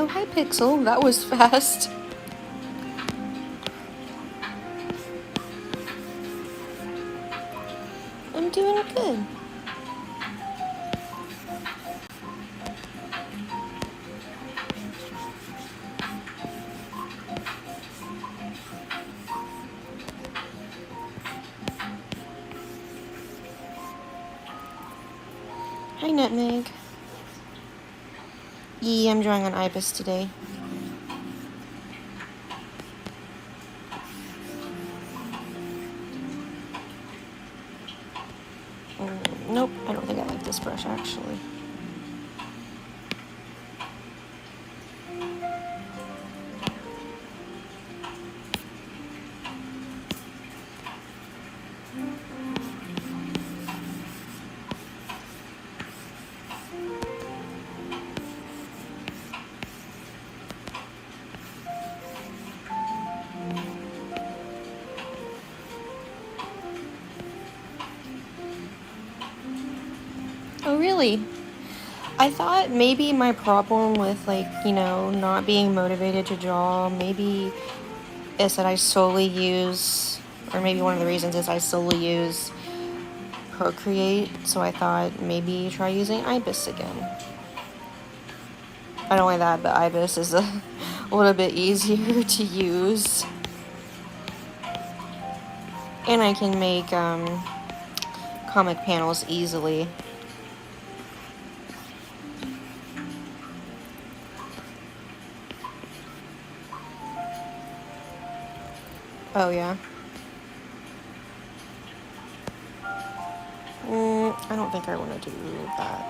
Oh, hi, Pixel. That was fast. I'm doing good. Hi, Nutmeg. Yeah, I'm drawing on Ibis today. Nope, I don't think I like this brush, actually. Oh, really? I thought maybe my problem with, like, you know, not being motivated to draw, maybe is that I solely use, or maybe one of the reasons is I solely use Procreate, so I thought maybe try using Ibis again. Not only that, but Ibis is a little bit easier to use. And I can make comic panels easily. Oh, yeah. I don't think I want to do that.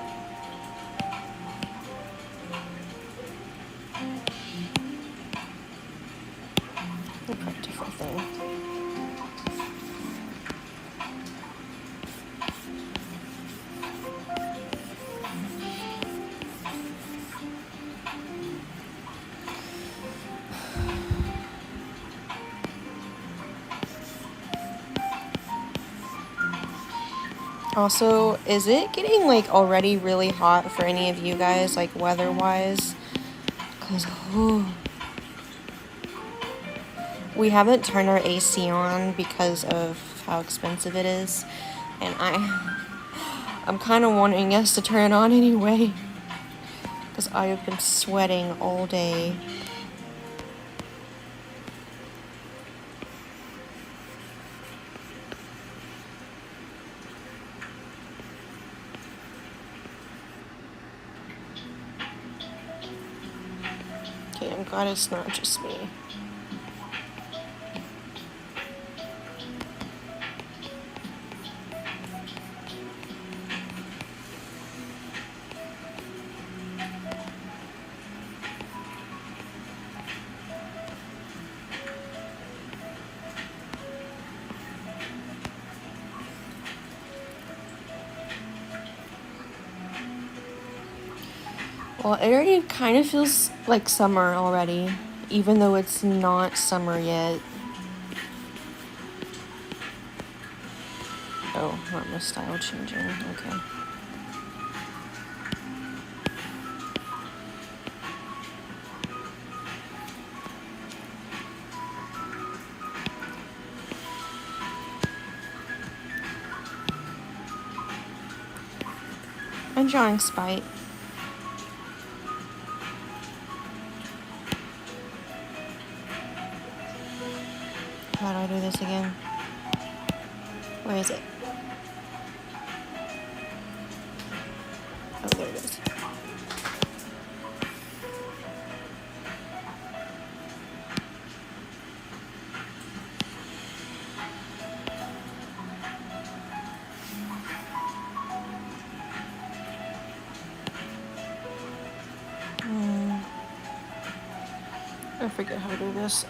A practical thing. Also, is it getting, like, already really hot for any of you guys, like, weather-wise? Because, we haven't turned our AC on because of how expensive it is. And I'm kind of wanting us to turn it on anyway. Because I have been sweating all day. Okay, I'm glad it's not just me. Well, it already kind of feels like summer already, even though it's not summer yet. Oh, not my style changing. Okay. I'm drawing Spite. How do I do this again? Where is it? Oh, there it is. I forget how to do this.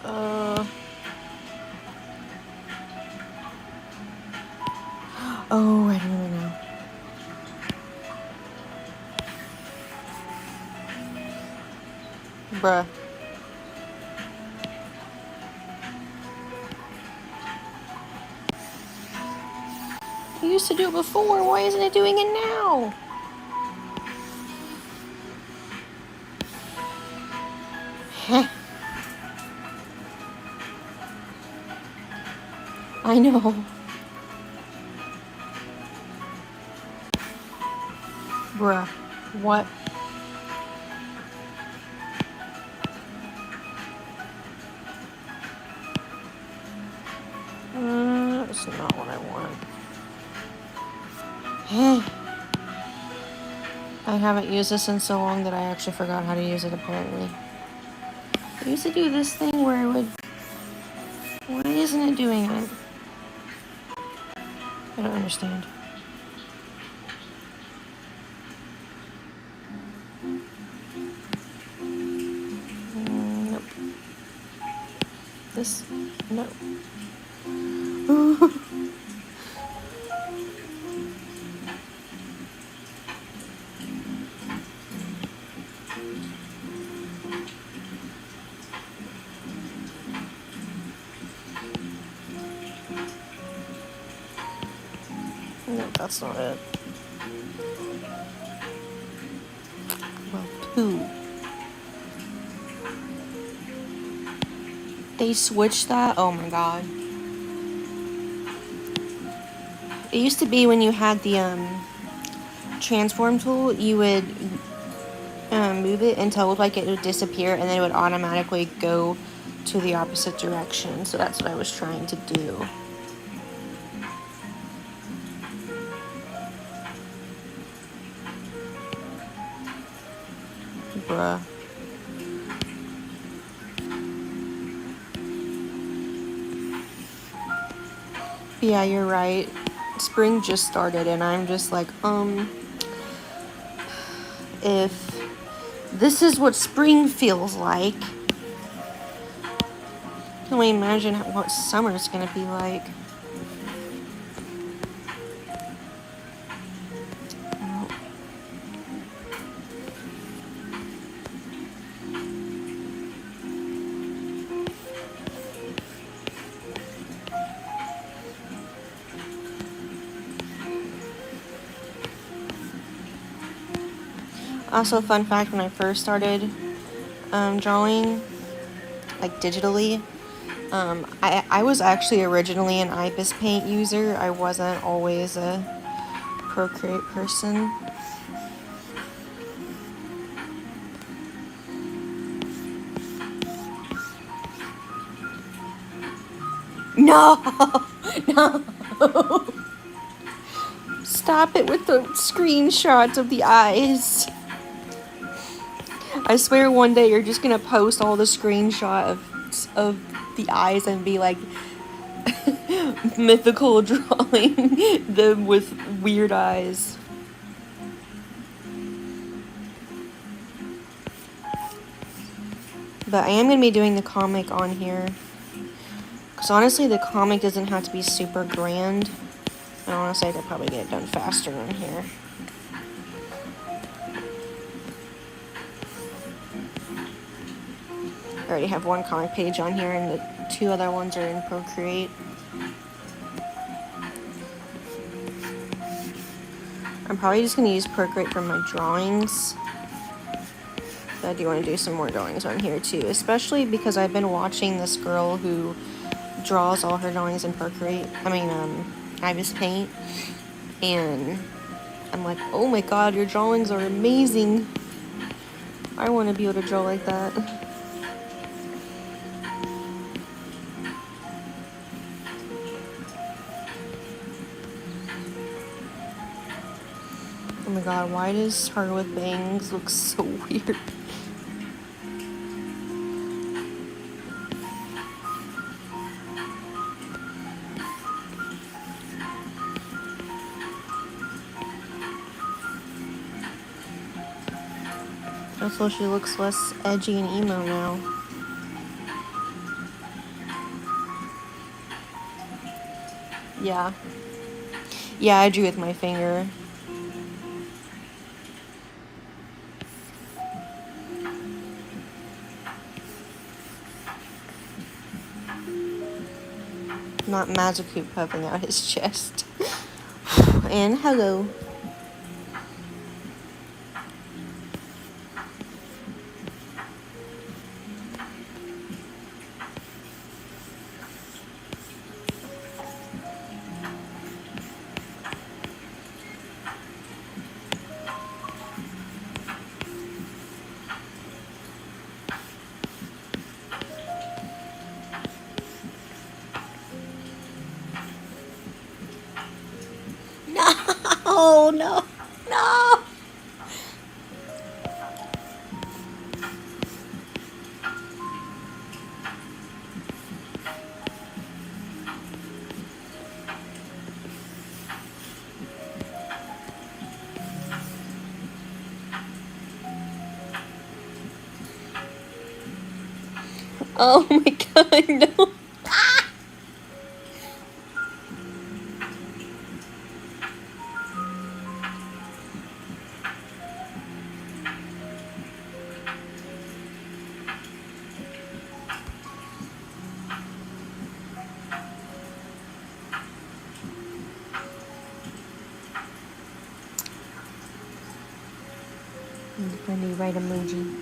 Oh, I remember now. Bruh. You used to do it before. Why isn't it doing it now? I know. Bruh. What? That's not what I want. I haven't used this in so long that I actually forgot how to use it, apparently. I used to do this thing where I would... Why isn't it doing it? I don't understand. Nope. This... No. Nope, that's not it. Well, two. They switched that? Oh my god. It used to be when you had the transform tool, you would move it until it looked like it would disappear, and then it would automatically go to the opposite direction. So that's what I was trying to do. Bruh. Yeah, you're right. Spring just started, and I'm just like, if this is what spring feels like, I can only imagine what summer's gonna be like. Also, fun fact, when I first started drawing, like digitally, I was actually originally an IBIS Paint user. I wasn't always a Procreate person. No! No! Stop it with the screenshots of the eyes. I swear one day you're just gonna post all the screenshot of the eyes and be like, mythical drawing them with weird eyes. But I am gonna be doing the comic on here. Because honestly, the comic doesn't have to be super grand. And honestly, I could probably get it done faster on here. I already have one comic page on here, and the two other ones are in Procreate. I'm probably just going to use Procreate for my drawings. But I do want to do some more drawings on here too, especially because I've been watching this girl who draws all her drawings in Procreate. IBIS Paint. And I'm like, oh my god, your drawings are amazing. I want to be able to draw like that. Oh my god, why does her with bangs look so weird? Also, she looks less edgy and emo now. Yeah. Yeah, I drew with my finger. Not Magicoop puffing out his chest. And hello. Oh my god, no. Funny right emoji.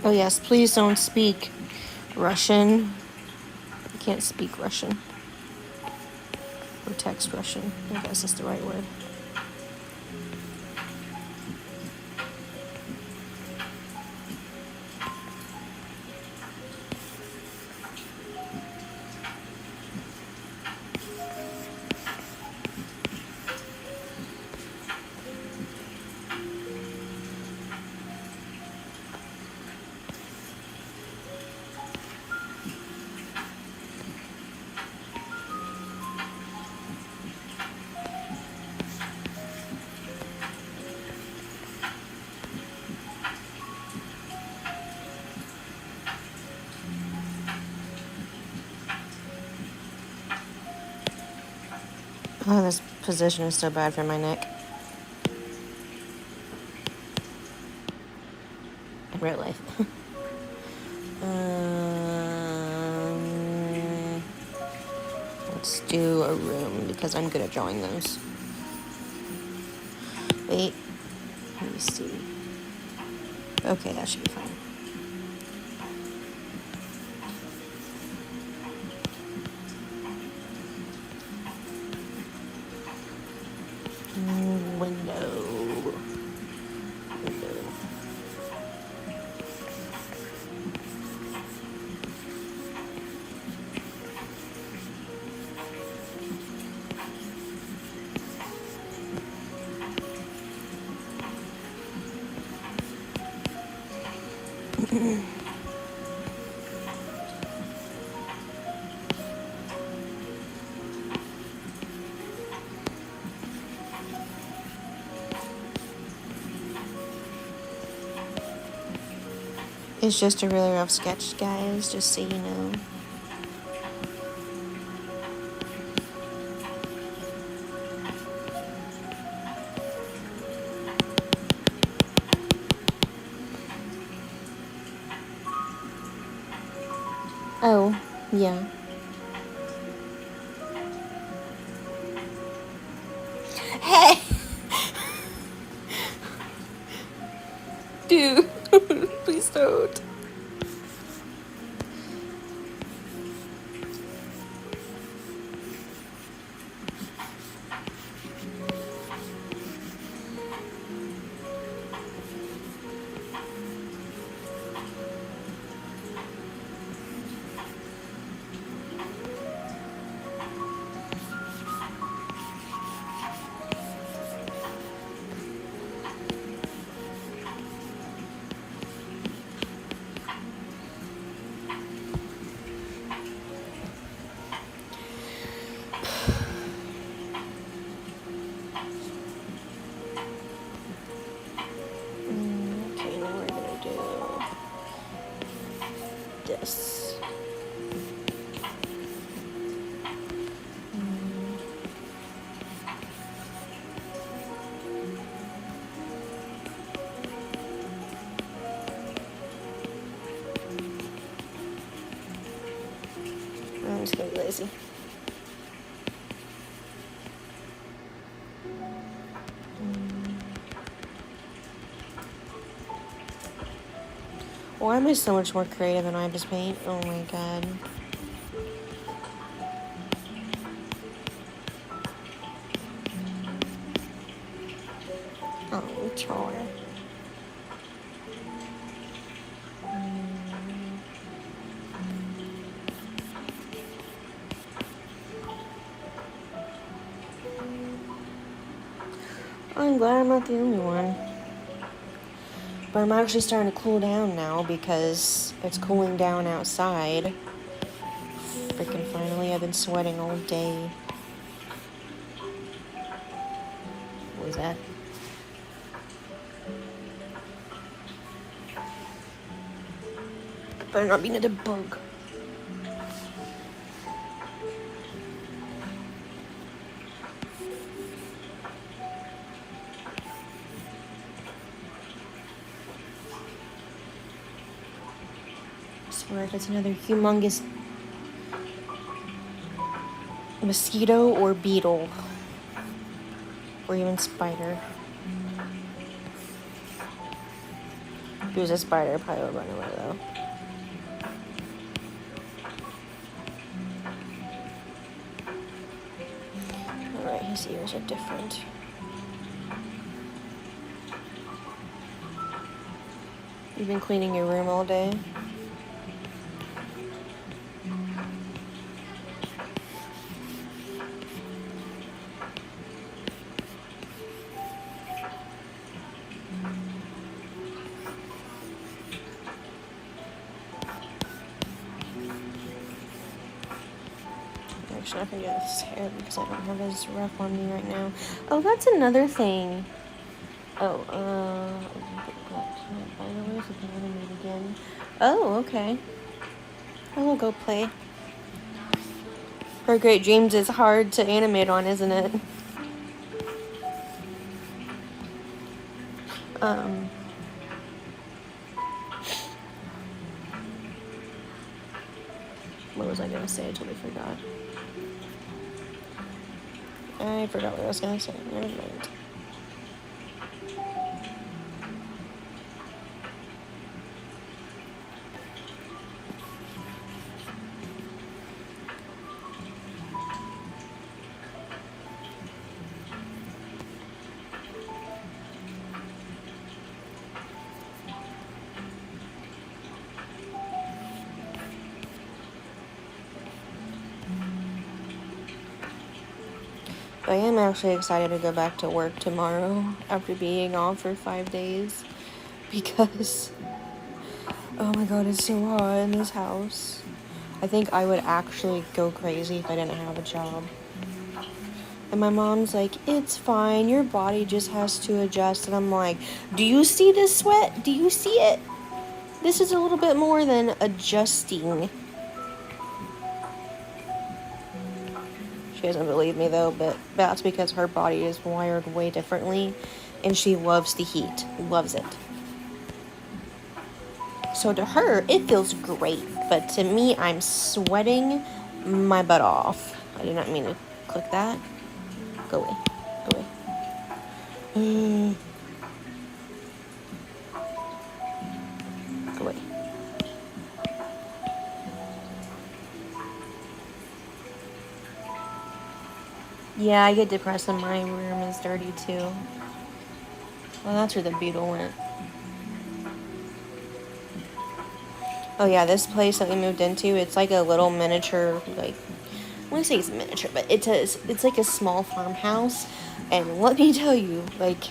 Oh yes, please don't speak Russian. I can't speak Russian. Or text Russian. I guess that's the right word. Oh, this position is so bad for my neck. In real life. Let's do a room because I'm good at drawing those. Wait. Let me see. Okay, that should be fine. Window. It's just a really rough sketch, guys, just so you know. Oh, yeah. Hey! Dude, please don't. Okay, now we're gonna do this. I'm just gonna be lazy. Why am I so much more creative than I just paint? Oh my god. Oh, chore. I'm glad I'm not the only one. But I'm actually starting to cool down now because it's cooling down outside. I've been sweating all day. What was that? Better not be another bug. I swear if it's another humongous mosquito or beetle. Or even spider. If it was a spider, I probably would run away though. Alright, his ears are different. You've been cleaning your room all day? Actually, I can get this hair because I don't have his rough on me right now. Oh, that's another thing. Oh, by the way, so can animate again. Oh, okay. I will go play. Her Great Dreams is hard to animate on, isn't it? What was I gonna say? I totally forgot. I forgot what I was gonna say. Never mind. I am actually excited to go back to work tomorrow after being off for 5 days because, oh my god, it's so hot in this house. I think I would actually go crazy if I didn't have a job. And my mom's like, it's fine, your body just has to adjust. And I'm like, do you see this sweat? Do you see it? This is a little bit more than adjusting. She doesn't believe me though, but that's because her body is wired way differently and she loves the heat, loves it. So to her, it feels great, but to me, I'm sweating my butt off. I did not mean to click that. Go away, go away. Go away. Yeah, I get depressed when my room is dirty too. Well, that's where the beetle went. Oh yeah, this place that we moved into, it's like a little miniature, like, I want to say it's miniature, but it's like a small farmhouse. And let me tell you, like,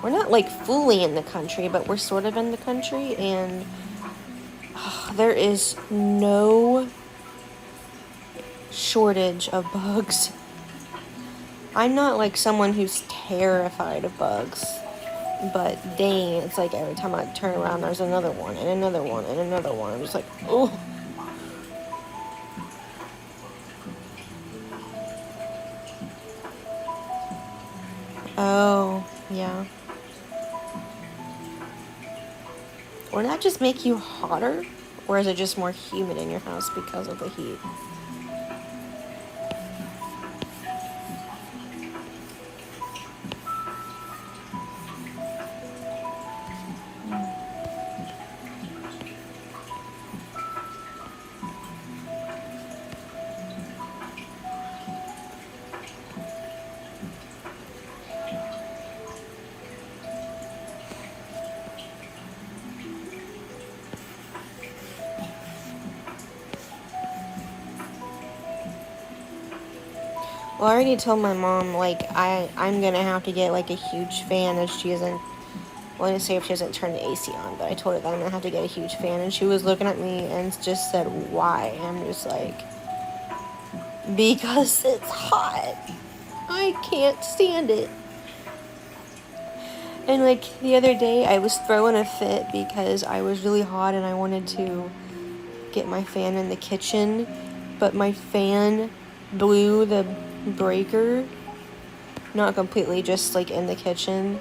we're not like fully in the country, but we're sort of in the country, and there is no shortage of bugs. I'm not like someone who's terrified of bugs, but dang, it's like every time I turn around, there's another one, and another one, and another one. I'm just like, oh. Oh, yeah. Would that just make you hotter? Or is it just more humid in your house because of the heat? Well, I already told my mom, like, I'm gonna have to get, like, a huge fan if she isn't, well, I didn't say if she doesn't turn the AC on, but I told her that I'm gonna have to get a huge fan, and she was looking at me and just said, why? And I'm just like, because it's hot. I can't stand it. And like the other day, I was throwing a fit because I was really hot and I wanted to get my fan in the kitchen, but my fan blew the breaker, not completely, just like in the kitchen.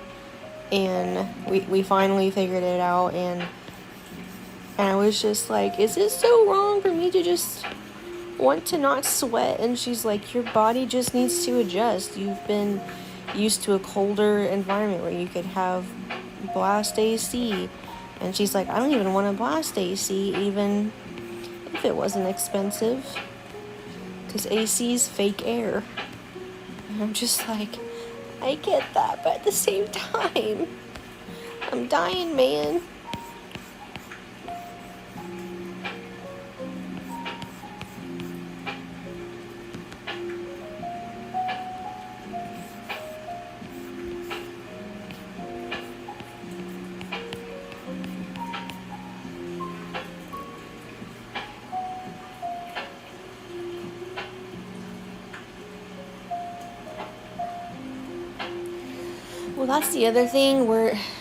And we finally figured it out, and I was just like, is it so wrong for me to just want to not sweat? And she's like, your body just needs to adjust. You've been used to a colder environment where you could have blast AC. And she's like, I don't even want to blast AC, even if it wasn't expensive, because AC's fake air. And I'm just like, I get that, but at the same time, I'm dying, man. Well, that's the other thing.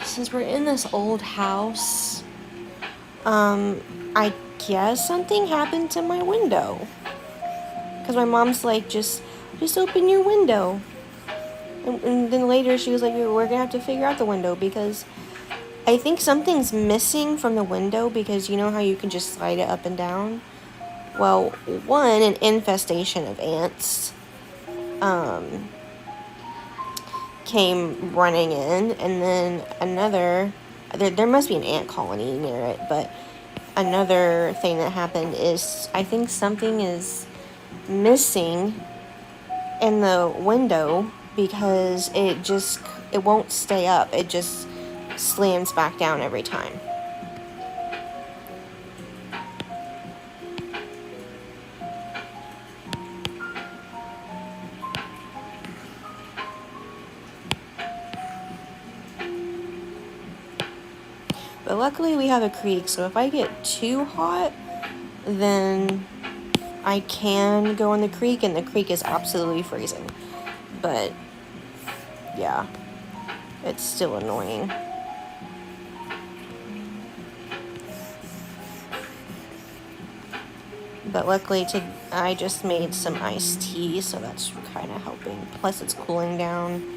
Since we're in this old house, I guess something happened to my window. Because my mom's like, just open your window. And then later she was like, we're gonna have to figure out the window, because I think something's missing from the window, because you know how you can just slide it up and down? Well, one, an infestation of ants came running in, and then another, there must be an ant colony near it, but another thing that happened is I think something is missing in the window, because it won't stay up. It just slams back down every time. But luckily we have a creek, so if I get too hot, then I can go in the creek, and the creek is absolutely freezing. But yeah, it's still annoying. But luckily I just made some iced tea, so that's kind of helping. Plus it's cooling down.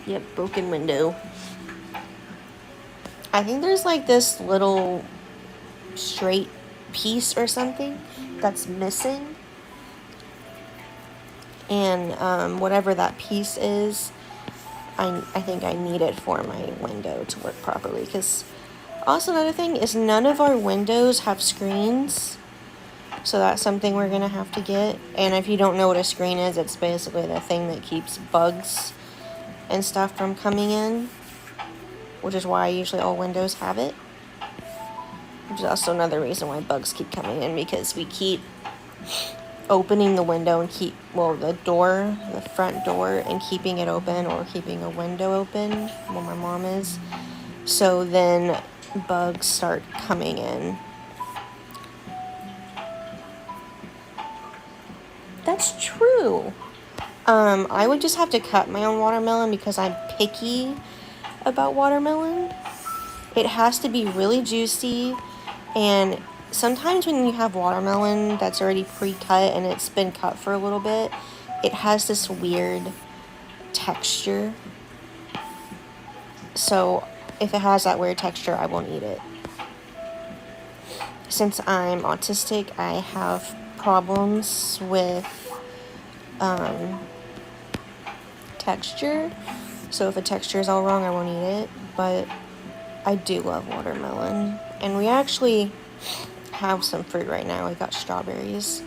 Yep, broken window. I think there's like this little straight piece or something that's missing. And whatever that piece is, I think I need it for my window to work properly. Because also another thing is none of our windows have screens. So that's something we're going to have to get. And if you don't know what a screen is, it's basically the thing that keeps bugs and stuff from coming in, which is why usually all windows have it. Which is also another reason why bugs keep coming in, because we keep opening the window and the front door, and keeping it open, or keeping a window open where my mom is. So then bugs start coming in. That's true. I would just have to cut my own watermelon, because I'm picky about watermelon. It has to be really juicy, and sometimes when you have watermelon that's already pre-cut and it's been cut for a little bit, it has this weird texture. So if it has that weird texture, I won't eat it. Since I'm autistic, I have problems with texture. So if a texture is all wrong, I won't eat it. But I do love watermelon. And we actually have some fruit right now. We got strawberries.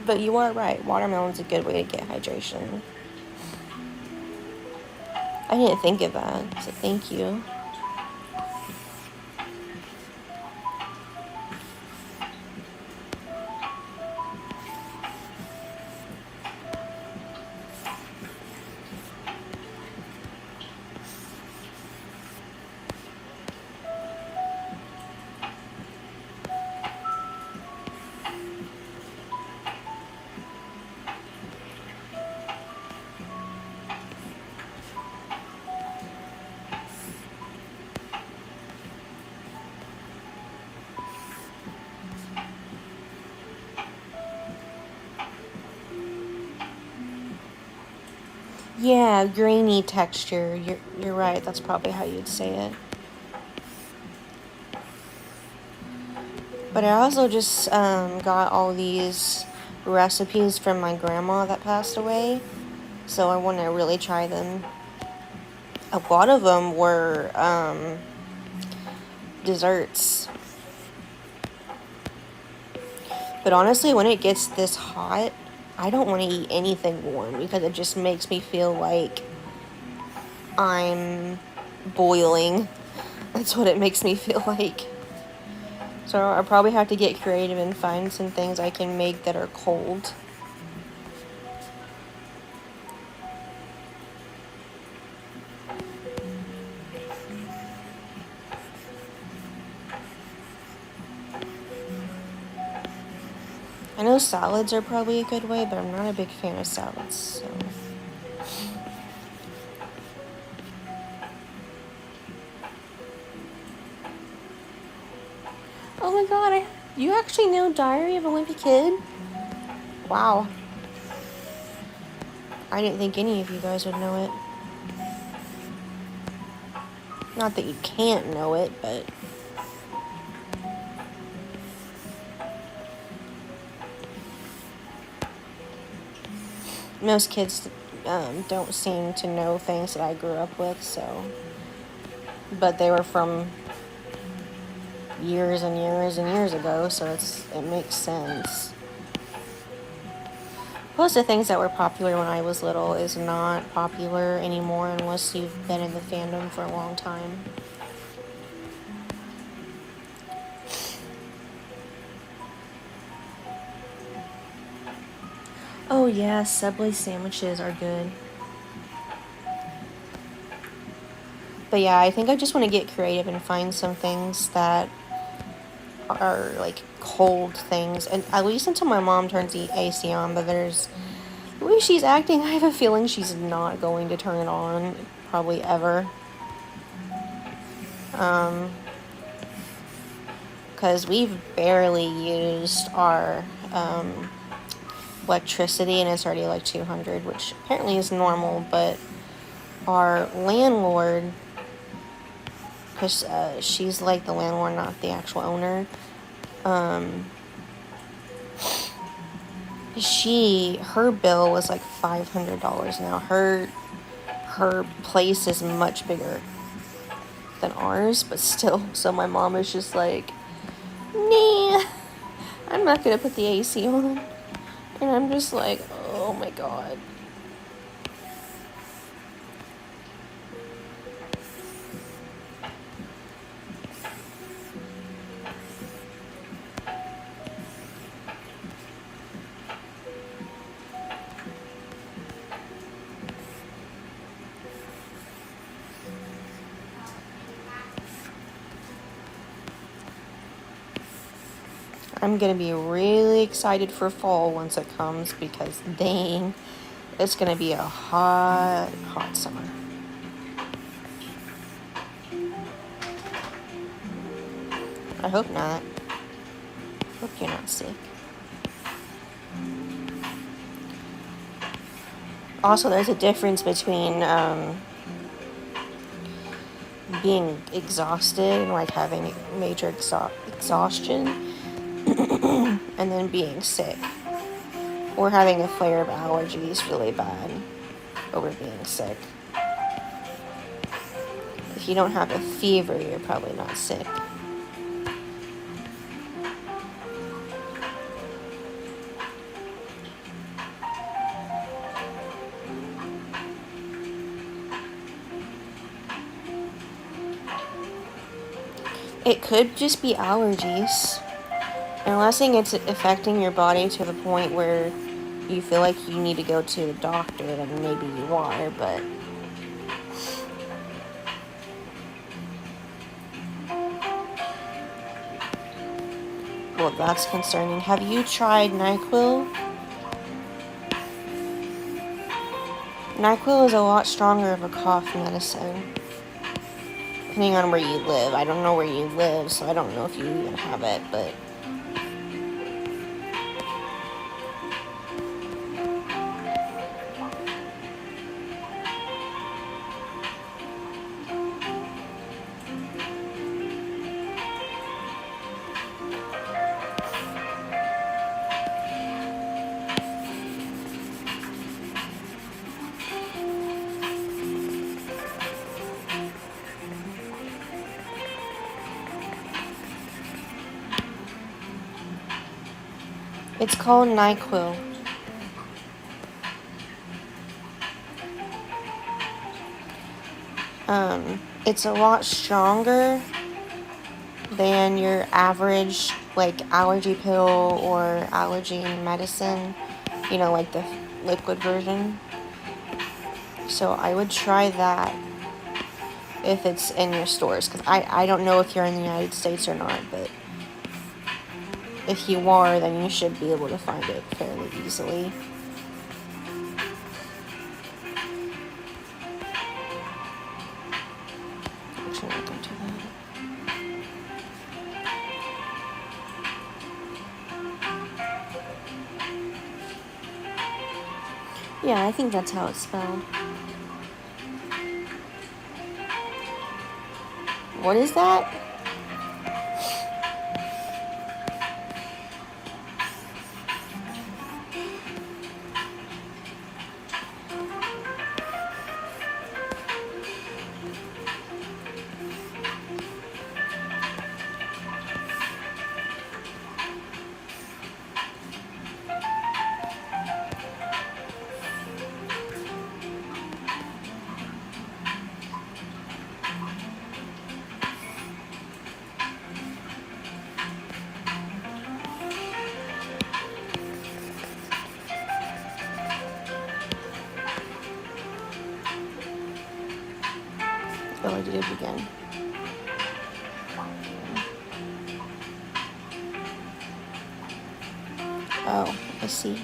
But you are right. Watermelon's a good way to get hydration. I didn't think of that, so thank you. Yeah, grainy texture. You're right. That's probably how you'd say it. But I also just got all these recipes from my grandma that passed away, so I want to really try them. A lot of them were desserts. But honestly, when it gets this hot, I don't want to eat anything warm because it just makes me feel like I'm boiling. That's what it makes me feel like. So I probably have to get creative and find some things I can make that are cold. I know salads are probably a good way, but I'm not a big fan of salads, so. Oh my god, you actually know Diary of a Wimpy Kid? Wow. I didn't think any of you guys would know it. Not that you can't know it, but... most kids don't seem to know things that I grew up with, so... but they were from years and years and years ago, so it makes sense. Most of the things that were popular when I was little is not popular anymore unless you've been in the fandom for a long time. Oh yeah, Subway sandwiches are good. But yeah, I think I just want to get creative and find some things that are like cold things, and at least until my mom turns the AC on. But there's the way she's acting, I have a feeling she's not going to turn it on probably ever. Because we've barely used our electricity, and it's already like 200, which apparently is normal. But our landlord, because she's like the landlord, not the actual owner, her bill was like $500 now. Her place is much bigger than ours, but still. So my mom is just like, nah, I'm not gonna put the AC on. And I'm just like, oh my god. I'm gonna be really excited for fall once it comes, because dang, it's gonna be a hot, hot summer. I hope not. Hope you're not sick. Also, there's a difference between being exhausted and like having major exhaustion and then being sick, or having a flare of allergies really bad over being sick. If you don't have a fever, you're probably not sick. It could just be allergies. Unless it's affecting your body to the point where you feel like you need to go to the doctor, then maybe you are, but... well, that's concerning. Have you tried NyQuil? NyQuil is a lot stronger of a cough medicine, depending on where you live. I don't know where you live, so I don't know if you even have it, but... It's called NyQuil. It's a lot stronger than your average like allergy pill or allergy medicine, like the liquid version. So I would try that if it's in your stores, because I don't know if you're in the United States or not, but if you are, then you should be able to find it fairly easily. Actually, I'll go to that. Yeah, I think that's how it's spelled. What is that? Oh, I did it again. Oh, I see.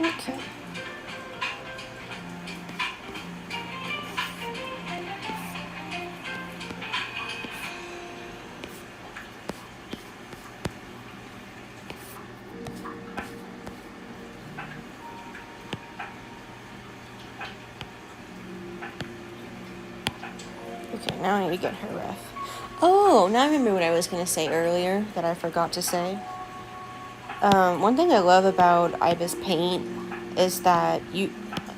Okay. Okay, now I need to get her ref. Oh, now I remember what I was going to say earlier that I forgot to say. One thing I love about IBIS Paint is that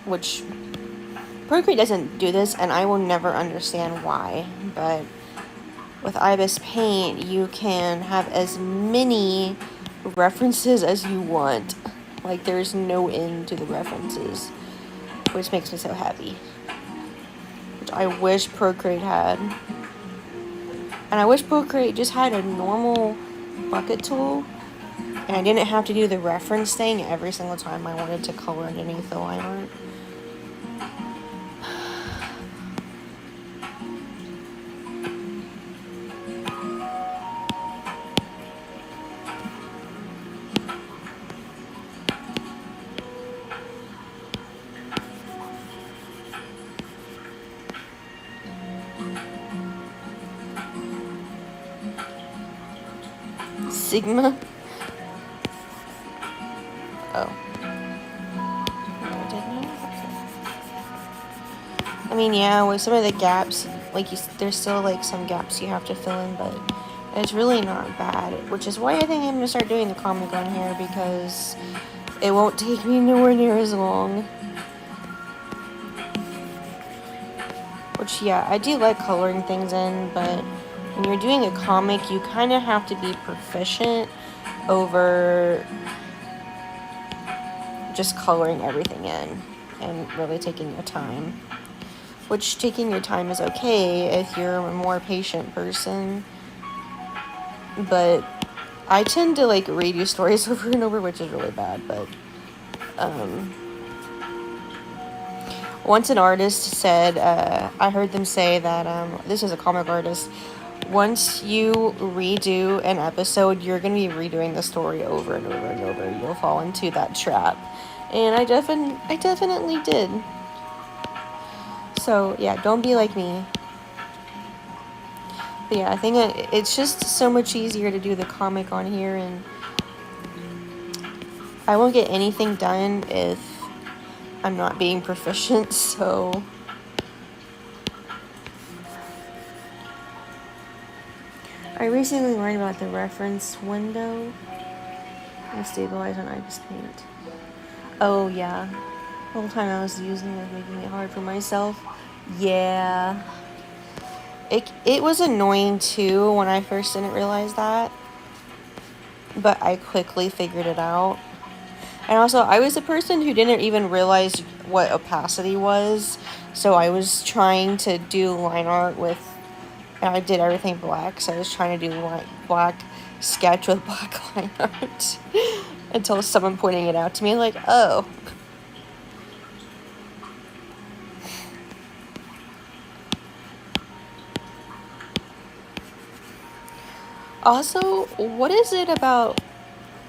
which Procreate doesn't do this, and I will never understand why, but with IBIS Paint, you can have as many references as you want. Like, there's no end to the references, which makes me so happy. Which I wish Procreate had. And I wish Procreate just had a normal bucket tool, and I didn't have to do the reference thing every single time I wanted to color underneath the line art. Sigma? Oh. No, I didn't know. I mean, yeah, with some of the gaps, like, there's still, like, some gaps you have to fill in, but it's really not bad, which is why I think I'm going to start doing the comic on here, because it won't take me nowhere near as long. Which, yeah, I do like coloring things in, but when you're doing a comic, you kind of have to be proficient over just coloring everything in and really taking your time. Which, taking your time is okay if you're a more patient person, but I tend to like redo stories over and over, which is really bad, but um, once an artist said, I heard them say that, this is a comic artist, once you redo an episode, you're going to be redoing the story over and over and over. You'll fall into that trap. And I definitely did. So, yeah, don't be like me. But yeah, I think it's just so much easier to do the comic on here, and I won't get anything done if I'm not being proficient, so I recently learned about the reference window and stabilize on IBIS Paint. Oh yeah, the whole time I was using it was making it hard for myself. Yeah, it was annoying too when I first didn't realize that, but I quickly figured it out. And also, I was a person who didn't even realize what opacity was, so I was trying to do line art with, and I did everything black, so I was trying to do black sketch with black line art until someone pointing it out to me, like, oh. Also, what is it about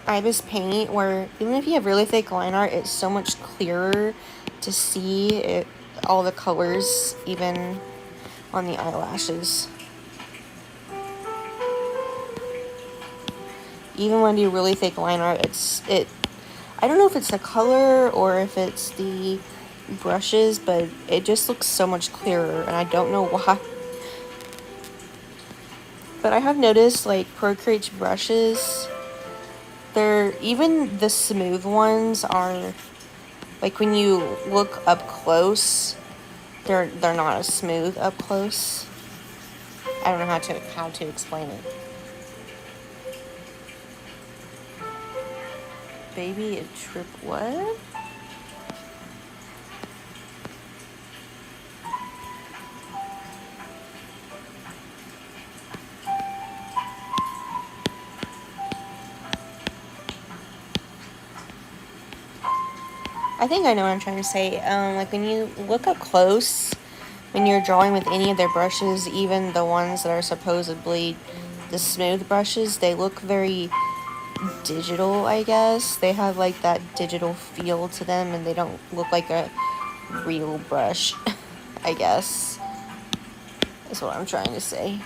IBIS Paint where even if you have really thick line art, it's so much clearer to see it, all the colors, even on the eyelashes. Even when you do really thick line art, I don't know if it's the color or if it's the brushes, but it just looks so much clearer, and I don't know why. But I have noticed, like, Procreate's brushes, even the smooth ones are, like, when you look up close, they're not as smooth up close. I don't know how to explain it. Baby, a trip what? I think I know what I'm trying to say. Like when you look up close, when you're drawing with any of their brushes, even the ones that are supposedly the smooth brushes, they look very digital, I guess. They have like that digital feel to them, and they don't look like a real brush, I guess. That's what I'm trying to say.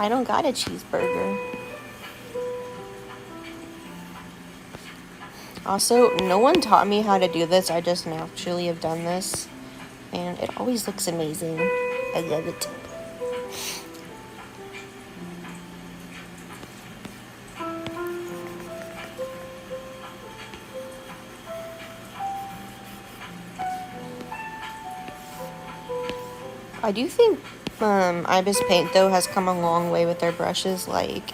I don't got a cheeseburger. Also, no one taught me how to do this. I just naturally have done this, and it always looks amazing. I love it. I do think IBIS Paint, though, has come a long way with their brushes. Like,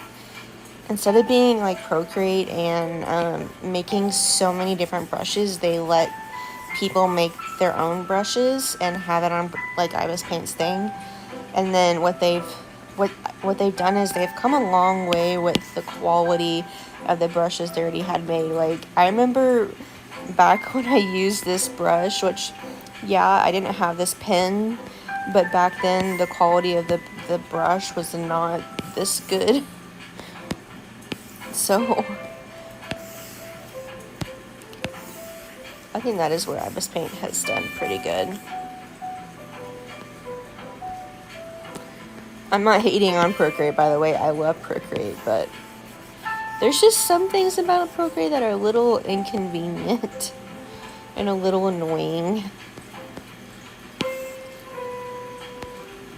instead of being like Procreate and making so many different brushes, they let people make their own brushes and have it on like IBIS Paint's thing. And then what they've done is they've come a long way with the quality of the brushes they already had made. Like, I remember back when I used this brush, which, yeah, I didn't have this pen, but back then the quality of the brush was not this good. So I think that is where IBIS Paint has done pretty good. I'm not hating on Procreate, by the way. I love Procreate, but there's just some things about Procreate that are a little inconvenient and a little annoying.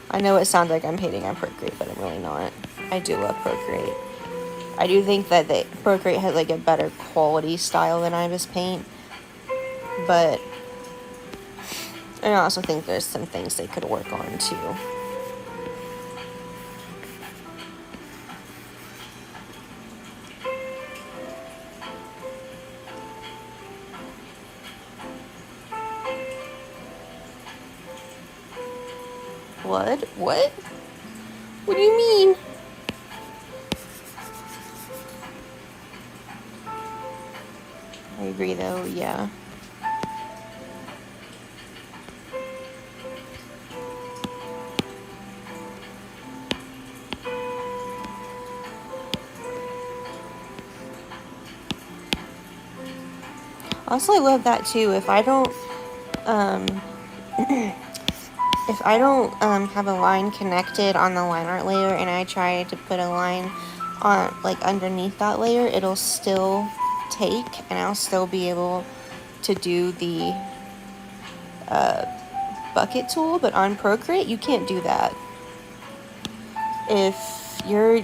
I know it sounds like I'm hating on Procreate, but I'm really not. I do love Procreate. I do think that Procreate has like a better quality style than IBIS Paint, but I also think there's some things they could work on too. blood? What? What do you mean? I agree though, yeah. Also, I love that too. If I don't, have a line connected on the line art layer and I try to put a line on, like, underneath that layer, it'll still take and I'll still be able to do the bucket tool, but on Procreate, you can't do that. If you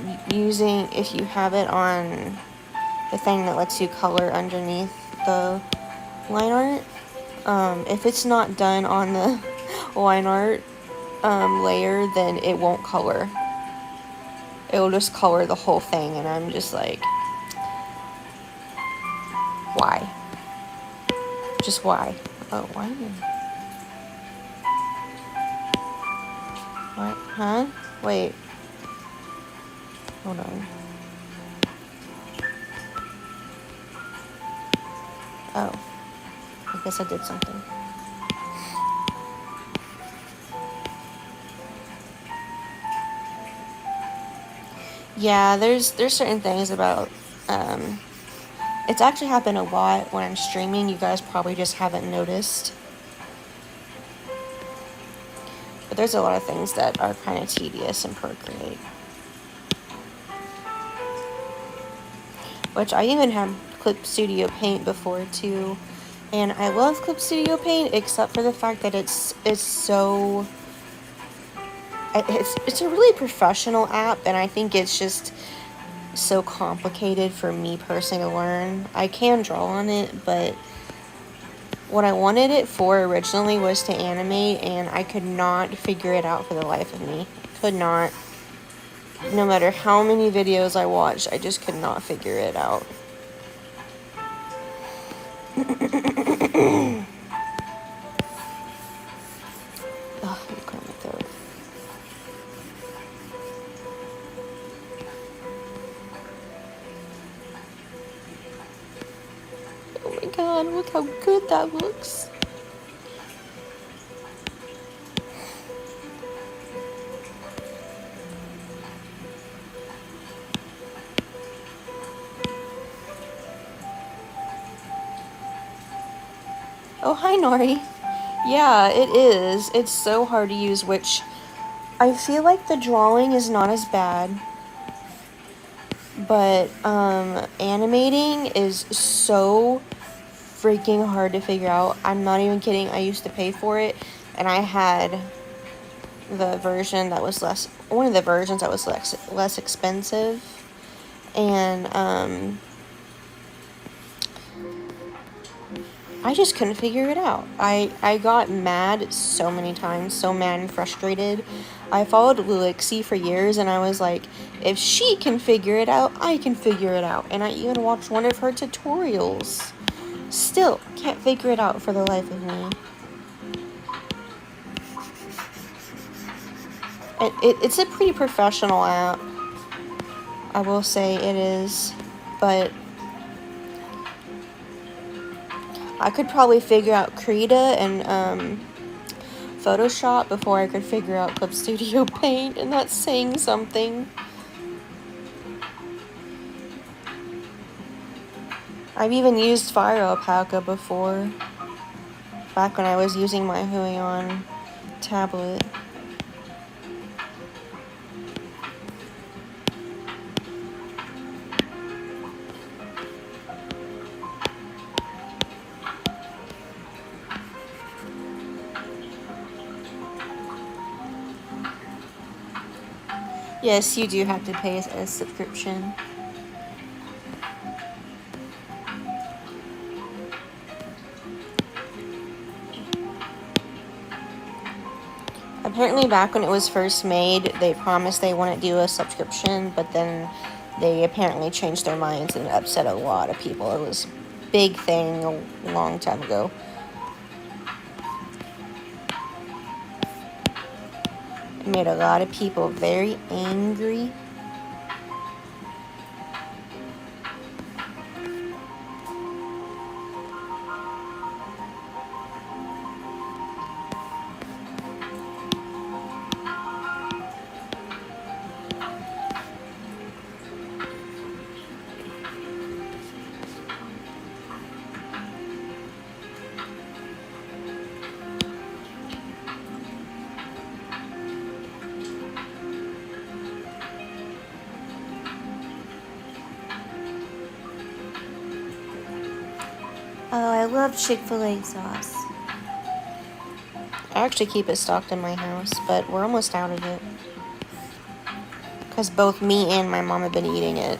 have it on the thing that lets you color underneath the line art, if it's not done on the line art layer, then it won't color. It'll just color the whole thing, and I'm just like, why? Just why? Oh, why? What? Huh? Wait. Hold on. Oh. I guess I did something. Yeah, there's certain things about, it's actually happened a lot when I'm streaming. You guys probably just haven't noticed. But there's a lot of things that are kind of tedious in Procreate. Which I even had Clip Studio Paint before too. And I love Clip Studio Paint, except for the fact that it's so... It's a really professional app, and I think it's just so complicated for me personally to learn. I can draw on it, but what I wanted it for originally was to animate, and I could not figure it out for the life of me. Could not. No matter how many videos I watched, I just could not figure it out. Oh my god, look how good that looks. Oh, hi, Nori. Yeah, it is. It's so hard to use, which I feel like the drawing is not as bad, but animating is so freaking hard to figure out. I'm not even kidding. I used to pay for it, and I had the version that was one of the versions that was less expensive, and I just couldn't figure it out. I got mad so many times, so mad and frustrated. I followed Lulixie for years, and I was like, if she can figure it out, I can figure it out. And I even watched one of her tutorials. Still can't figure it out for the life of me. It's a pretty professional app. I will say it is, but I could probably figure out Krita and Photoshop before I could figure out Clip Studio Paint, and that's saying something. I've even used Fire Alpaca before, back when I was using my Huion tablet. Yes, you do have to pay a subscription. Apparently back when it was first made, they promised they wouldn't do a subscription, but then they apparently changed their minds and it upset a lot of people. It was a big thing a long time ago. It made a lot of people very angry. Oh, I love Chick-fil-A sauce. I actually keep it stocked in my house, but we're almost out of it. Because both me and my mom have been eating it.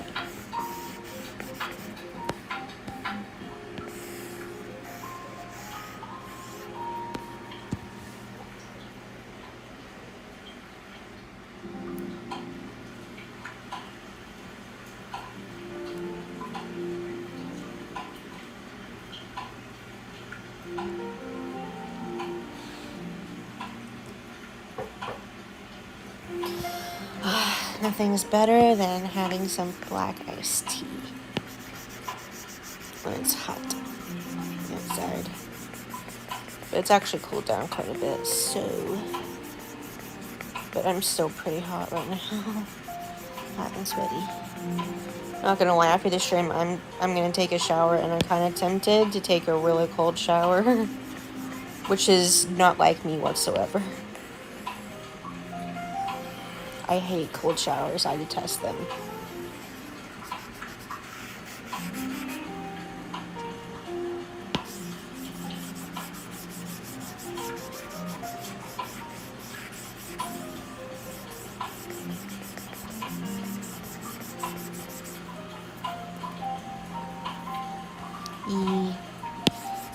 Nothing's better than having some black iced tea when it's hot outside. But it's actually cooled down quite a bit, so... But I'm still pretty hot right now. Hot and sweaty. Not gonna lie, after this stream, I'm gonna take a shower, and I'm kind of tempted to take a really cold shower. Which is not like me whatsoever. I hate cold showers. I detest them.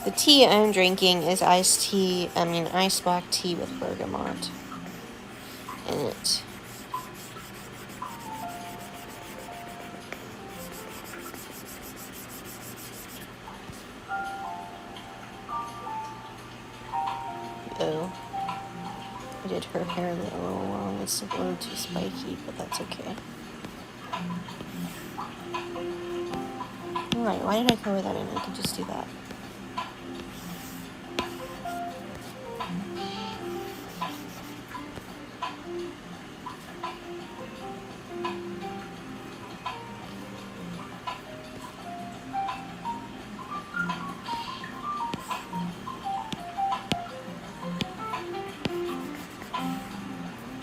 The tea I'm drinking is iced black tea with bergamot in it. Oh, I did her hair a little long. It's a little too spiky, but that's okay. Alright, why did I cover that in? I could just do that.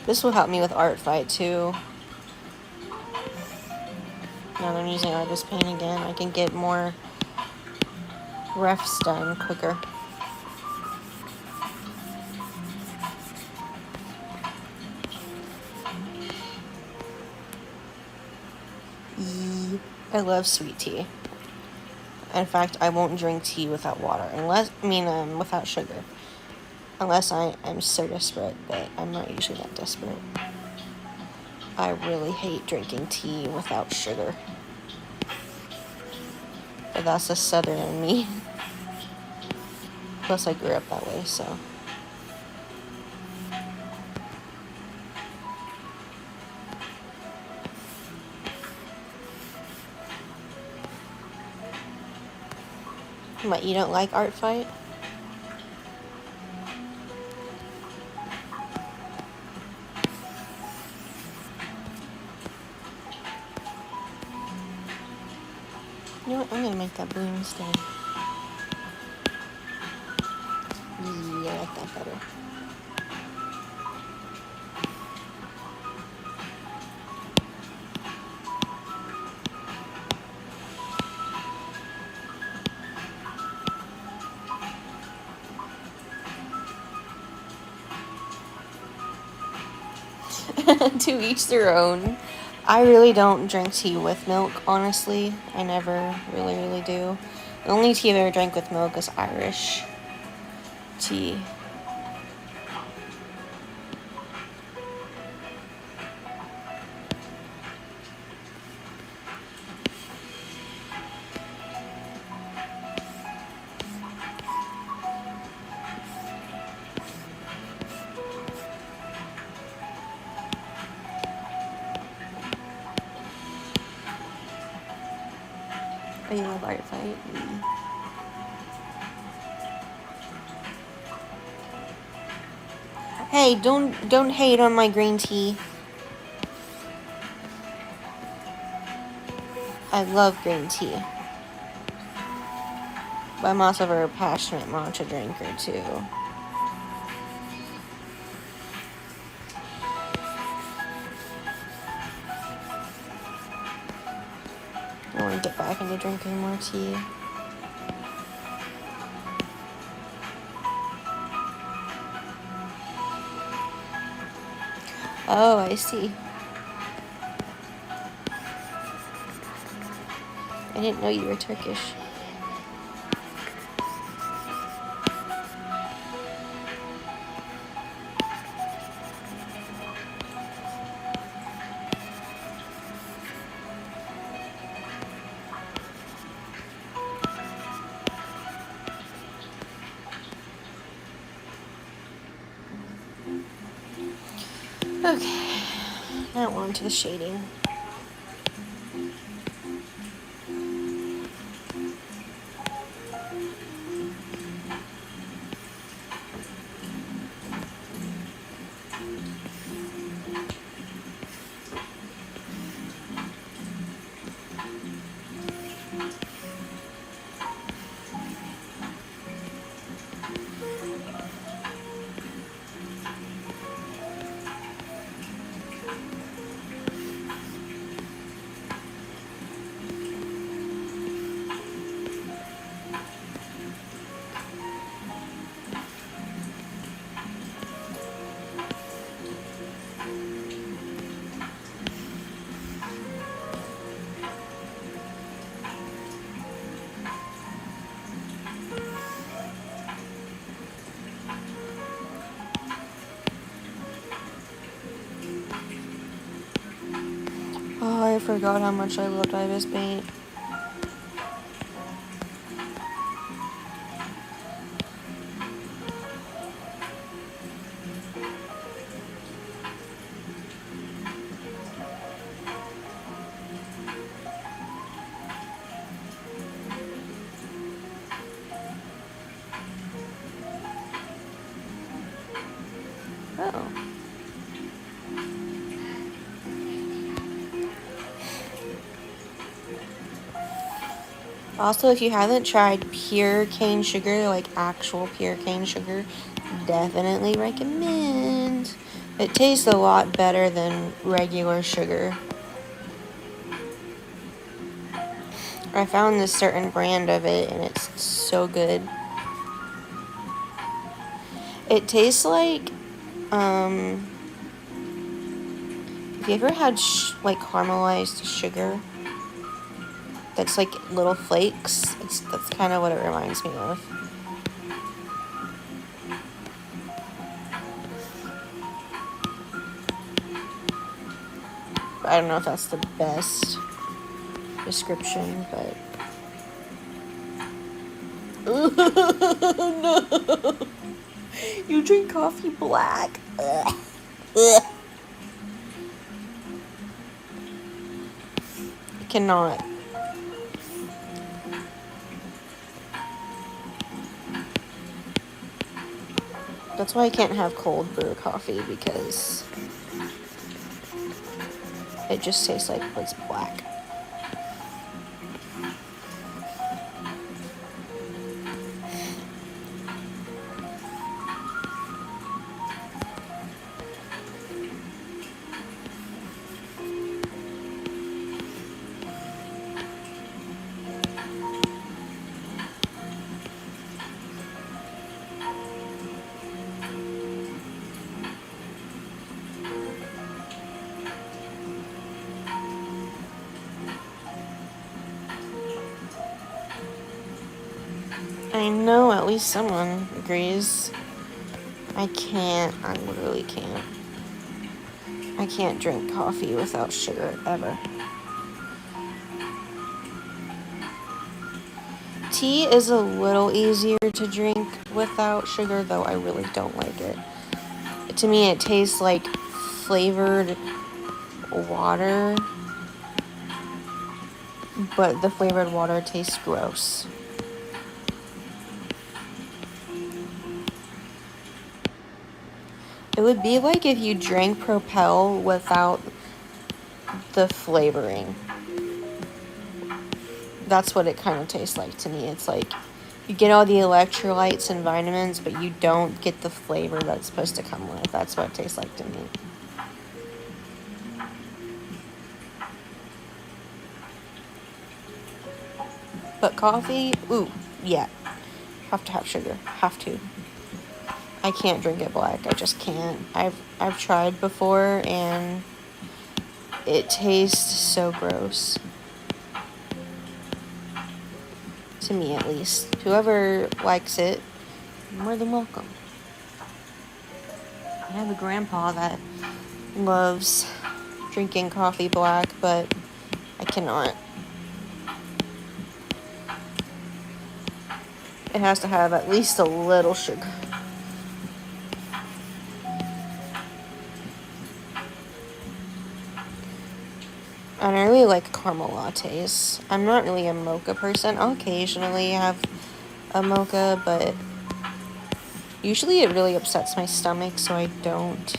This will help me with art fight too. Now that I'm using artist paint again, I can get more refs done quicker. I love sweet tea. In fact, I won't drink tea without water, without sugar. Unless I am so desperate, but I'm not usually that desperate. I really hate drinking tea without sugar. But that's the southern in me. Plus I grew up that way, so. What, you don't like art fight? You know what? I'm gonna make that blue instead. Yeah, I like that better. To each their own. I really don't drink tea with milk, honestly. I never really do. The only tea I've ever drank with milk is Irish tea. Are you in a bar fight? Hey, don't hate on my green tea. I love green tea. But I'm also a very passionate matcha drinker too. I want to get back into drinking more tea. Oh, I see. I didn't know you were Turkish. Okay, now on to the shading. Oh, I forgot how much I loved Ibis paint. Oh. Also, if you haven't tried pure cane sugar, like actual pure cane sugar, definitely recommend. It tastes a lot better than regular sugar. I found this certain brand of it and it's so good. It tastes like, have you ever had like caramelized sugar? That's like little flakes. That's kind of what it reminds me of. I don't know if that's the best description, but no, you drink coffee black. Ugh. Ugh. I cannot. That's why I can't have cold brew coffee, because it just tastes like it's black. I know at least someone agrees. I can't. I literally can't. I can't drink coffee without sugar, ever. Tea is a little easier to drink without sugar, though I really don't like it. To me, it tastes like flavored water. but the flavored water tastes gross. It would be like if you drank Propel without the flavoring. That's what it kind of tastes like to me. It's like you get all the electrolytes and vitamins, but you don't get the flavor that's supposed to come with. That's what it tastes like to me. But coffee, ooh, yeah. Have to have sugar. Have to. I can't drink it black. I just can't. I've tried before and it tastes so gross. To me at least. Whoever likes it, more than welcome. I have a grandpa that loves drinking coffee black, but I cannot. It has to have at least a little sugar. And I really like caramel lattes. I'm not really a mocha person. I'll occasionally have a mocha, but usually it really upsets my stomach, so I don't.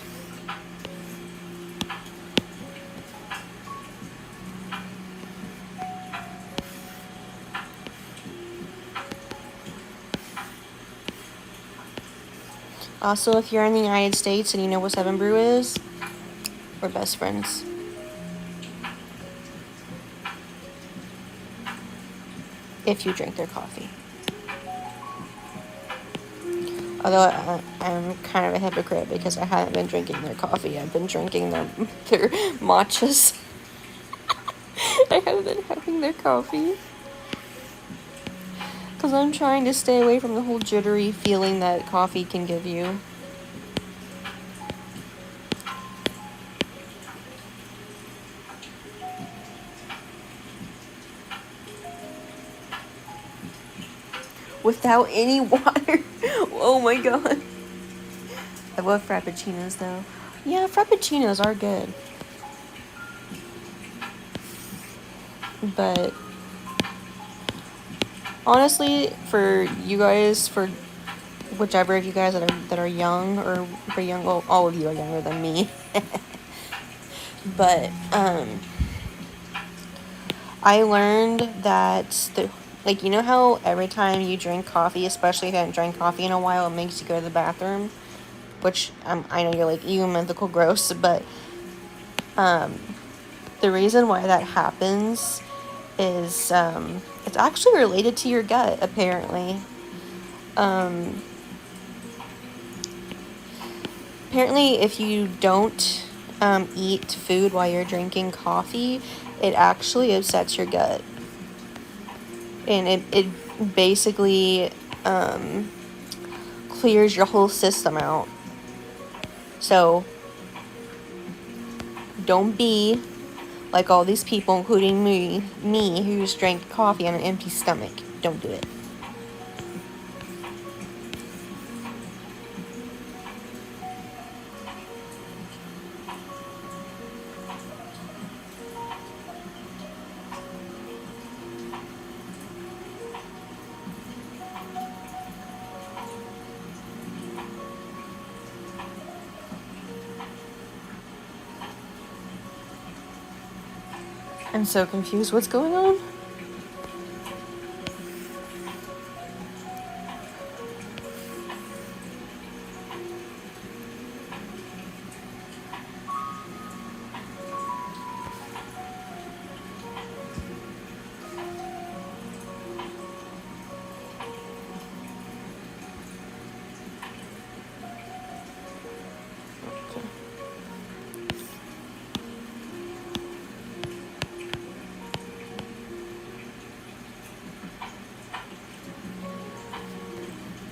Also, if you're in the United States and you know what 7 Brew is, we're best friends. If you drink their coffee. Although I'm kind of a hypocrite because I haven't been drinking their coffee. I've been drinking their matchas. I haven't been having their coffee. Because I'm trying to stay away from the whole jittery feeling that coffee can give you. Without any water. Oh my god. I love frappuccinos though. Yeah, frappuccinos are good. But honestly, for you guys, for whichever of you guys that are young or pretty young, well, all of you are younger than me. But I learned that like, you know how every time you drink coffee, especially if you haven't drank coffee in a while, it makes you go to the bathroom, which I know you're like, ew, mythical gross, but the reason why that happens is it's actually related to your gut, apparently. Apparently, if you don't eat food while you're drinking coffee, it actually upsets your gut. And it basically clears your whole system out. So, don't be like all these people, including me who's drank coffee on an empty stomach. Don't do it. I'm so confused. What's going on?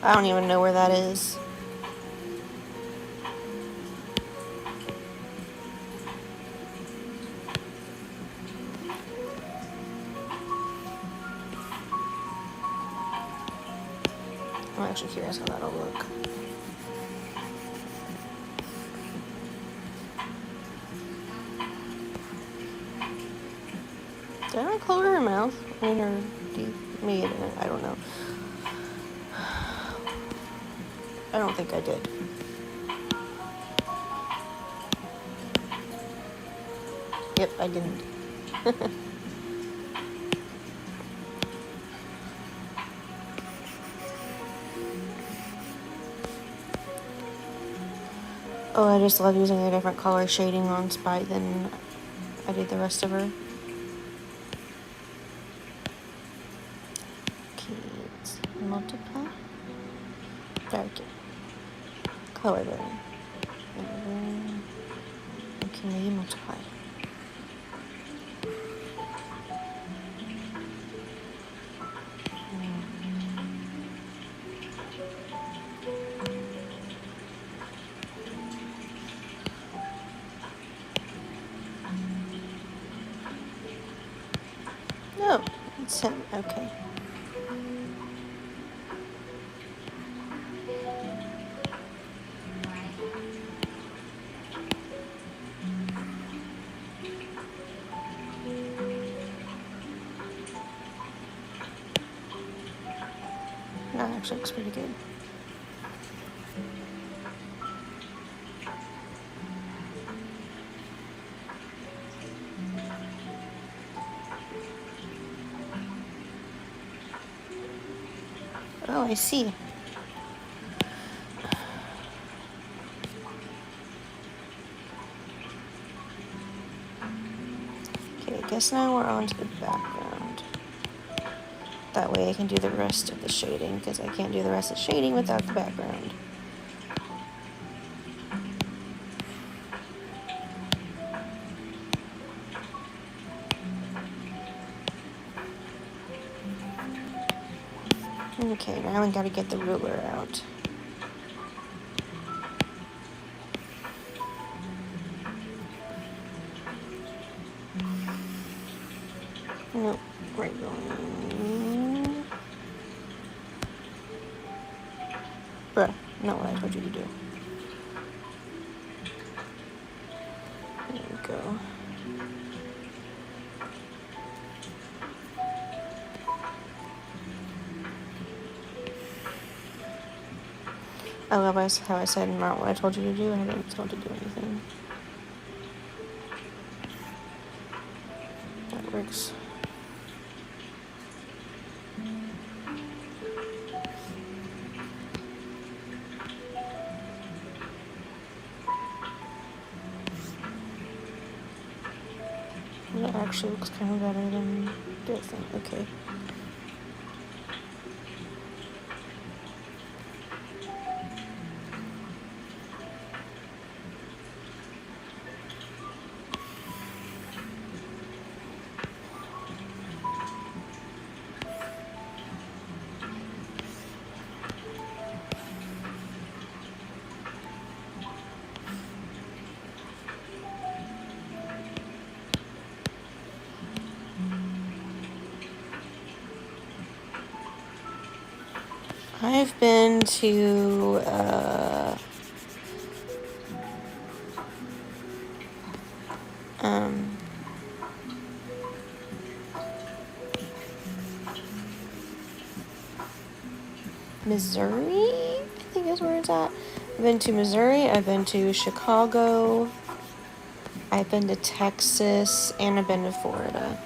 I don't even know where that is. I'm actually curious how that'll look. Did I color her mouth? I mean, her teeth? Maybe I didn't. I don't know. I don't think I did. Yep, I didn't. Oh, I just love using a different color shading on Spite than I did the rest of her. Okay, let's multiply. Darken. Color burn. Okay, maybe multiply. No, it's him. Okay. That actually looks pretty good. Oh, I see. Okay, I guess now we're on to the background. That way I can do the rest of the shading, because I can't do the rest of the shading without the background. Okay, now we gotta get the ruler out. Nope, right going. Bruh, not what I told you to do. There we go. I love how I said not what I told you to do, and I didn't tell you to do anything. That works. It actually looks kind of better than this thing. Okay. I've been to Missouri, I think is where it's at. I've been to Missouri, I've been to Chicago, I've been to Texas, and I've been to Florida.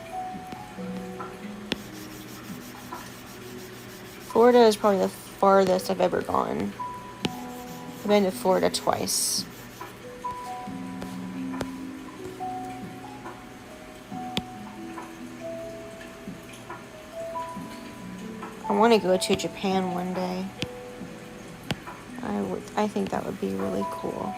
Florida is probably the farthest I've ever gone. I've been to Florida twice. I want to go to Japan one day. I think that would be really cool.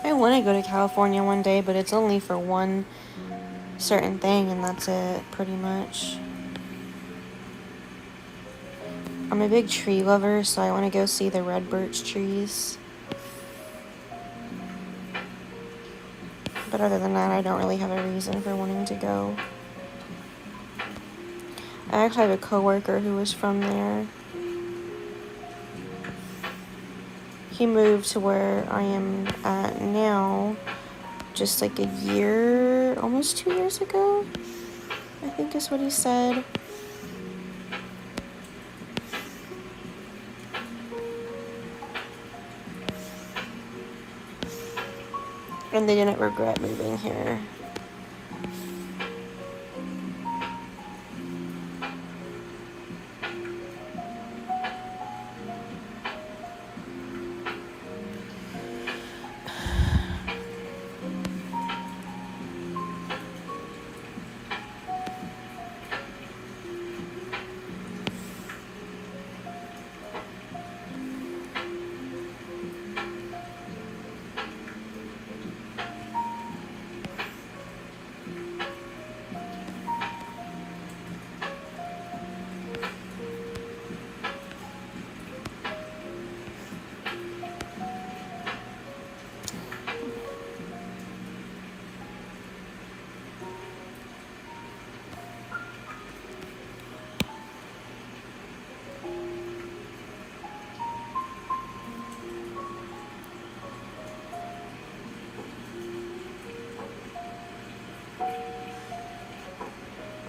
I want to go to California one day, but it's only for one certain thing, and that's it, pretty much. I'm a big tree lover, so I want to go see the red birch trees. But other than that, I don't really have a reason for wanting to go. I actually have a coworker who was from there. He moved to where I am at now just like a year, almost 2 years ago, I think is what he said. And they didn't regret moving here.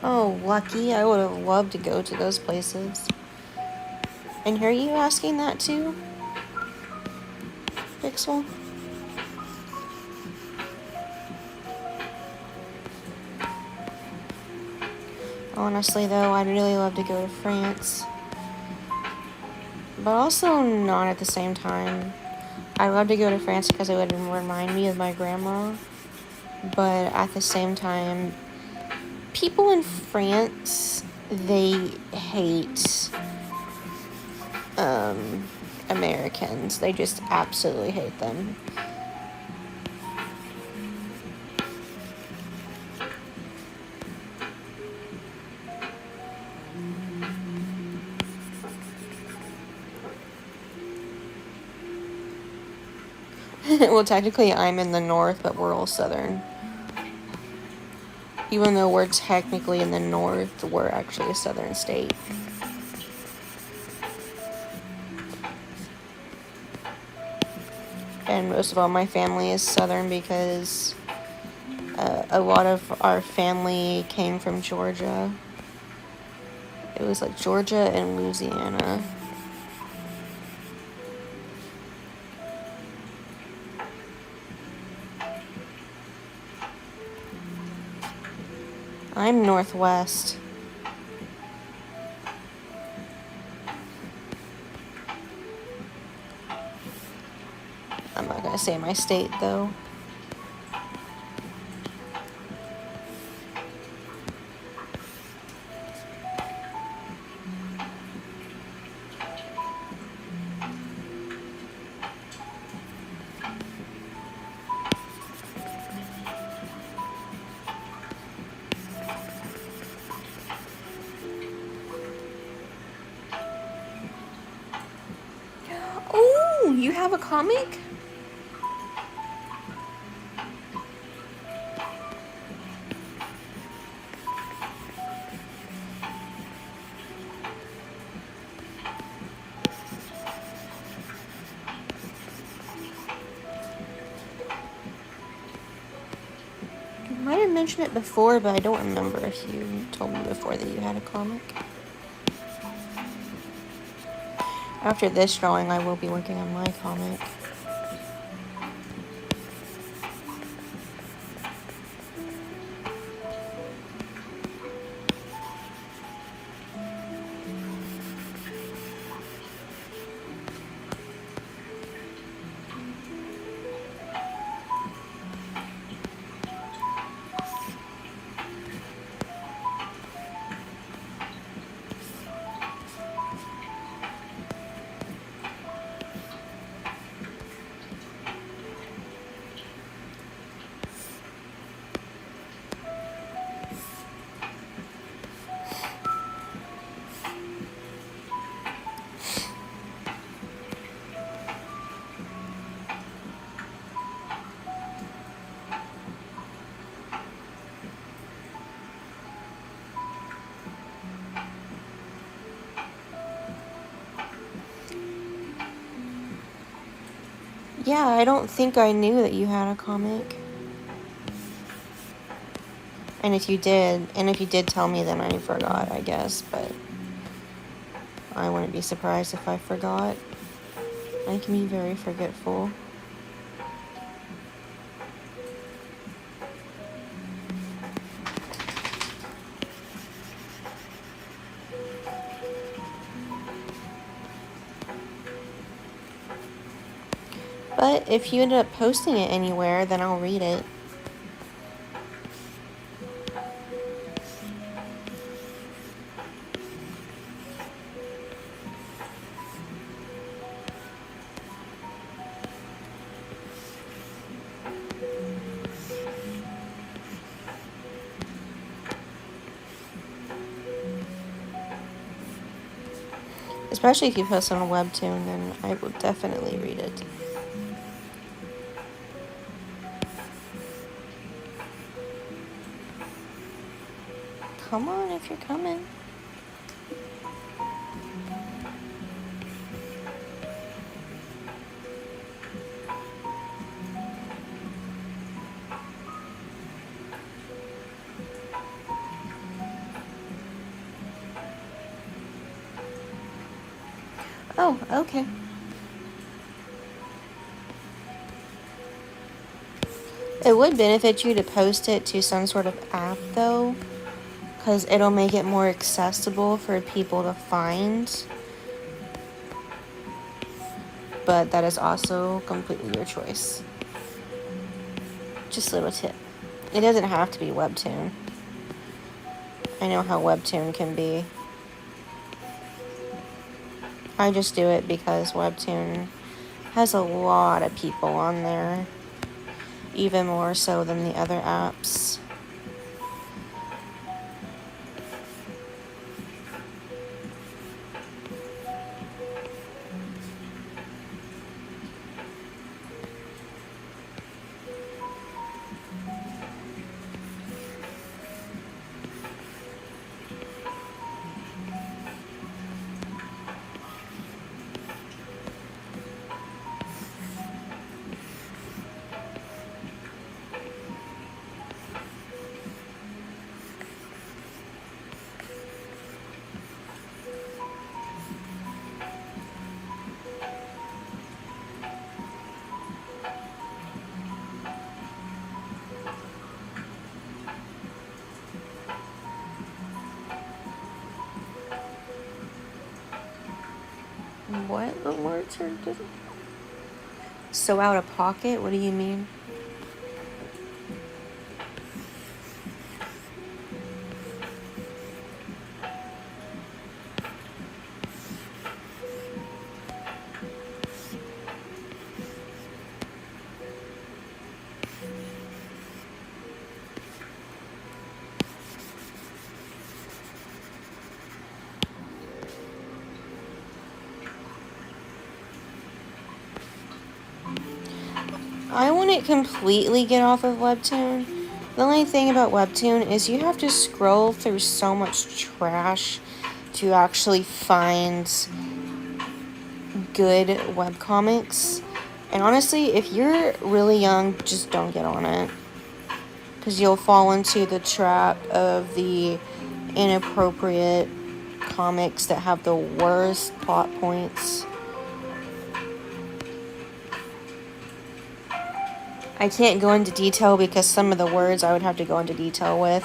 Oh, lucky. I would have loved to go to those places. And here are you asking that too, Pixel? Honestly, though, I'd really love to go to France. But also not at the same time. I'd love to go to France because it would remind me of my grandma. But at the same time, people in France, they hate Americans. They just absolutely hate them. Well, technically I'm in the north, but we're all southern. Even though we're technically in the north, we're actually a southern state. And most of all my family is southern because a lot of our family came from Georgia. It was like Georgia and Louisiana. I'm northwest. I'm not gonna say my state though. Oh, you have a comic? You might have mentioned it before, but I don't remember if you told me before that you had a comic. After this drawing, I will be working on my comic. Yeah, I don't think I knew that you had a comic. And if you did tell me, then I forgot, I guess, but I wouldn't be surprised if I forgot. I can be very forgetful. But if you end up posting it anywhere, then I'll read it. Especially if you post on a webtoon, then I will definitely read it. Come on if you're coming. Oh, okay. It would benefit you to post it to some sort of app, though, because it'll make it more accessible for people to find. But that is also completely your choice. Just a little tip. It doesn't have to be webtoon. I know how webtoon can be. I just do it because webtoon has a lot of people on there, even more so than the other apps. What the words are different? So out of pocket? What do you mean? I wouldn't completely get off of webtoon. The only thing about webtoon is you have to scroll through so much trash to actually find good webcomics. And honestly, if you're really young, just don't get on it. Because you'll fall into the trap of the inappropriate comics that have the worst plot points. I can't go into detail because some of the words I would have to go into detail with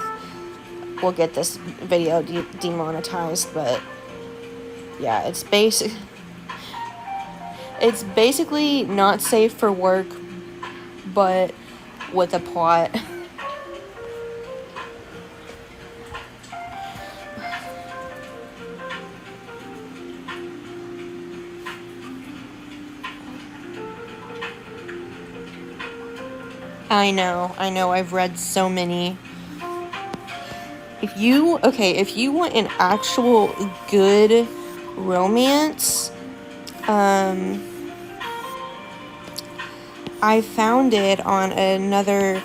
will get this video demonetized, but yeah, it's basically not safe for work, but with a plot. I know, I've read so many. If you want an actual good romance, I found it on another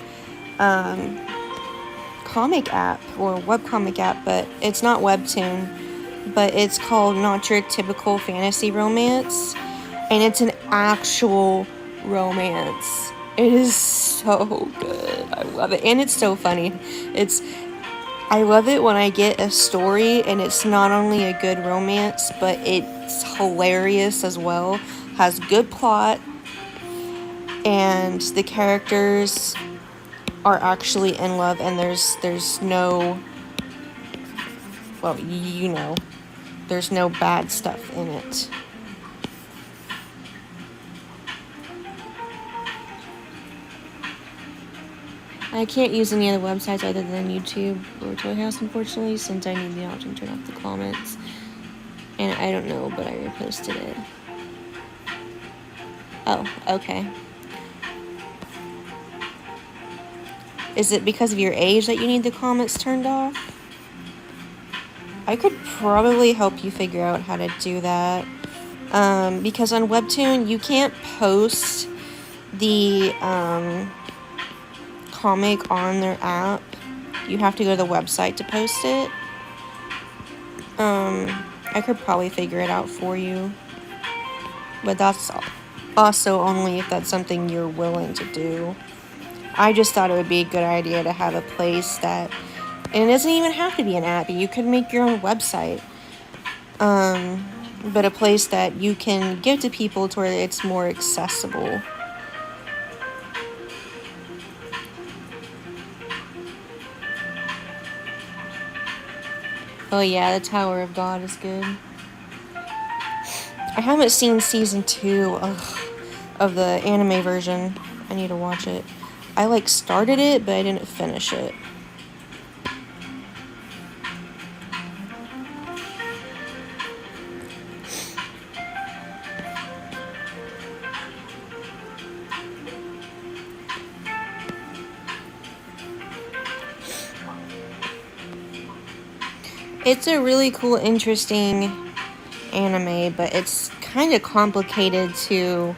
comic app or webcomic app, but it's not webtoon, but it's called Not Your Typical Fantasy Romance, and it's an actual romance. It is so good. I love it. And it's so funny. It's I love it when I get a story and it's not only a good romance, but it's hilarious as well. Has good plot and the characters are actually in love and there's no, well, you know, there's no bad stuff in it. I can't use any other websites other than YouTube or Toy House, unfortunately, since I need the option to turn off the comments. And I don't know, but I reposted it. Oh, okay. Is it because of your age that you need the comments turned off? I could probably help you figure out how to do that. Because on Webtoon, you can't post the comic on their app. You have to go to the website to post it. I could probably figure it out for you. But that's also only if that's something you're willing to do. I just thought it would be a good idea to have a place that, and it doesn't even have to be an app, you could make your own website. But a place that you can give to people to where it's more accessible. Oh yeah, the Tower of God is good. I haven't seen season 2 of the anime version. I need to watch it. I started it, but I didn't finish it. It's a really cool, interesting anime, but it's kind of complicated to,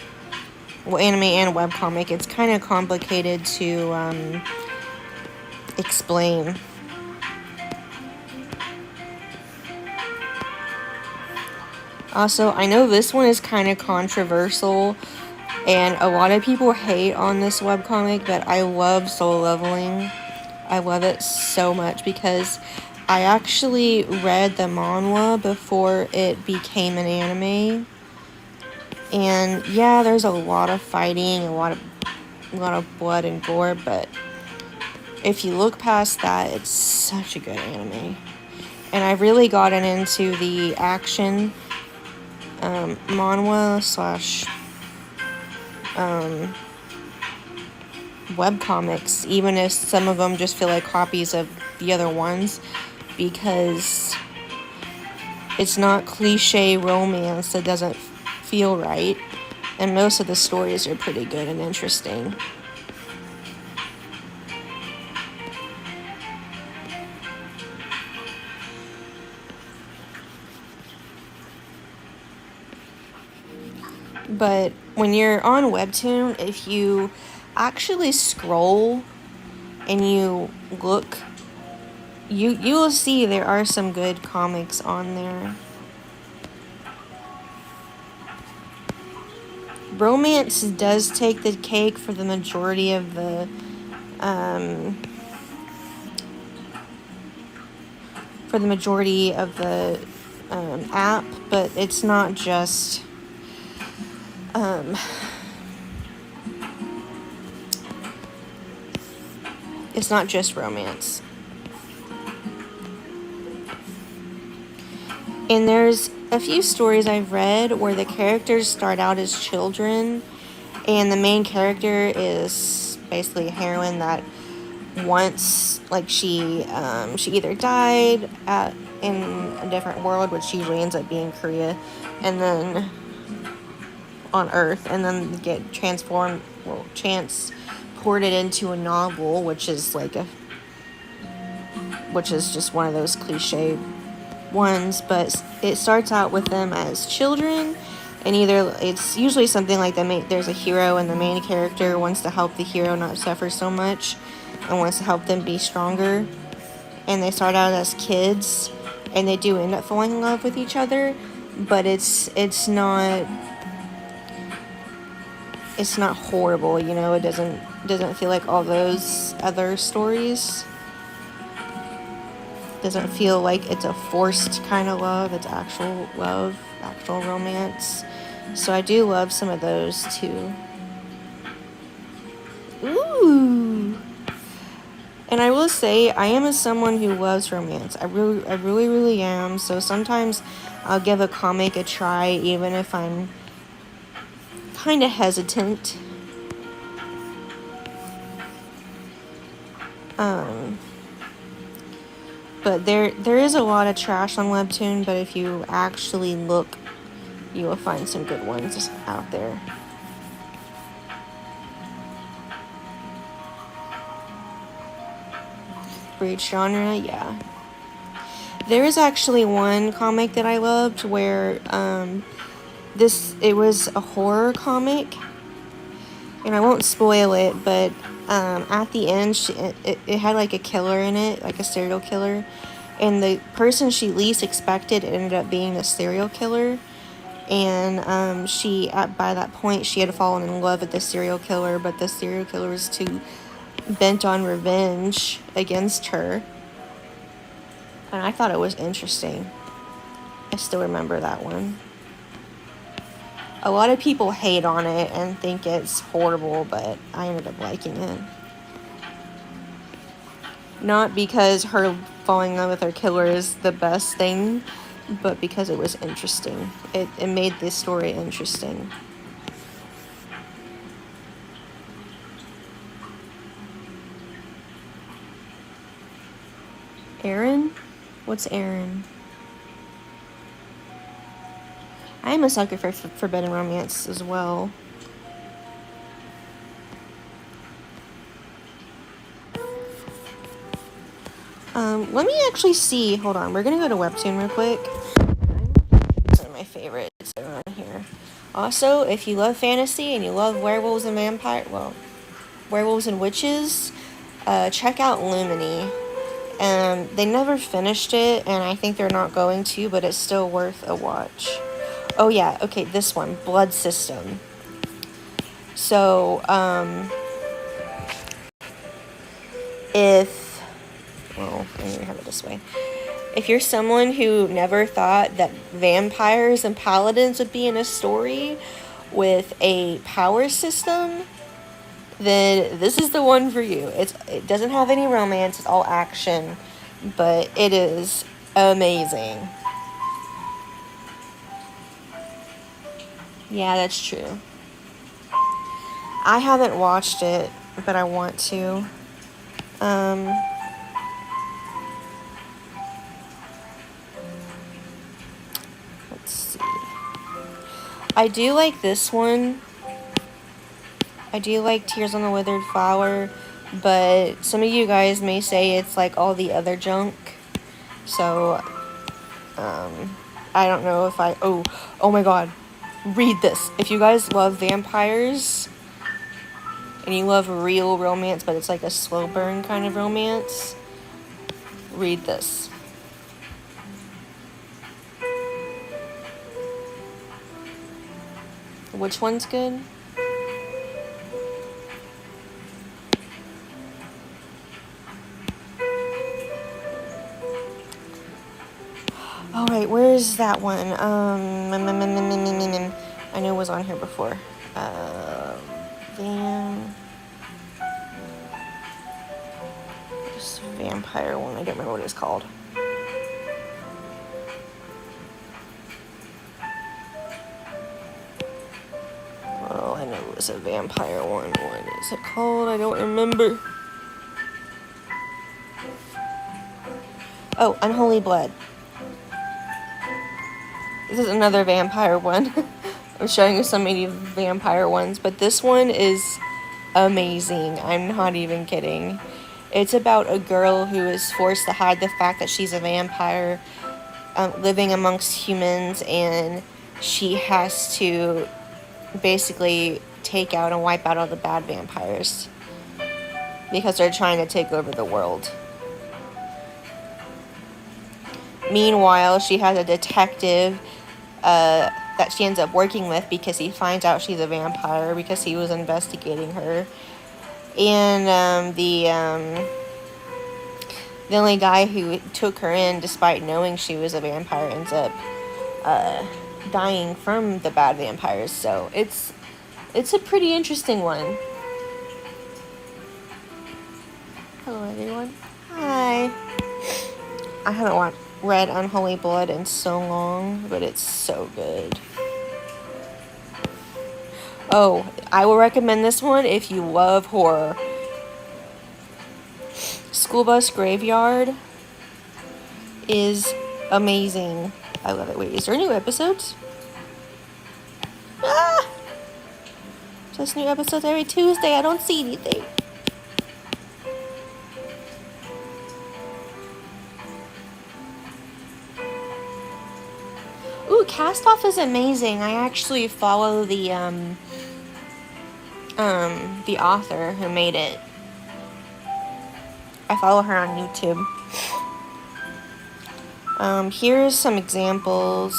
well, anime and webcomic, it's kind of complicated to explain. Also, I know this one is kind of controversial, and a lot of people hate on this webcomic, but I love Solo Leveling. I love it so much because I actually read the manhwa before it became an anime. And yeah, there's a lot of fighting, a lot of blood and gore, but if you look past that, it's such a good anime. And I've really gotten into the action manhwa slash webcomics, even if some of them just feel like copies of the other ones, because it's not cliche romance that doesn't feel right, and most of the stories are pretty good and interesting. But when you're on Webtoon, if you actually scroll and you look, you will see there are some good comics on there. Romance does take the cake for the majority of the app, but it's not just it's not just romance. And there's a few stories I've read where the characters start out as children, and the main character is basically a heroine that once, she either died in a different world, which usually ends up being Korea, and then on Earth, and then get transported into a novel, which is just one of those cliche ones, but it starts out with them as children, and either it's usually something like there's a hero and the main character wants to help the hero not suffer so much and wants to help them be stronger, and they start out as kids and they do end up falling in love with each other, but it's not it's not horrible, you know. It doesn't feel like all those other stories. Doesn't feel like it's a forced kind of love, actual romance. So I do love some of those too. Ooh. And I will say, I am someone who loves romance. I really am. So sometimes I'll give a comic a try, even if I'm kind of hesitant. But there is a lot of trash on Webtoon, but if you actually look, you will find some good ones out there. For each genre, yeah. There is actually one comic that I loved where it was a horror comic, and I won't spoil it, but at the end, it had like a killer in it, like a serial killer, and the person she least expected ended up being the serial killer. And by that point, she had fallen in love with the serial killer, but the serial killer was too bent on revenge against her. And I thought it was interesting. I still remember that one. A lot of people hate on it and think it's horrible, but I ended up liking it. Not because her falling in love with her killer is the best thing, but because it was interesting. It made this story interesting. Aaron? What's Aaron? I am a sucker for forbidden romance as well. Let me actually see. Hold on. We're going to go to Webtoon real quick. Some of my favorites around here. Also, if you love fantasy and you love werewolves and werewolves and witches, check out Lumini. They never finished it, and I think they're not going to, but it's still worth a watch. Oh yeah, okay, this one, Blood System. So, let me have it this way. If you're someone who never thought that vampires and paladins would be in a story with a power system, then this is the one for you. It doesn't have any romance, it's all action, but it is amazing. Yeah, that's true. I haven't watched it, but I want to. Let's see. I do like this one. I do like Tears on the Withered Flower, but some of you guys may say it's like all the other junk. So, I don't know if oh my god. Read this. If you guys love vampires and you love real romance, but it's like a slow burn kind of romance, read this. Which one's good? Alright, where is that one? I knew it was on here before. This vampire one, I don't remember what it's called. Oh, I know it was a vampire one. What is it called? I don't remember. Oh, Unholy Blood. This is another vampire one. I'm showing you so many vampire ones, but this one is amazing. I'm not even kidding. It's about a girl who is forced to hide the fact that she's a vampire, living amongst humans, and she has to basically take out and wipe out all the bad vampires because they're trying to take over the world. Meanwhile, she has a detective that she ends up working with because he finds out she's a vampire because he was investigating her. And the only guy who took her in, despite knowing she was a vampire, ends up dying from the bad vampires. So it's a pretty interesting one. Hello, everyone. Hi. I haven't read Unholy Blood in so long, but it's so good. Oh, I will recommend this one if you love horror. School Bus Graveyard is amazing. I love it. Wait, is there new episodes? Ah! Just new episodes every Tuesday. I don't see anything. Ooh, Cast Off is amazing. I actually follow the author who made it. I follow her on YouTube. Here's some examples.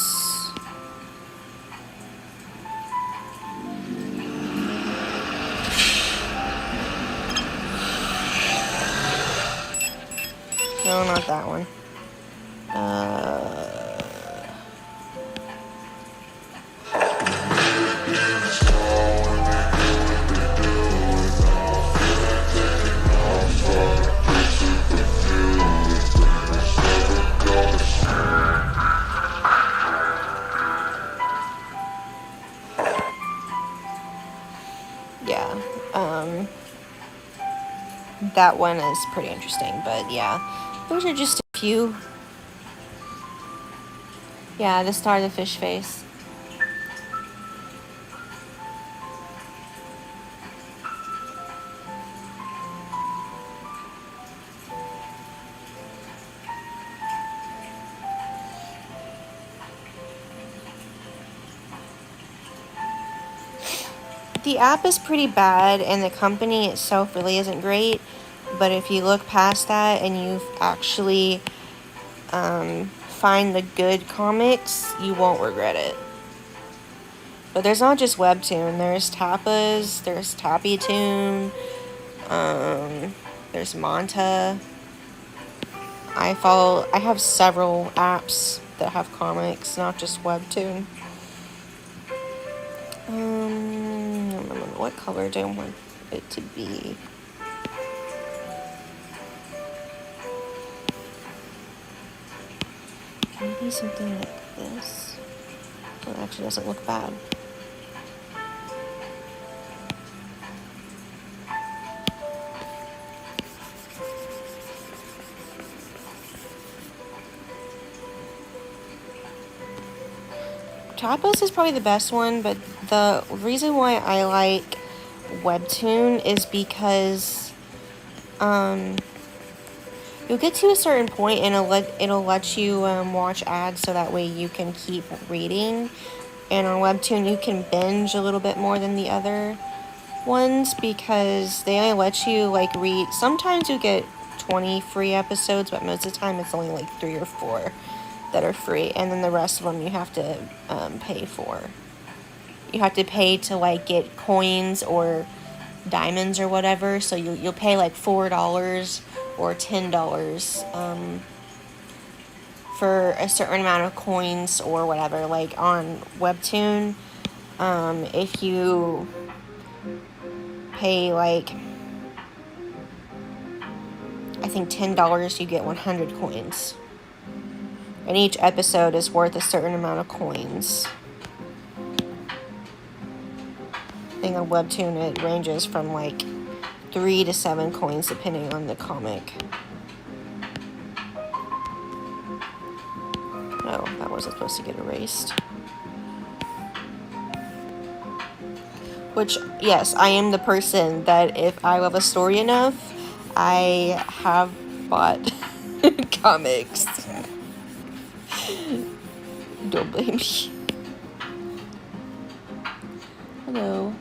No, not that one. That one is pretty interesting, but yeah, those are just a few. Yeah, the Star of the Fish Face. The app is pretty bad, and the company itself really isn't great. But if you look past that and you actually find the good comics, you won't regret it. But there's not just Webtoon. There's Tapas, there's Tappytoon, there's Manta. I have several apps that have comics, not just Webtoon. What color do I want it to be? Maybe something like this. Well, it actually doesn't look bad. Tapas is probably the best one, but the reason why I like Webtoon is because you'll get to a certain point and it'll let you watch ads so that way you can keep reading. And on Webtoon you can binge a little bit more than the other ones because they only let you read. Sometimes you get 20 free episodes, but most of the time it's only 3 or 4 that are free, and then the rest of them you have to pay for. You have to pay to get coins or diamonds or whatever, so you'll pay $4 or $10 for a certain amount of coins or whatever. On Webtoon, if you pay I think $10, you get 100 coins. And each episode is worth a certain amount of coins. I think on Webtoon it ranges from 3 to 7 coins depending on the comic. Oh, that wasn't supposed to get erased. Which, yes, I am the person that if I love a story enough, I have bought comics. Don't blame me. Hello.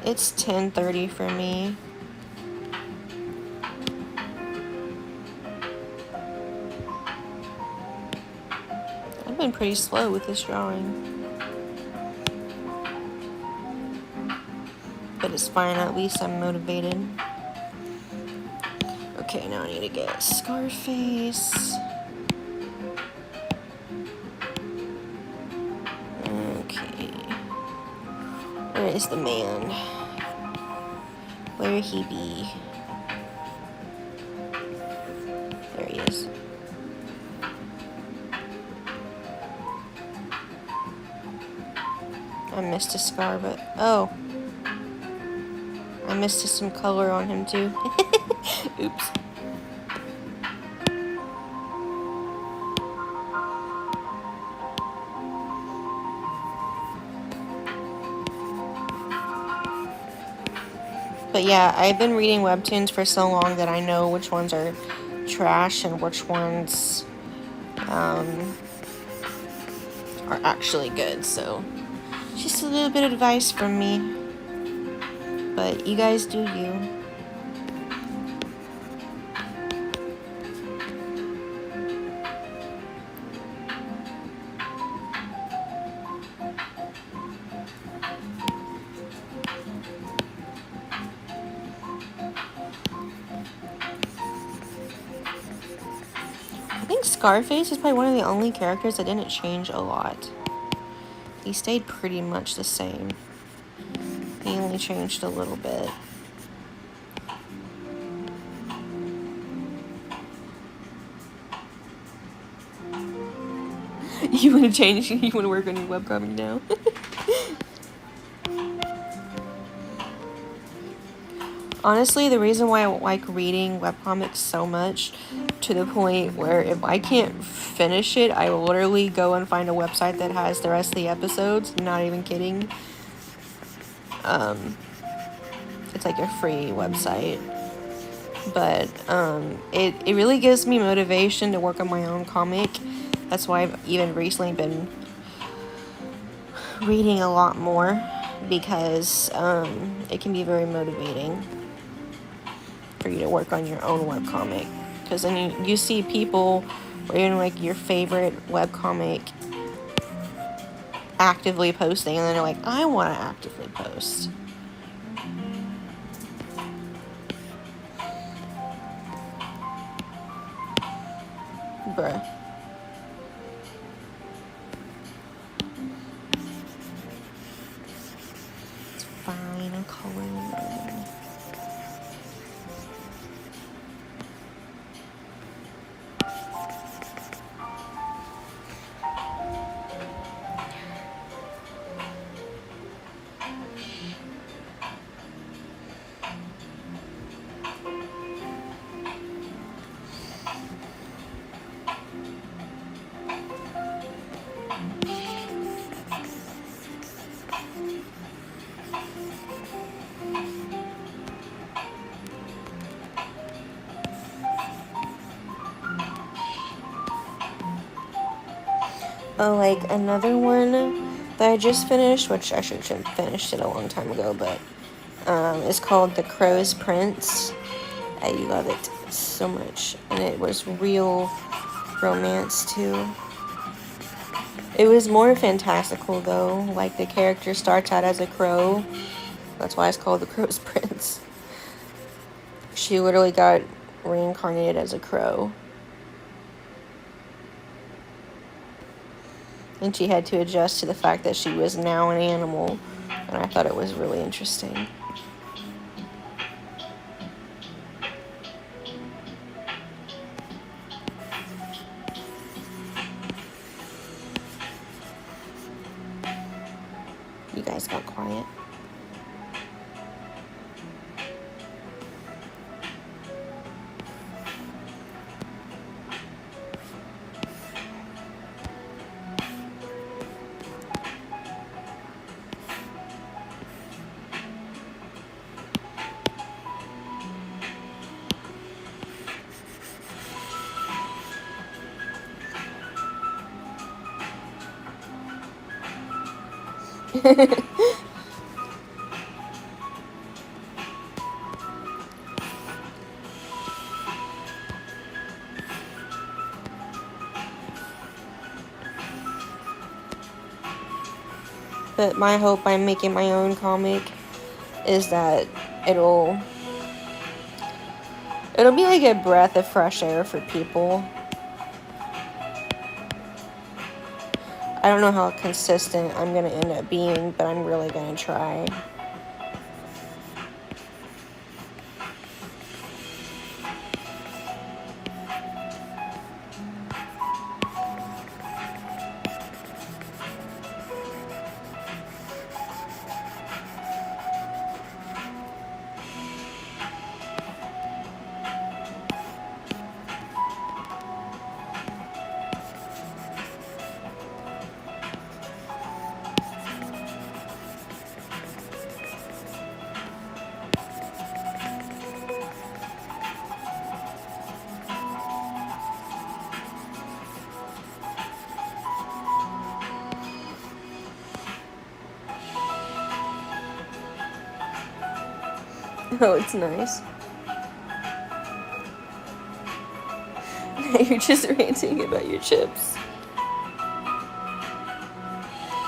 It's 10:30 for me. moving pretty slow with this drawing. But it's fine, at least I'm motivated. Okay, now I need to get Scarface. Okay. Where is the man? Where he be? There he is. I missed a scar, but oh. I missed some color on him too. Oops. But yeah, I've been reading webtoons for so long that I know which ones are trash and which ones are actually good. So just a little bit of advice from me. But you guys do you. I think Scarface is probably one of the only characters that didn't change a lot. He stayed pretty much the same. He only changed a little bit. You want to change? You want to work on your webcomic now? Honestly, the reason why I like reading webcomics so much, to the point where if I can't finish it, I will literally go and find a website that has the rest of the episodes. I'm not even kidding. It's like a free website. But it really gives me motivation to work on my own comic. That's why I've even recently been reading a lot more, because it can be very motivating for you to work on your own webcomic. Because then you see people reading like your favorite webcomic actively posting, and then you're like, I want to actively post. Bruh. It's fine, I'm calling you. Oh, like another one that I just finished, which I should have finished it a long time ago, but is called The Crow's Prince. I love it so much, and it was real romance too. It was more fantastical though, like the character starts out as a crow. That's why it's called The Crow's Prince. She literally got reincarnated as a crow. And she had to adjust to the fact that she was now an animal. And I thought it was really interesting. You guys got quiet. But my hope by making my own comic is that it'll be like a breath of fresh air for people. I don't know how consistent I'm gonna end up being, but I'm really gonna try. Oh, it's nice. You're just ranting about your chips.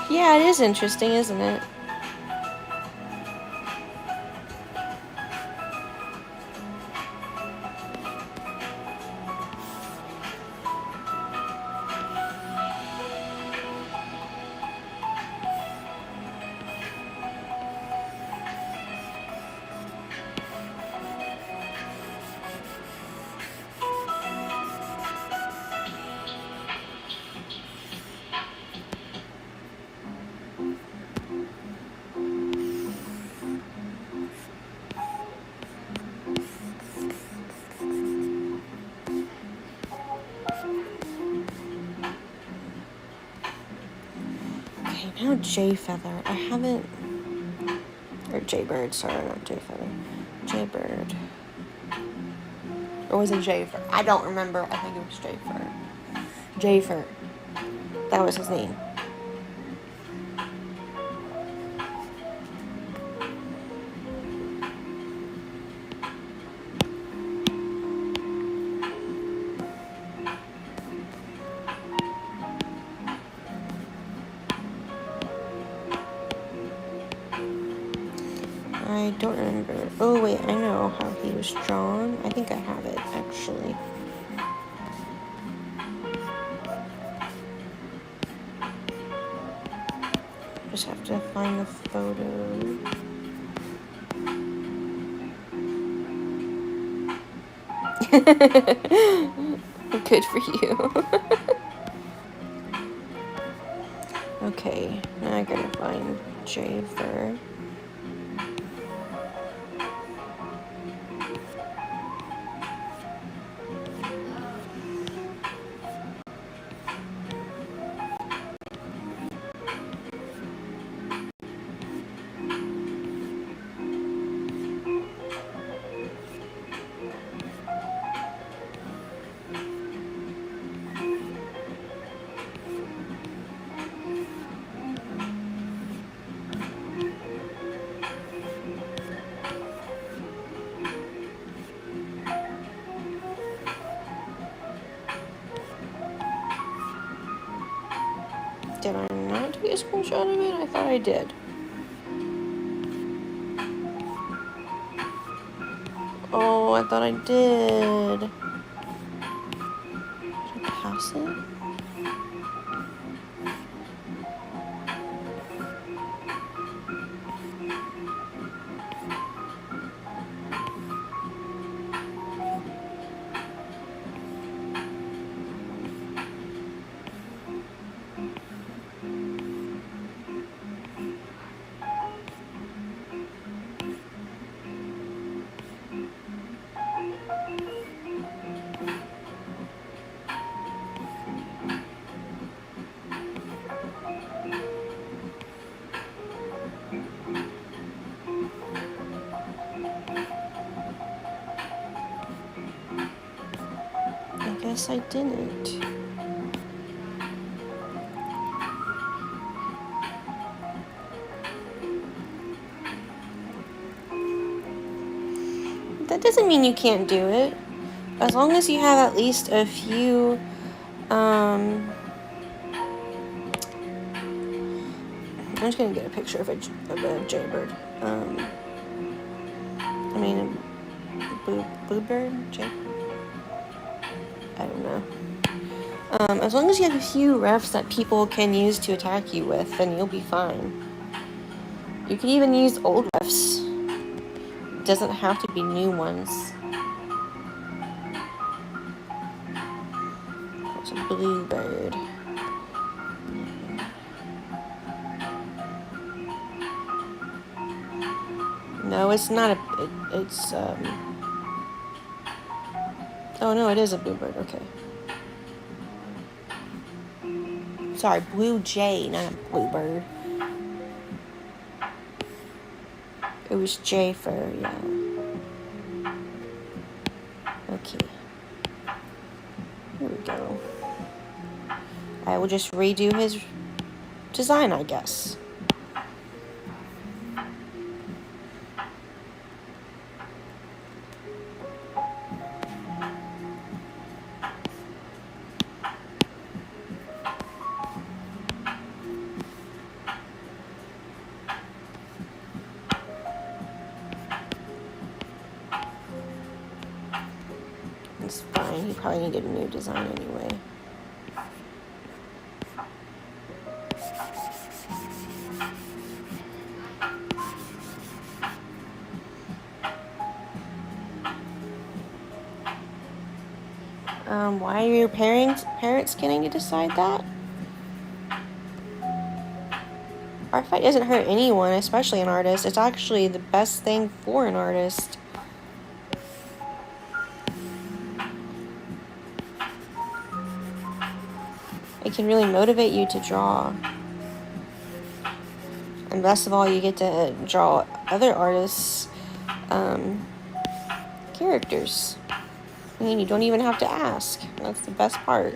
Yeah, it is interesting, isn't it? Now Jayfeather. I haven't... Or Jaybird, sorry, not Jayfeather. Jaybird. Or was it Jayfer? I don't remember. I think it was Jayfer. Jayfer. That was his name. I don't remember. Oh, wait, I know how he was drawn. I think I have it, actually. Just have to find the photo. Good for you. Okay, now I gotta find Jayfer. Did I not take a screenshot of it? I thought I did. Oh, I thought I did. Did I pass it? I guess I didn't. That doesn't mean you can't do it. As long as you have at least a few, I'm just gonna get a picture of a jaybird. I mean, bluebird? I don't know. As long as you have a few refs that people can use to attack you with, then you'll be fine. You can even use old refs. It doesn't have to be new ones. There's a bluebird. No, it's not it's, oh no, it is a bluebird, okay. Sorry, blue jay, not a bluebird. It was jay fur, yeah. Okay. Here we go. I will just redo his design, I guess. It's fine, he probably needed a new design anyway. Why are your parents getting to decide that? Art fight doesn't hurt anyone, especially an artist. It's actually the best thing for an artist. It can really motivate you to draw. And best of all, you get to draw other artists' characters. I mean, you don't even have to ask. That's the best part.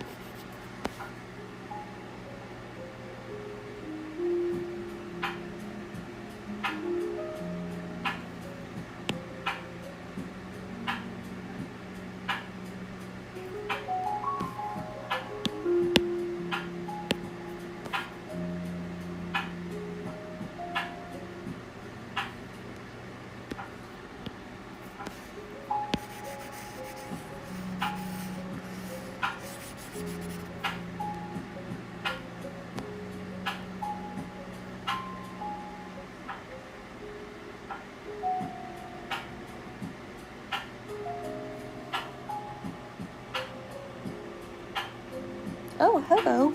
Oh, hello.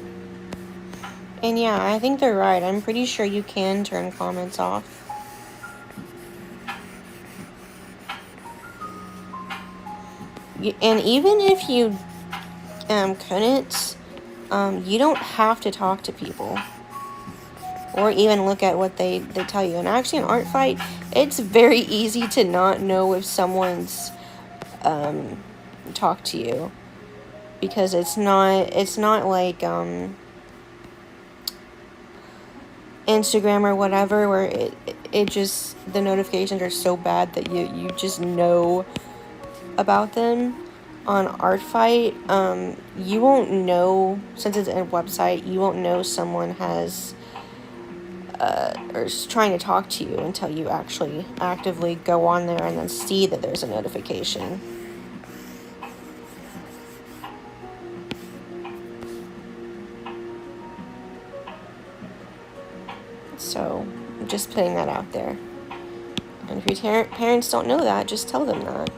And yeah, I think they're right. I'm pretty sure you can turn comments off. And even if you couldn't, you don't have to talk to people. Or even look at what they tell you. And actually, in art fight, it's very easy to not know if someone's talked to you. Because it's not like Instagram or whatever, where it just, the notifications are so bad that you just know about them. On art fight, you won't know, since it's a website, you won't know someone has or is trying to talk to you until you actually actively go on there and then see that there's a notification. So, I'm just putting that out there. And if your parents don't know that, just tell them that.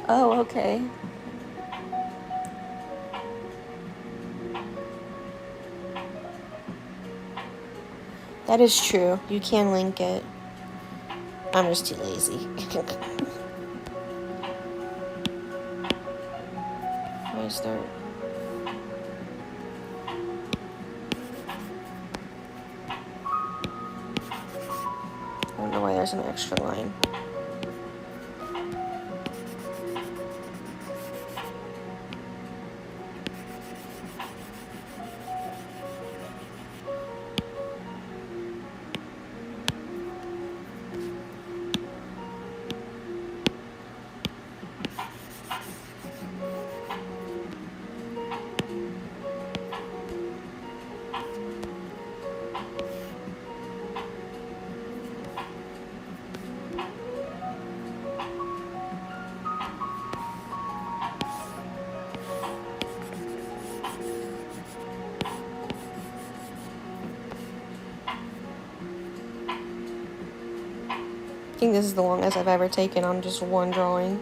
Oh, okay. That is true. You can link it. I'm just too lazy. I start. I don't know why there's an extra line. think this is the longest I've ever taken on just one drawing.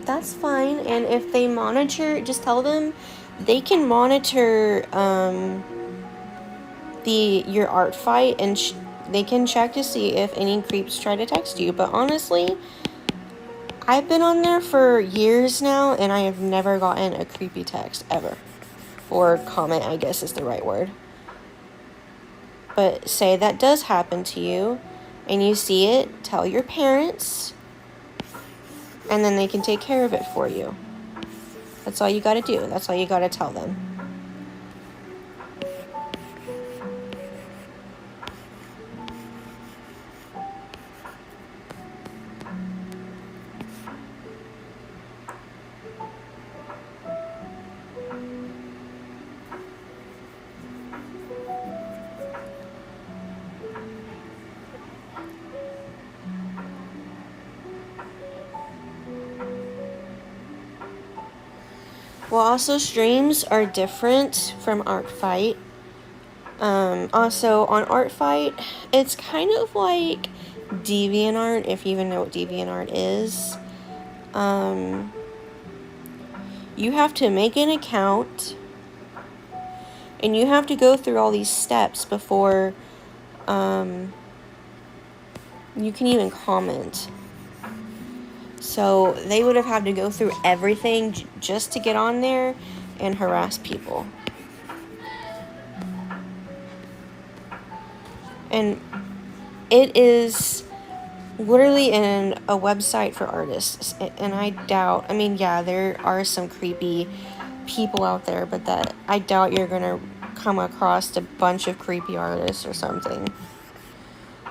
That's fine, and if they monitor, just tell them they can monitor your art fight, and they can check to see if any creeps try to text you. But honestly, I've been on there for years now, and I have never gotten a creepy text ever, or comment, I guess is the right word. But say that does happen to you and you see it, tell your parents, and then they can take care of it for you. That's all you gotta do. That's all you gotta tell them. Well, also streams are different from Artfight. Also on Artfight, it's kind of like DeviantArt, if you even know what DeviantArt is. You have to make an account, and you have to go through all these steps before you can even comment. So they would have had to go through everything just to get on there and harass people. And it is literally a website for artists. And I doubt, I mean, yeah, there are some creepy people out there, but that I doubt you're going to come across a bunch of creepy artists or something.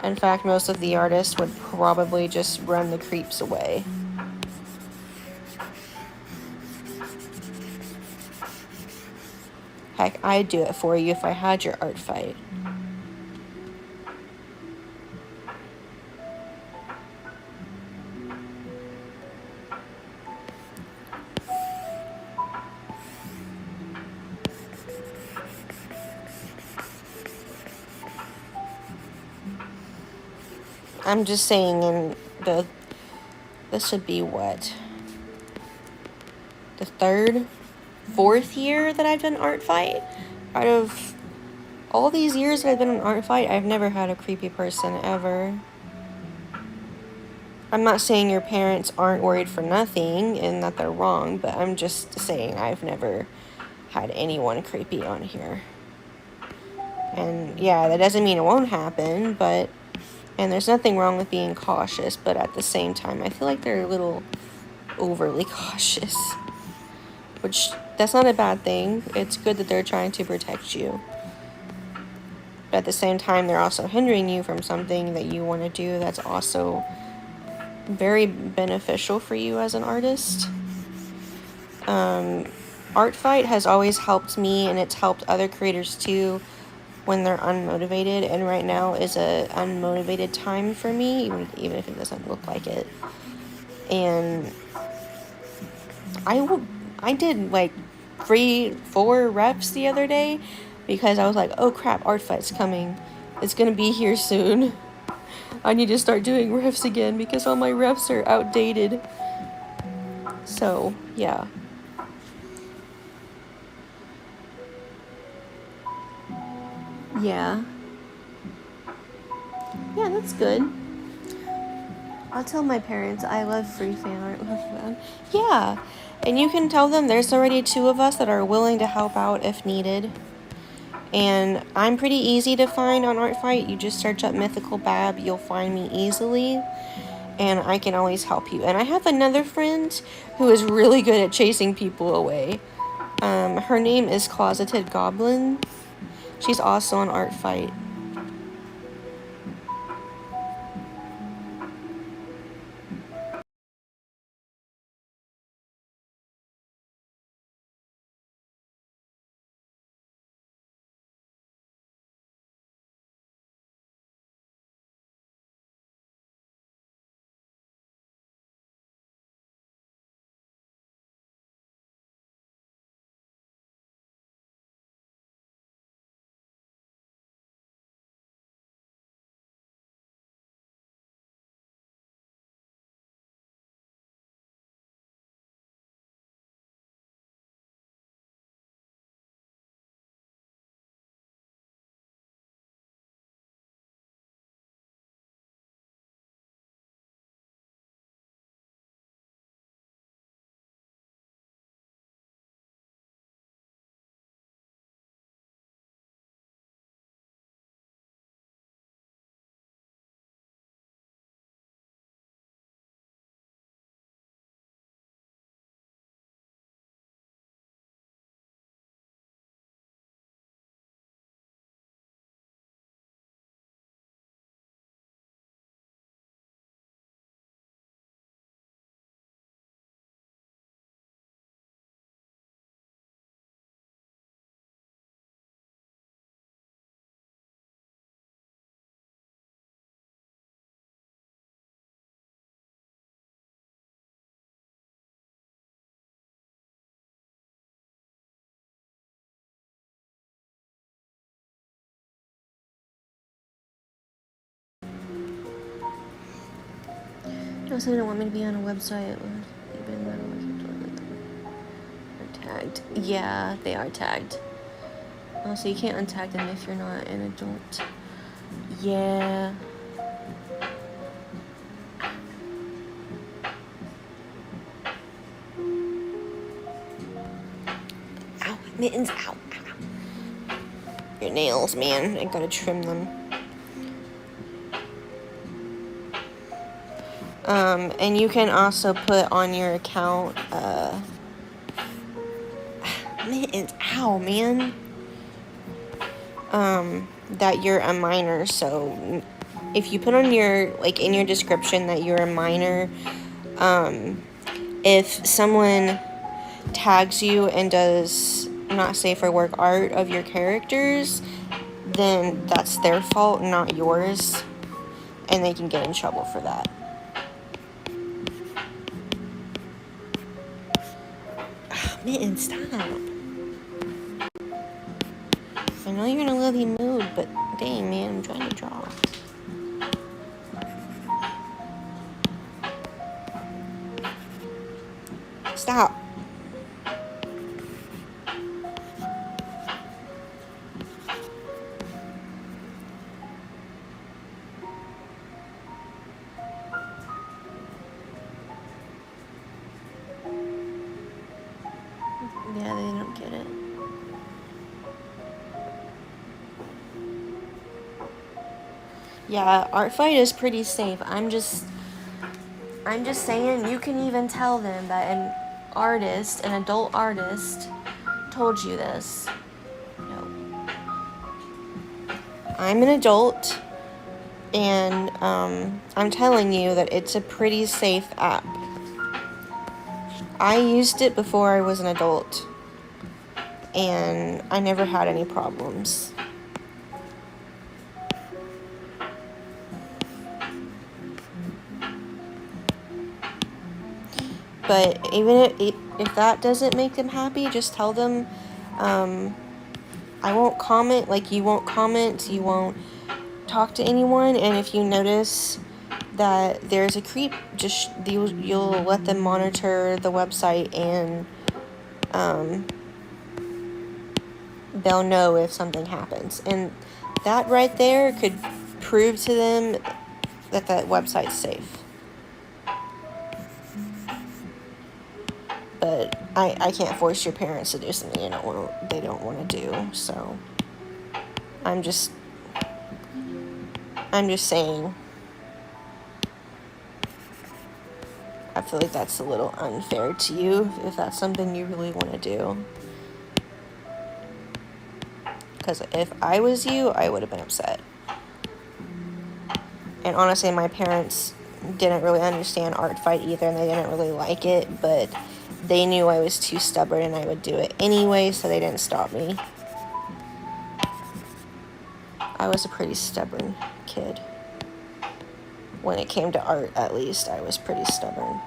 In fact, most of the artists would probably just run the creeps away. Heck, I'd do it for you if I had your art fight. I'm just saying, in this would be what? The third, fourth year that I've done art fight? Out of all these years that I've been in art fight, I've never had a creepy person ever. I'm not saying your parents aren't worried for nothing and that they're wrong, but I'm just saying I've never had anyone creepy on here. And yeah, that doesn't mean it won't happen, but, and there's nothing wrong with being cautious, but at the same time, I feel like they're a little overly cautious. Which, that's not a bad thing. It's good that they're trying to protect you. But at the same time, they're also hindering you from something that you want to do that's also very beneficial for you as an artist. Art Fight has always helped me, and it's helped other creators too when they're unmotivated, and right now is a unmotivated time for me, even if it doesn't look like it. And I did like 3-4 reps the other day because I was like, oh crap, Art Fight's coming. It's gonna be here soon. I need to start doing refs again because all my refs are outdated. So, yeah. Yeah. Yeah, that's good. I'll tell my parents I love free fan art. Yeah. And you can tell them there's already 2 of us that are willing to help out if needed. And I'm pretty easy to find on Artfight. You just search up Mythical Bab, you'll find me easily. And I can always help you. And I have another friend who is really good at chasing people away. Her name is Closeted Goblin. She's also on Artfight. Also, they don't want me to be on a website. Even though they're tagged. Yeah, they are tagged. Also, you can't untag them if you're not an adult. Yeah. Ow, mittens, ow. Your nails, man. I gotta trim them. And you can also put on your account, mittens, ow, man. That you're a minor, so if you put on your, like, in your description that you're a minor, if someone tags you and does not safe for work art of your characters, then that's their fault, not yours, and they can get in trouble for that. Mitten, stop. I know you're in a lovely mood, but dang, man, I'm trying to draw. Stop. Yeah, they don't get it. Yeah, Art Fight is pretty safe. I'm just saying, you can even tell them that an artist, an adult artist, told you this. No. I'm an adult, and I'm telling you that it's a pretty safe app. I used it before I was an adult, and I never had any problems. But even if that doesn't make them happy, just tell them, I won't comment, like, you won't comment, you won't talk to anyone, and if you notice that there's a creep, just you'll let them monitor the website, and they'll know if something happens. And that right there could prove to them that that website's safe. But I can't force your parents to do something they don't want to do. So I'm just saying, I feel like that's a little unfair to you if that's something you really want to do. Because if I was you, I would have been upset. And honestly, my parents didn't really understand Art Fight either, and they didn't really like it, but they knew I was too stubborn and I would do it anyway, so they didn't stop me. I was a pretty stubborn kid. When it came to art, at least, I was pretty stubborn.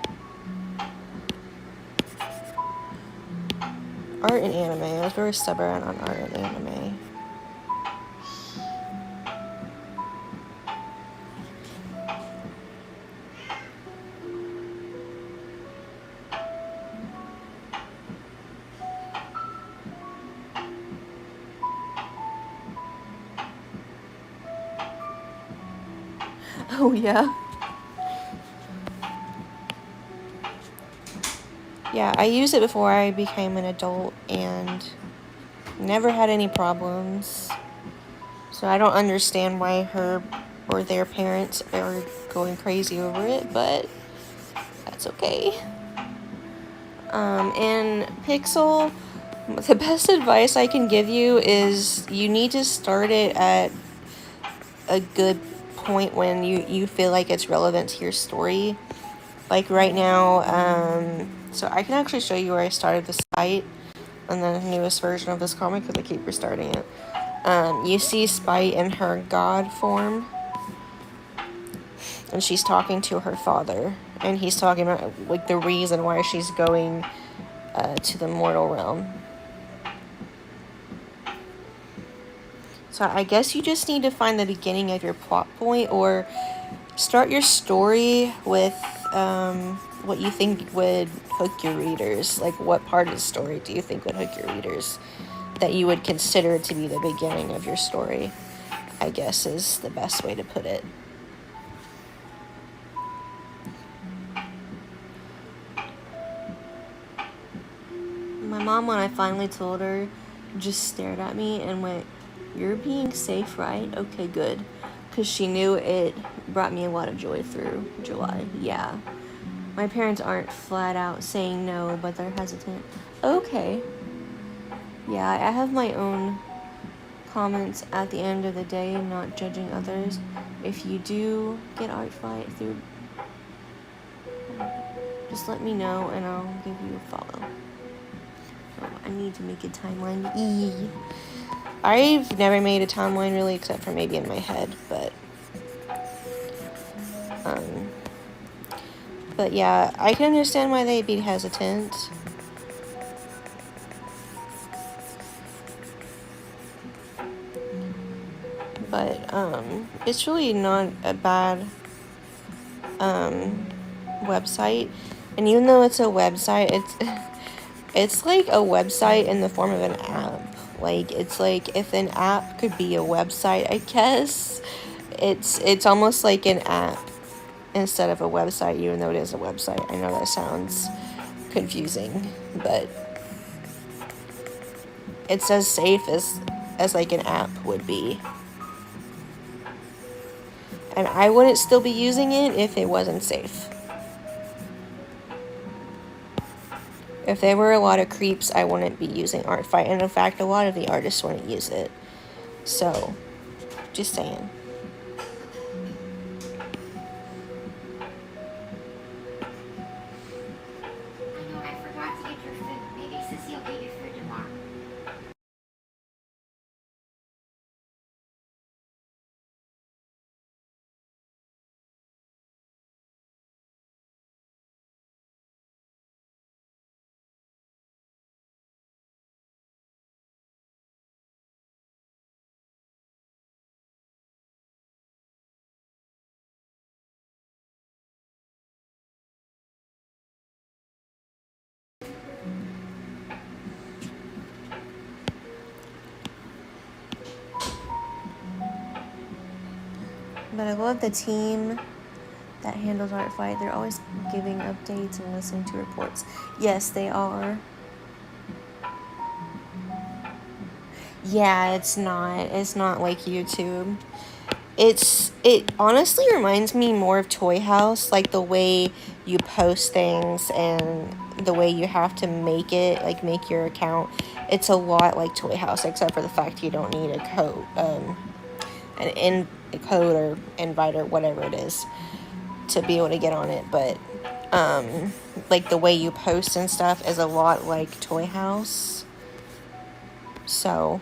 Art and anime. I was very stubborn on art and anime. Oh, yeah. Yeah, I used it before I became an adult and never had any problems. So I don't understand why her or their parents are going crazy over it, but that's okay. And Pixel, the best advice I can give you is you need to start it at a good point when you feel like it's relevant to your story. Like right now, so I can actually show you where I started the site and the newest version of this comic because I keep restarting it. You see Spite in her god form, and she's talking to her father, and he's talking about like the reason why she's going to the mortal realm. So I guess you just need to find the beginning of your plot point, or start your story with what you think would hook your readers. Like, what part of the story do you think would hook your readers that you would consider to be the beginning of your story, I guess is the best way to put it. My mom, when I finally told her, just stared at me and went, "You're being safe, right? Okay, good." Because she knew it brought me a lot of joy through July. Yeah. My parents aren't flat out saying no, but they're hesitant. Okay. Yeah, I have my own comments at the end of the day, not judging others. If you do get Artfight through, just let me know and I'll give you a follow. Oh, I need to make a timeline. I've never made a timeline really, except for maybe in my head, but yeah, I can understand why they'd be hesitant. But it's really not a bad website, and even though it's a website, it's like a website in the form of an app. Like, it's like if an app could be a website, I guess. It's almost like an app instead of a website, even though it is a website. I know that sounds confusing, but it's as safe as like an app would be. And I wouldn't still be using it if it wasn't safe. If there were a lot of creeps, I wouldn't be using Artfight. And in fact, a lot of the artists wouldn't use it. So, just saying. I know, I forgot to get your food. Maybe Sissy will get your food tomorrow. But I love the team that handles Artfight. They're always giving updates and listening to reports. Yes, they are. Yeah, it's not like YouTube. It honestly reminds me more of Toy House, like the way you post things and the way you have to make it, like make your account. It's a lot like Toy House, except for the fact you don't need a code, a code or invite or whatever it is to be able to get on it. But like the way you post and stuff is a lot like Toy House. So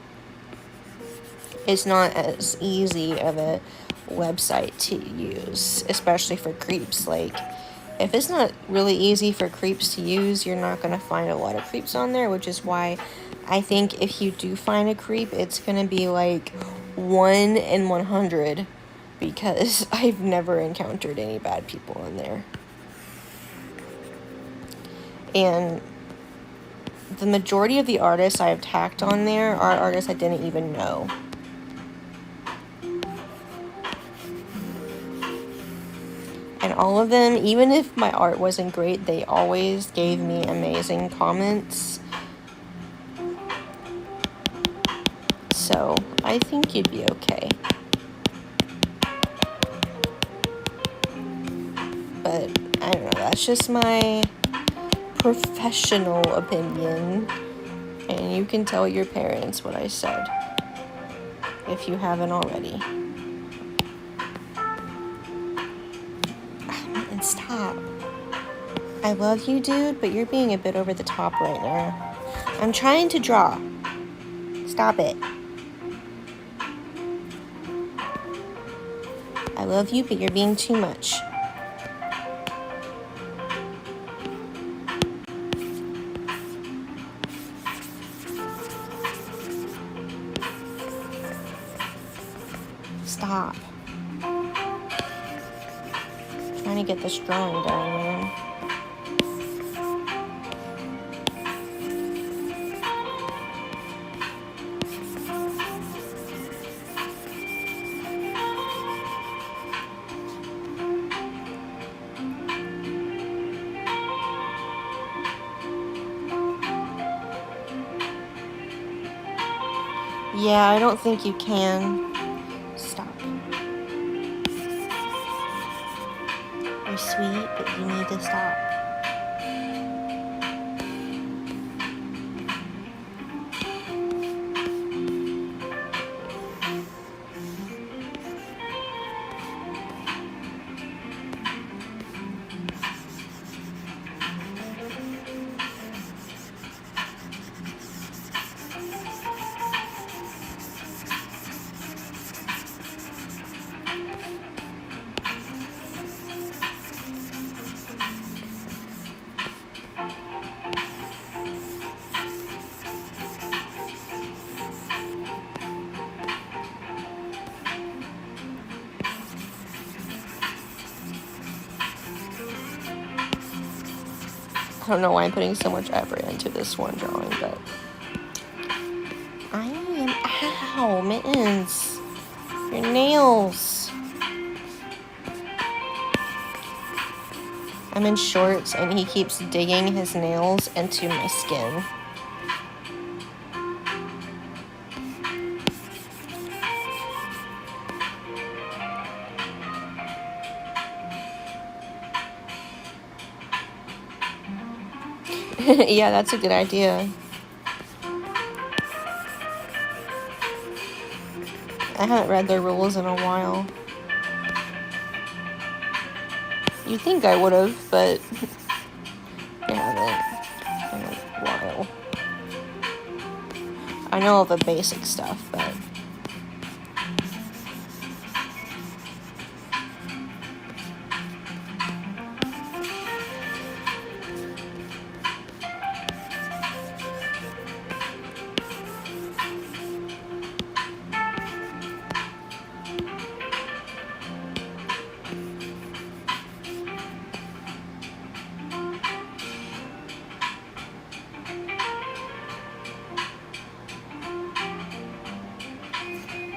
it's not as easy of a website to use, especially for creeps. Like, if it's not really easy for creeps to use, you're not going to find a lot of creeps on there, which is why I think if you do find a creep, it's going to be like 1 in 100, because I've never encountered any bad people on there. And the majority of the artists I've tagged on there are artists I didn't even know. And all of them, even if my art wasn't great, they always gave me amazing comments. So I think you'd be okay. But I don't know, that's just my professional opinion. And you can tell your parents what I said, if you haven't already. And stop. I love you, dude, but you're being a bit over the top right now. I'm trying to draw. Stop it. I love you, but you're being too much. Stop. I'm trying to get this drawing done, man. Yeah, I don't think you can. Stop. You're sweet, but you need to stop. I don't know why I'm putting so much effort into this one drawing, but I am. Ow, Mittens. Your nails. I'm in shorts and he keeps digging his nails into my skin. Yeah, that's a good idea. I haven't read their rules in a while. You'd think I would have, but I haven't in a while. I know all the basic stuff, but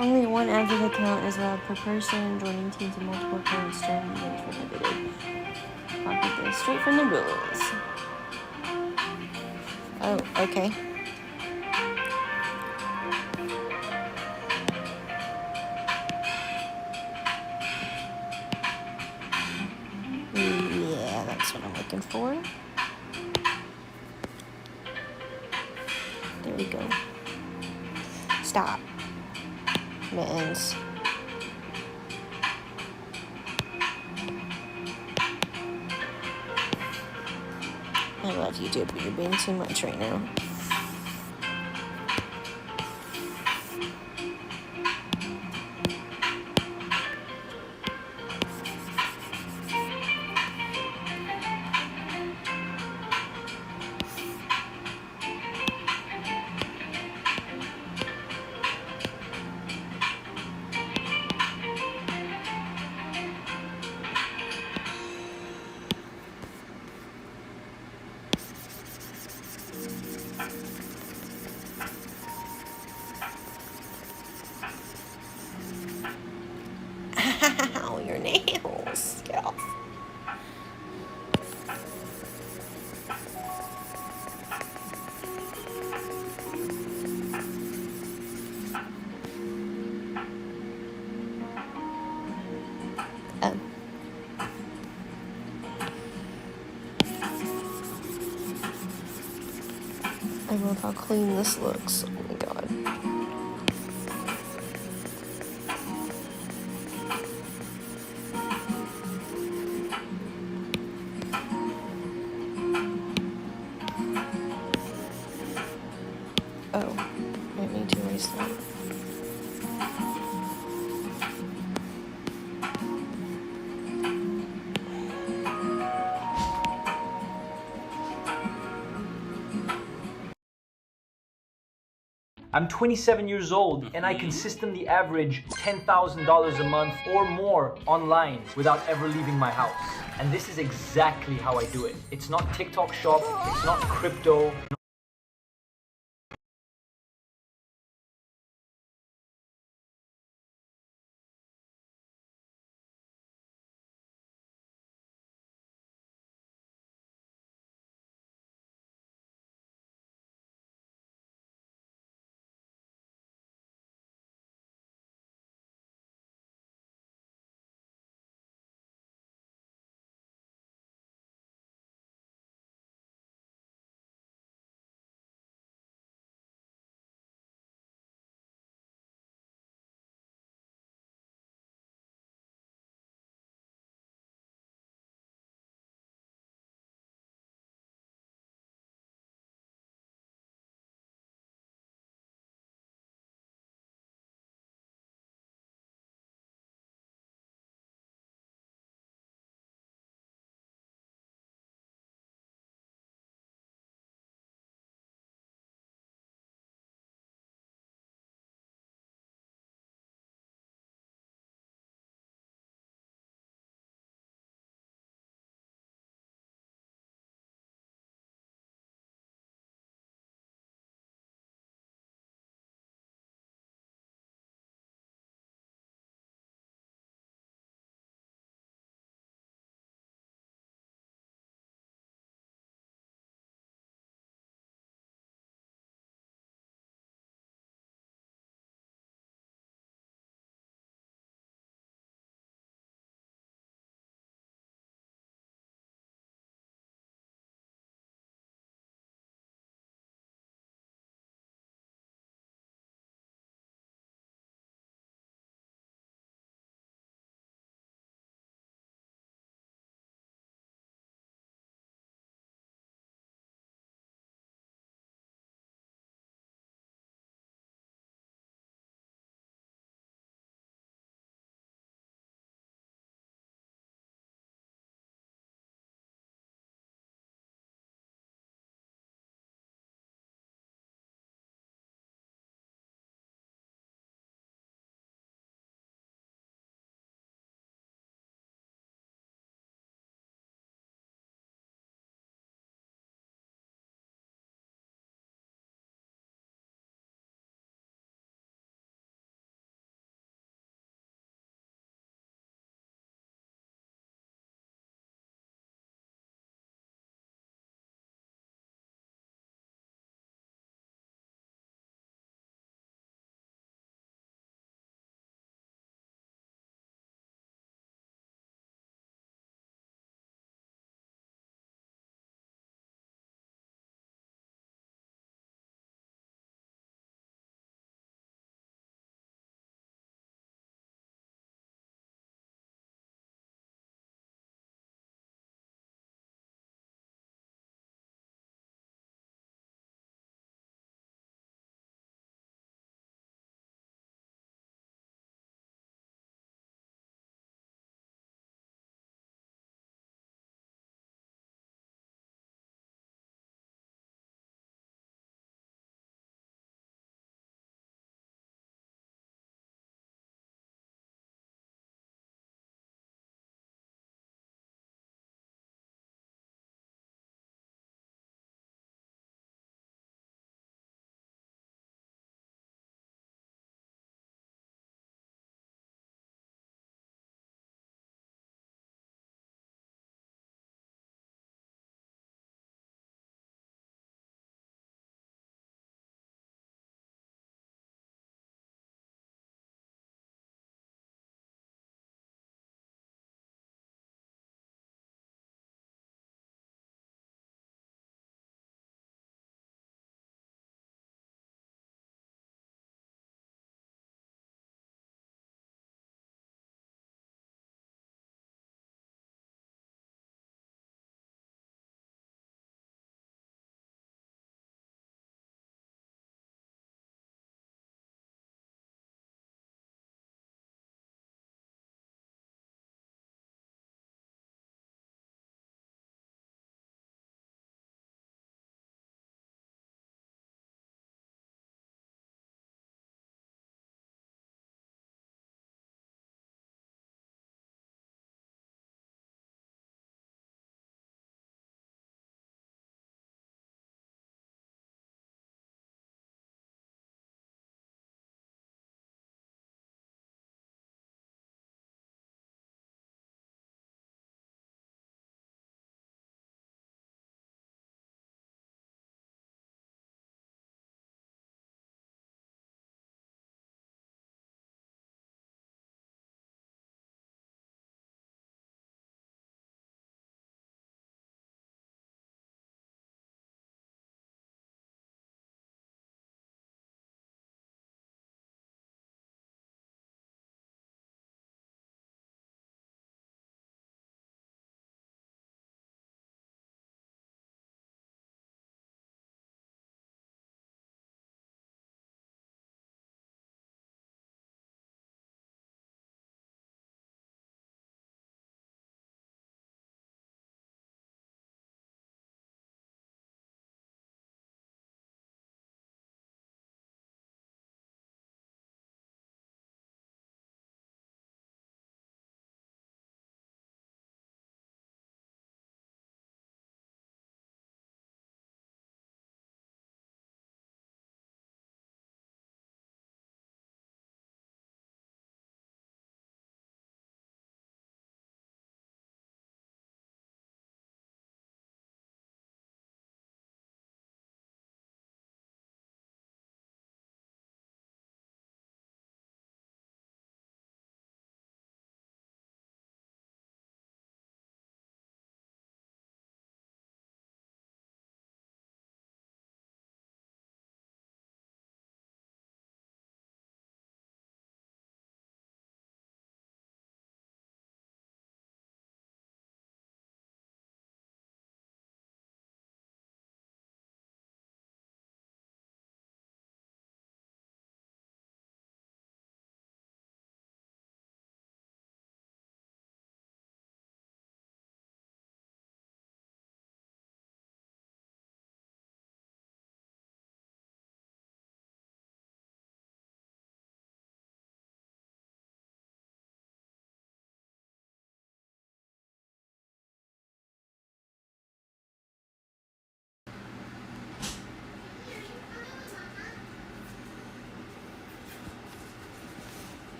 only one active account is allowed per person. Joining teams of multiple accounts during events prohibited. Copy this straight from the rules. Oh, okay. Yeah, that's what I'm looking for. There we go. Stop. Mittens. I love YouTube, but you're being too much right now. Ow, your nails. Get off. Oh. I love how clean this looks. Oh my god. Oh, I need to erase that. I'm 27 years old and I consistently average $10,000 a month or more online without ever leaving my house. And this is exactly how I do it. It's not TikTok shop, it's not crypto,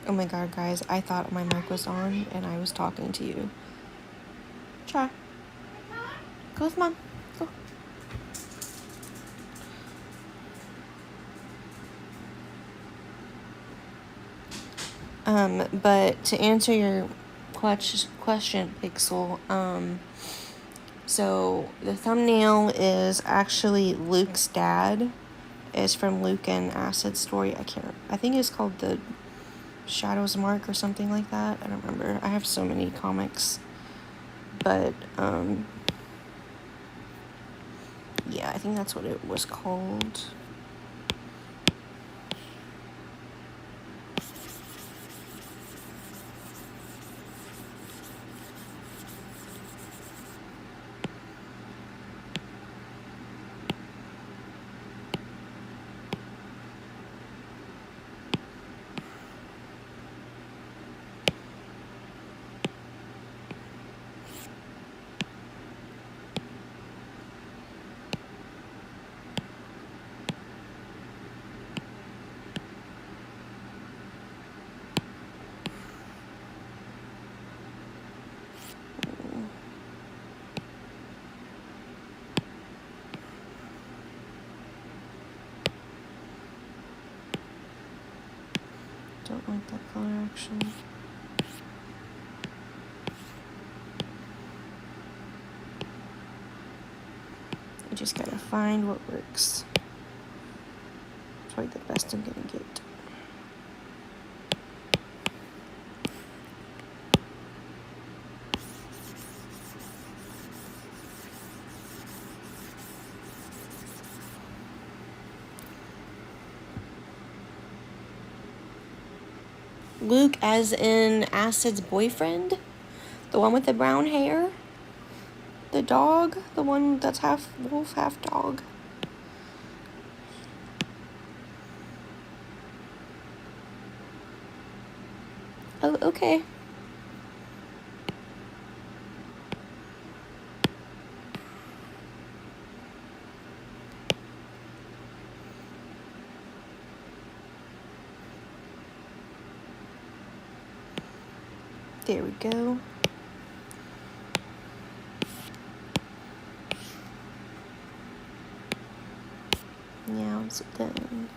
Oh my god, guys, I thought my mic was on and I was talking to you. Try. Go with mom. Go. But to answer your question, Pixel, so the thumbnail is actually Luke's dad. It's from Luke and Acid's story. I think it's called The Shadow's Mark or something like that. I don't remember. I have so many comics. But, yeah, I think that's what it was called. Don't like that color, actually. I just gotta find what works. It's probably the best I'm gonna get. Luke, as in Acid's boyfriend? The one with the brown hair? The dog? The one that's half wolf, half dog? Oh, okay. There we go. Now it's done.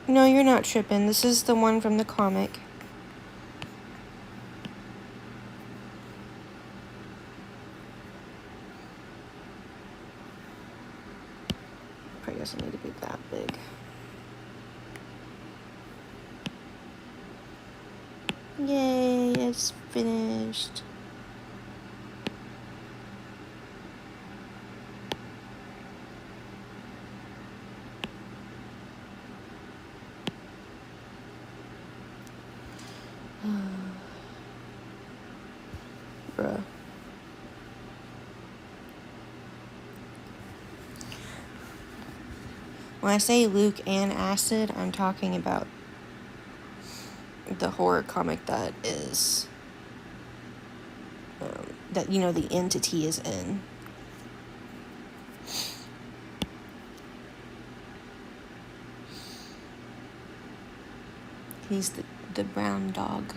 No, you're not tripping. This is the one from the comic. Probably doesn't need to be that big. Yay, it's finished. Bruh. When I say Luke and Acid, I'm talking about the horror comic that is, that, you know, the entity is in. He's the brown dog.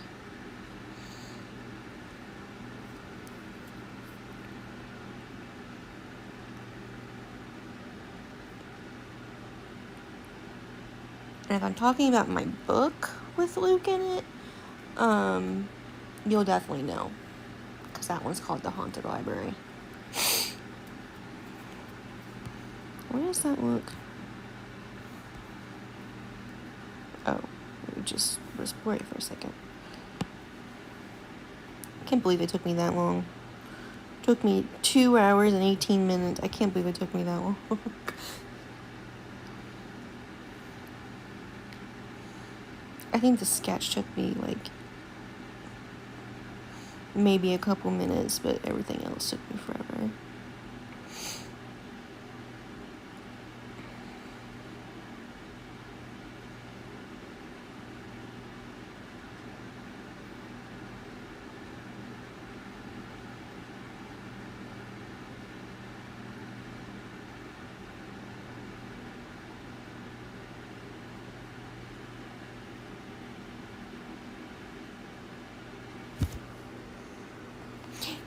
And if I'm talking about my book with Luke in it, you'll definitely know. Because that one's called The Haunted Library. Where does that look? Oh, it just was blurry for a second. I can't believe it took me that long. It took me 2 hours and 18 minutes. I can't believe it took me that long. I think the sketch took me like maybe a couple minutes, but everything else took me forever.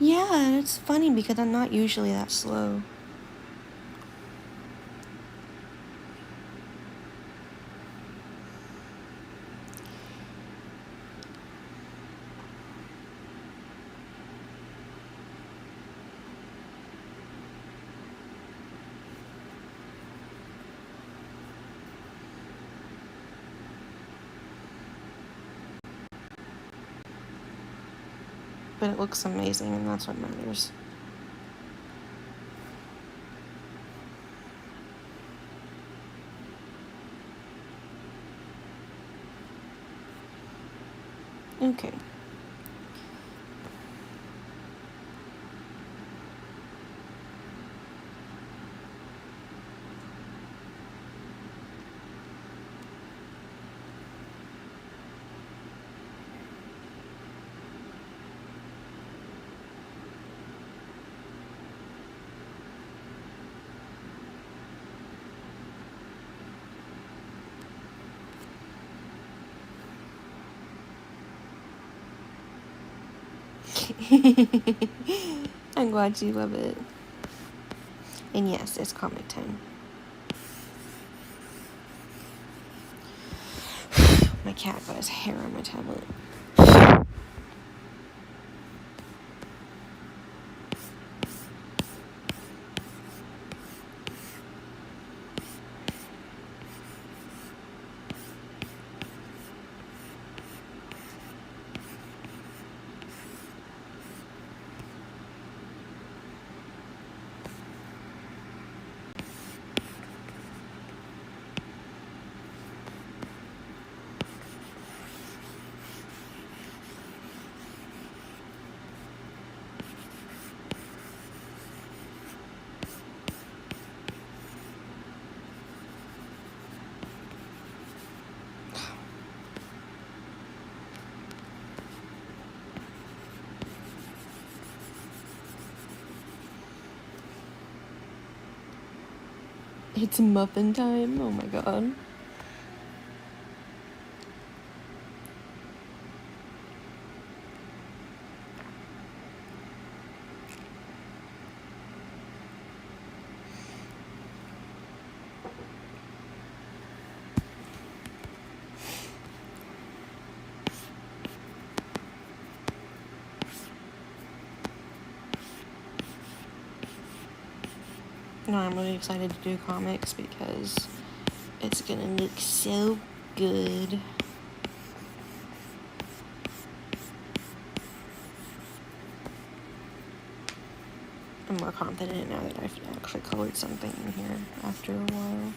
Yeah, it's funny because I'm not usually that slow. But it looks amazing, and that's what matters. Okay. I'm glad you love it. And yes, it's comic time. My cat got his hair on my tablet. It's muffin time. Oh my god. No, I'm really excited to do comics because it's gonna look so good. I'm more confident now that I've actually colored something in here after a while.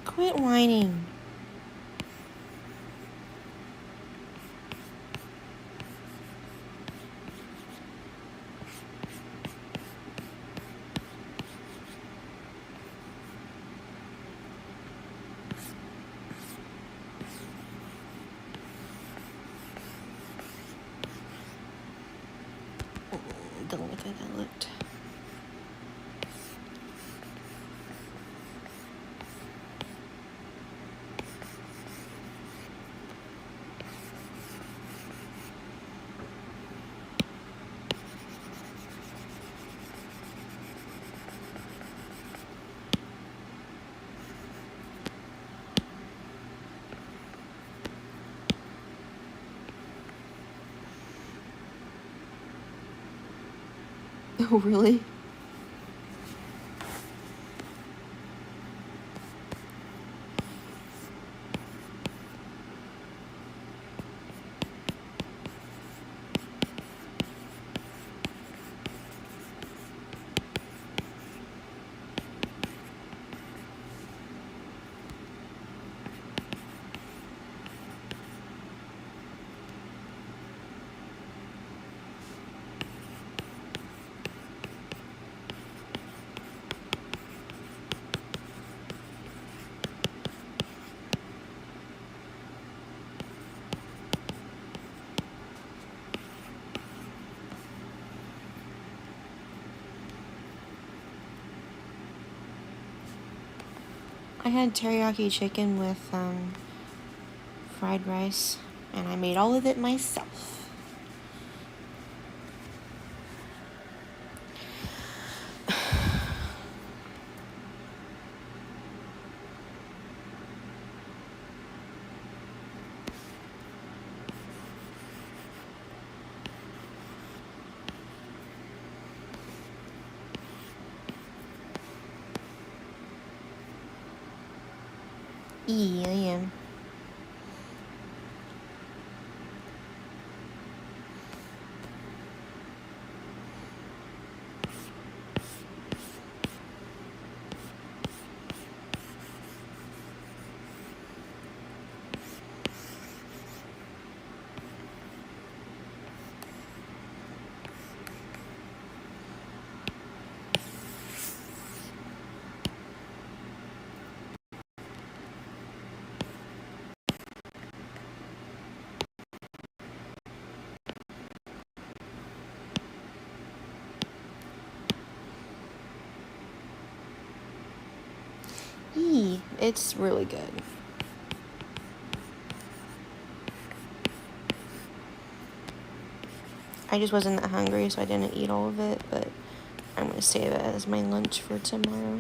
Quit whining. Oh, really? I had teriyaki chicken with fried rice, and I made all of it myself. Yeah, I am. It's really good. I just wasn't that hungry, so I didn't eat all of it, but I'm gonna save it as my lunch for tomorrow.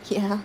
Yeah.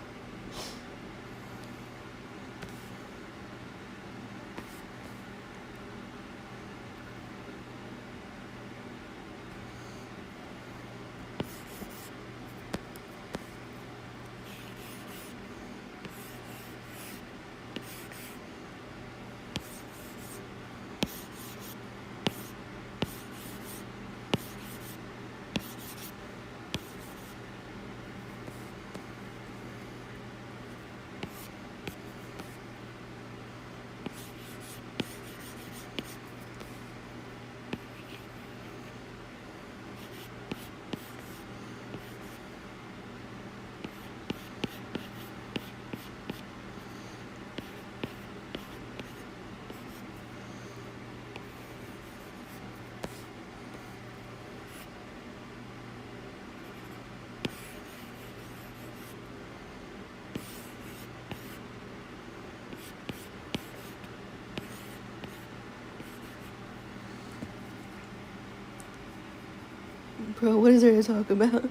Bro, what is there to talk about?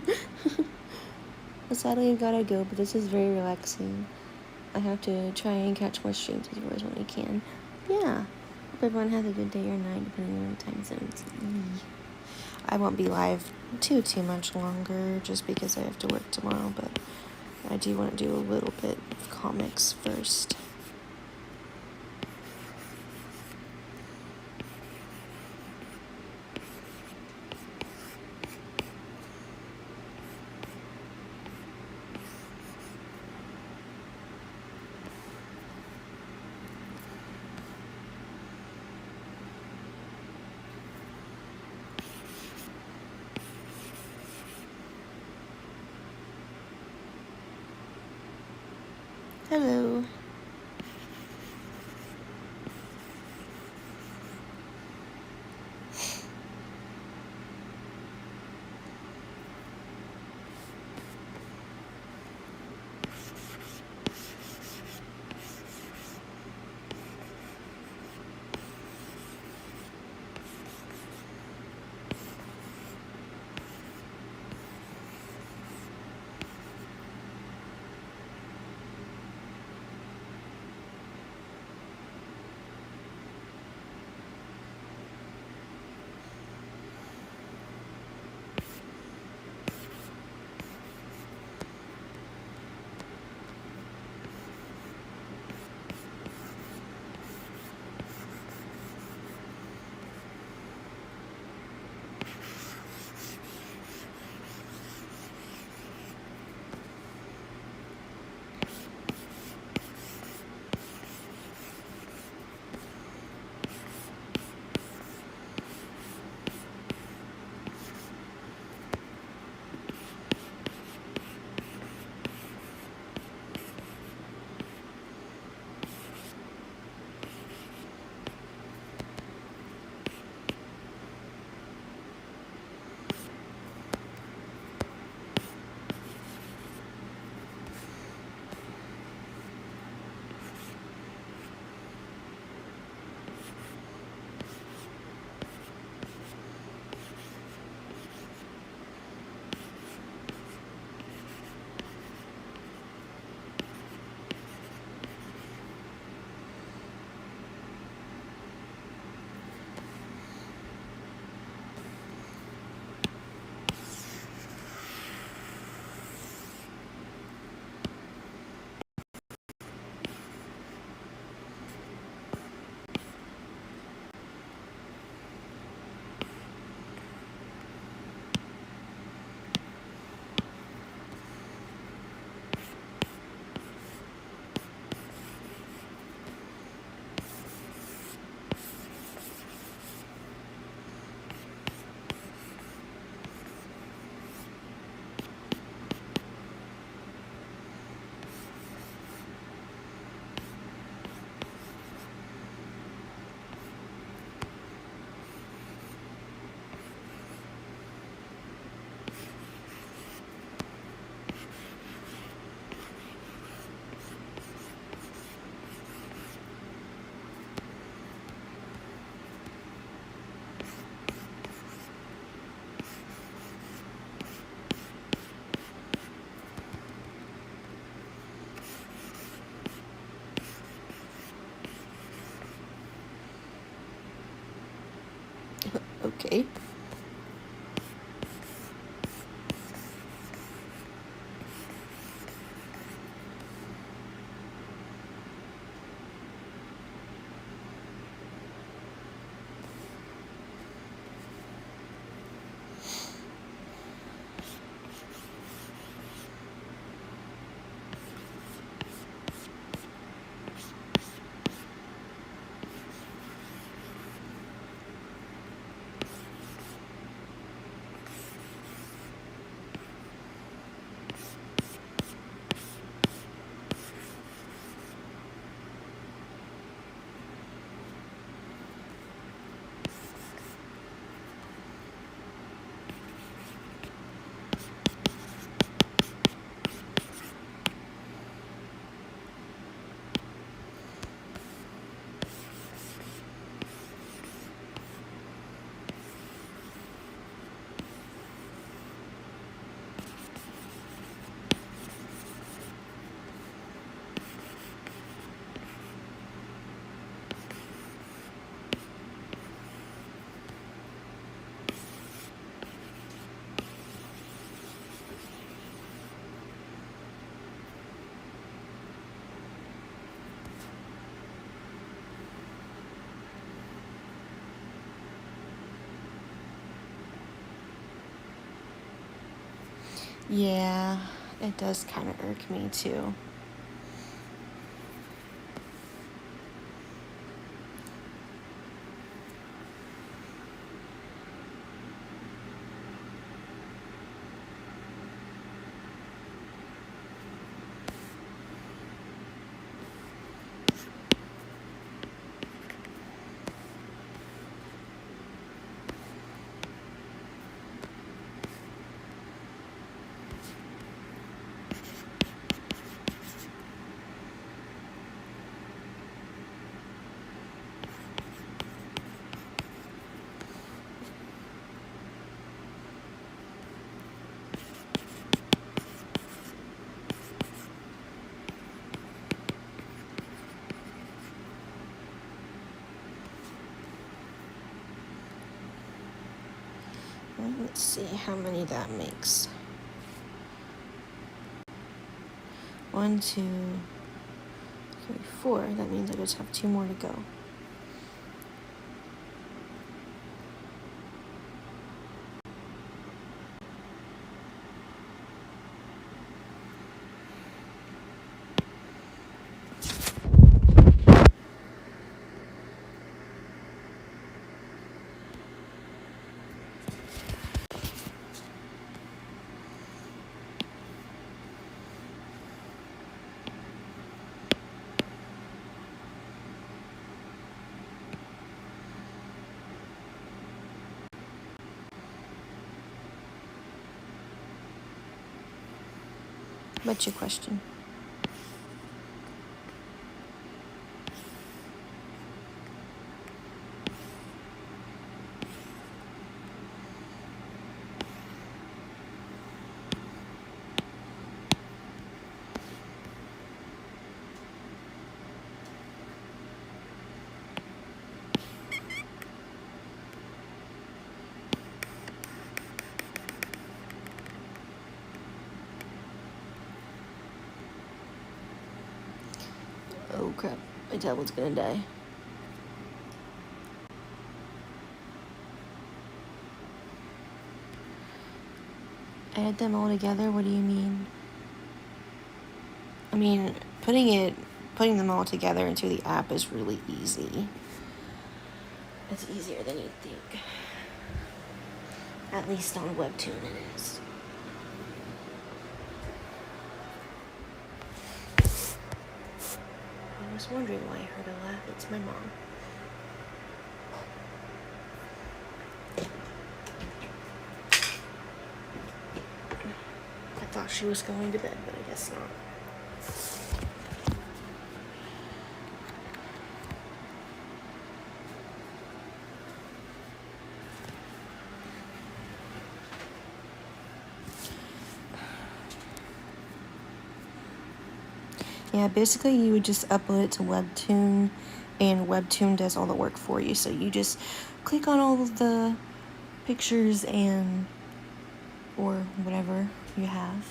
Sadly, I gotta go, but this is very relaxing. I have to try and catch more streams of yours when I can. Yeah. Hope everyone has a good day or night, depending on your time zones. I won't be live too much longer, just because I have to work tomorrow, but I do want to do a little bit of comics first. Hello. Okay. Yeah, it does kind of irk me too. Let's see how many that makes. 1, 2, 3, 4. That means I just have 2 more to go. What's your question? Oh crap, my tablet's gonna die. Add them all together? What do you mean? I mean, putting them all together into the app is really easy. It's easier than you'd think. At least on Webtoon it is. I was wondering why I heard a laugh. It's my mom. I thought she was going to bed, but I guess not. Yeah, basically you would just upload it to Webtoon, and Webtoon does all the work for you. So you just click on all of the pictures and or whatever you have,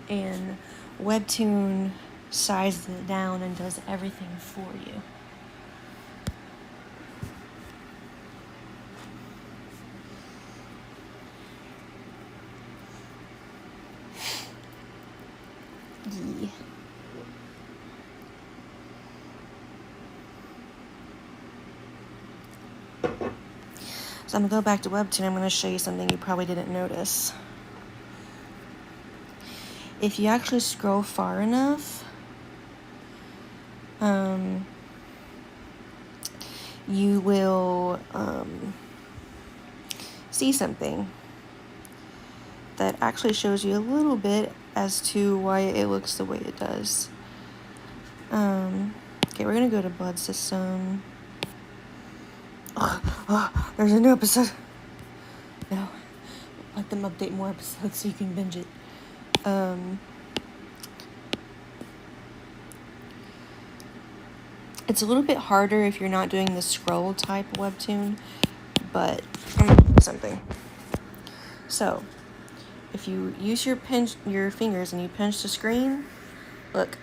and Webtoon sizes it down and does everything for you. Yeah. So I'm going to go back to Webtoon. I'm going to show you something you probably didn't notice. If you actually scroll far enough, you will see something that actually shows you a little bit as to why it looks the way it does. Okay, we're going to go to Blood System. There's a new episode. No, let them update more episodes so you can binge it. It's a little bit harder if you're not doing the scroll type Webtoon, but something. So, if you use your fingers and you pinch the screen, look.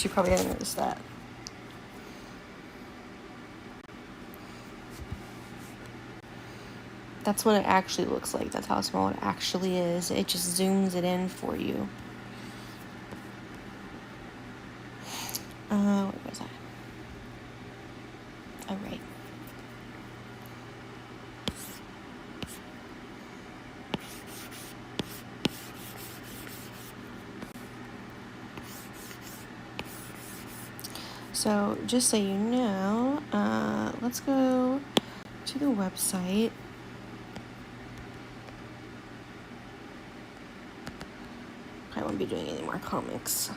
You probably didn't notice that. That's what it actually looks like. That's how small it actually is. It just zooms it in for you. Where was I? Oh, right. So, just so you know, let's go to the website. I won't be doing any more comics.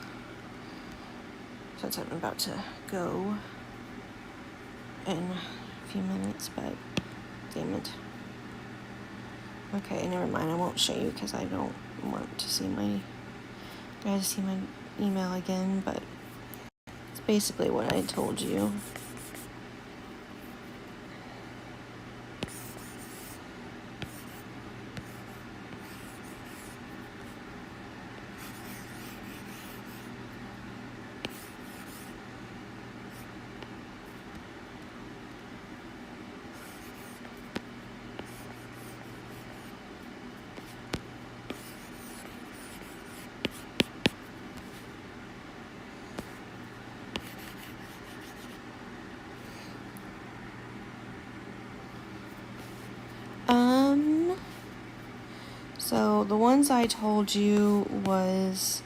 since I'm about to go in a few minutes, but damn it. Okay, never mind. I won't show you because I don't want to see my email again, but it's basically what I told you. So the ones I told you was,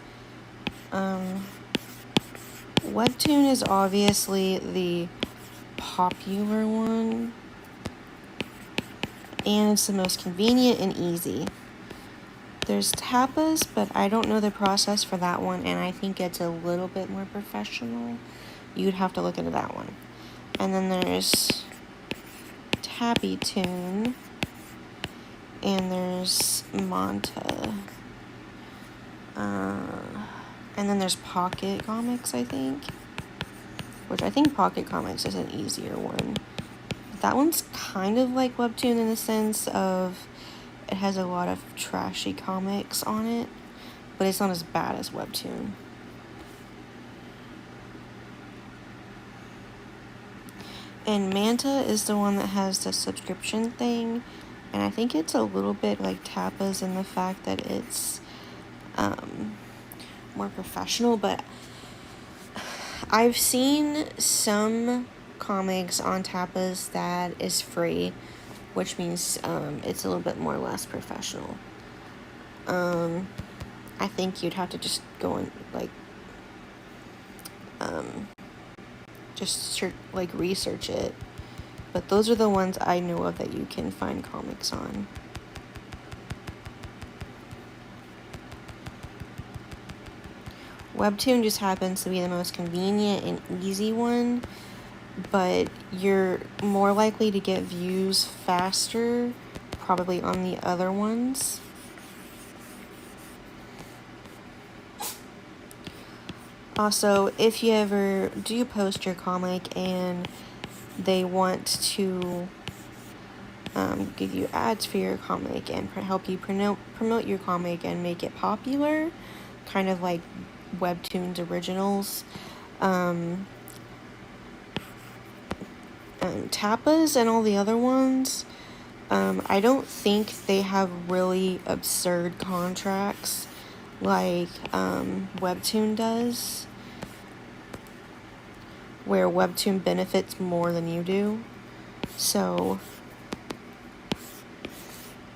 Webtoon is obviously the popular one, and it's the most convenient and easy. There's Tapas, but I don't know the process for that one, and I think it's a little bit more professional. You'd have to look into that one. And then there's TappyToon, and there's Manta. And then there's Pocket Comics, I think. Which I think Pocket Comics is an easier one. That one's kind of like Webtoon in the sense of it has a lot of trashy comics on it, but it's not as bad as Webtoon. And Manta is the one that has the subscription thing, and I think it's a little bit like Tapas in the fact that it's more professional, but I've seen some comics on Tapas that is free, which means it's a little bit more less professional. I think you'd have to just go and research it. But those are the ones I know of that you can find comics on. Webtoon just happens to be the most convenient and easy one, but you're more likely to get views faster probably on the other ones. Also, if you ever do post your comic and they want to give you ads for your comic and help you promote your comic and make it popular, kind of like Webtoon's originals, Tapas and all the other ones, I don't think they have really absurd contracts like Webtoon does, where Webtoon benefits more than you do. So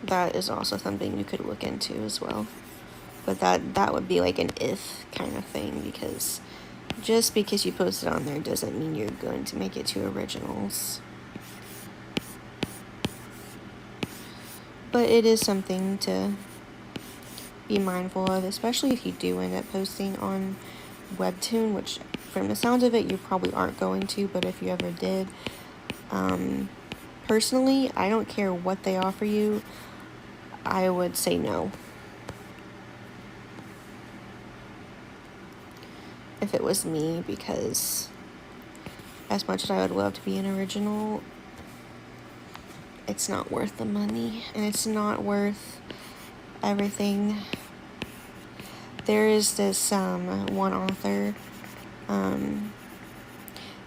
that is also something you could look into as well. But that would be like an if kind of thing, because just because you post it on there doesn't mean you're going to make it to originals. But it is something to be mindful of, especially if you do end up posting on Webtoon, which from the sounds of it you probably aren't going to, but if you ever did, personally, I don't care what they offer you, I would say no. If it was me, because as much as I would love to be an original, it's not worth the money, and it's not worth everything. There is this one author,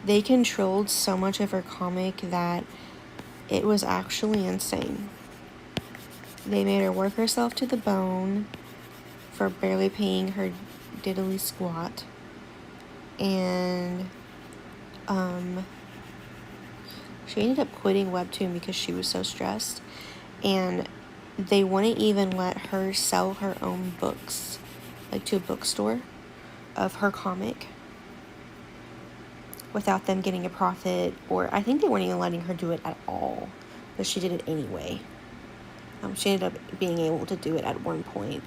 they controlled so much of her comic that it was actually insane. They made her work herself to the bone for barely paying her diddly squat. And she ended up quitting Webtoon because she was so stressed, and they wouldn't even let her sell her own books, like to a bookstore, of her comic without them getting a profit, or I think they weren't even letting her do it at all, but she did it anyway. She ended up being able to do it at one point,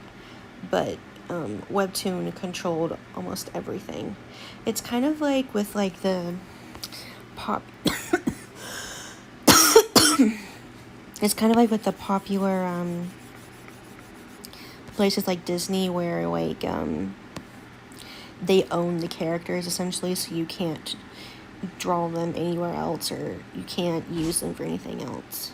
but Webtoon controlled almost everything. It's kind of like with like the pop. It's kind of like with the popular places like Disney, where like they own the characters essentially, so you can't draw them anywhere else, or you can't use them for anything else.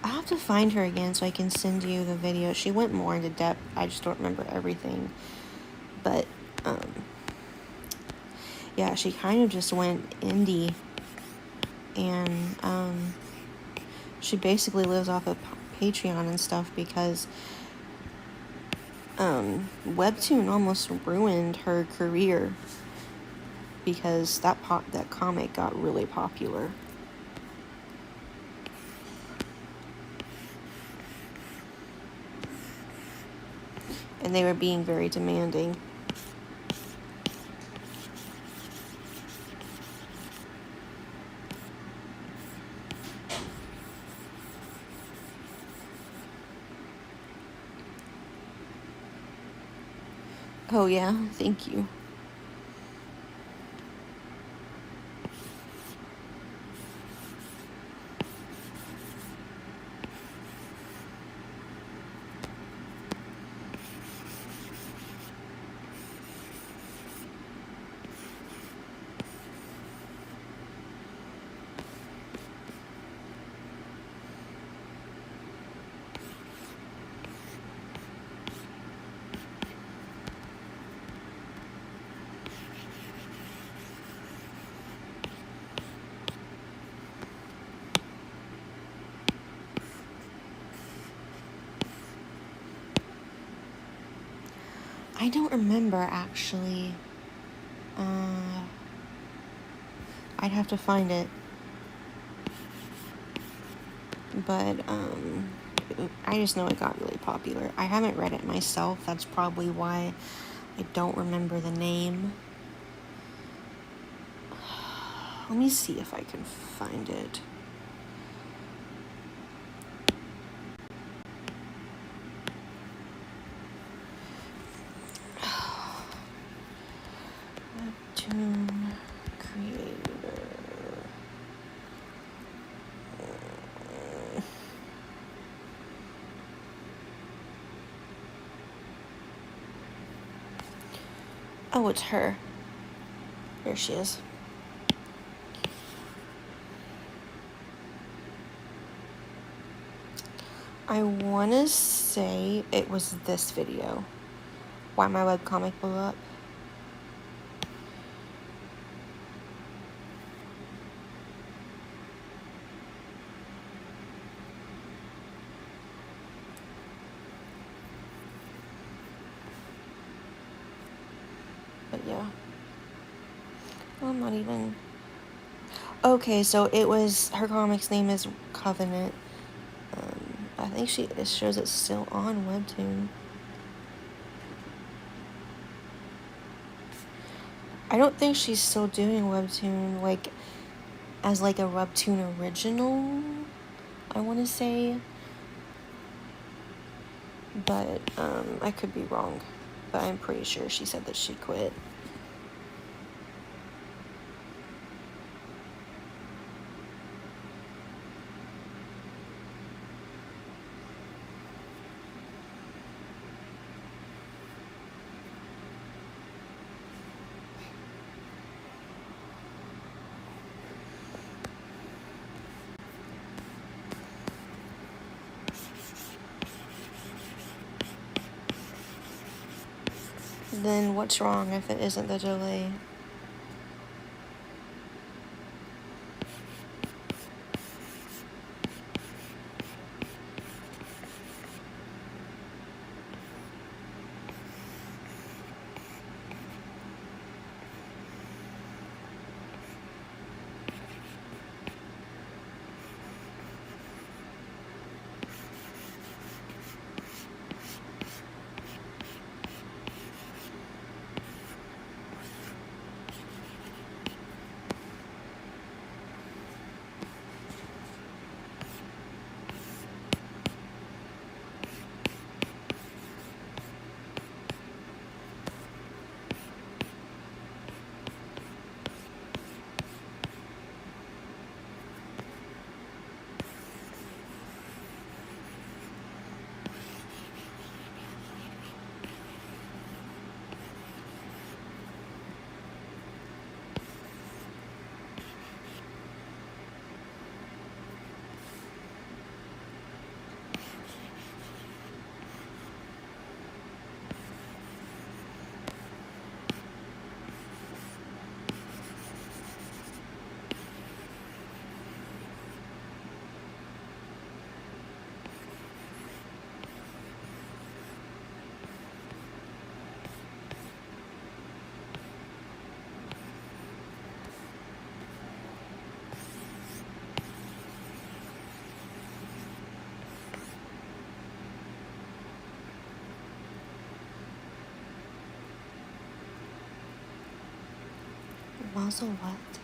I have to find her again so I can send you the video. She went more into depth. I just don't remember everything. But, yeah, she kind of just went indie. And, she basically lives off of Patreon and stuff because, Webtoon almost ruined her career because that comic got really popular. And they were being very demanding. Oh yeah, thank you. I don't remember, actually. I'd have to find it. But, I just know it got really popular. I haven't read it myself. That's probably why I don't remember the name. Let me see if I can find it. Webtoon creator. Oh, it's her. There she is. I want to say it was this video. Why my webcomic blew up. But yeah. Well, I'm not even... Okay, so it was... Her comic's name is Covenant. I think it shows it's still on Webtoon. I don't think she's still doing Webtoon, like, as like a Webtoon original, I want to say. But, I could be wrong. But I'm pretty sure she said that she quit. Then what's wrong if it isn't the delay? Also, what?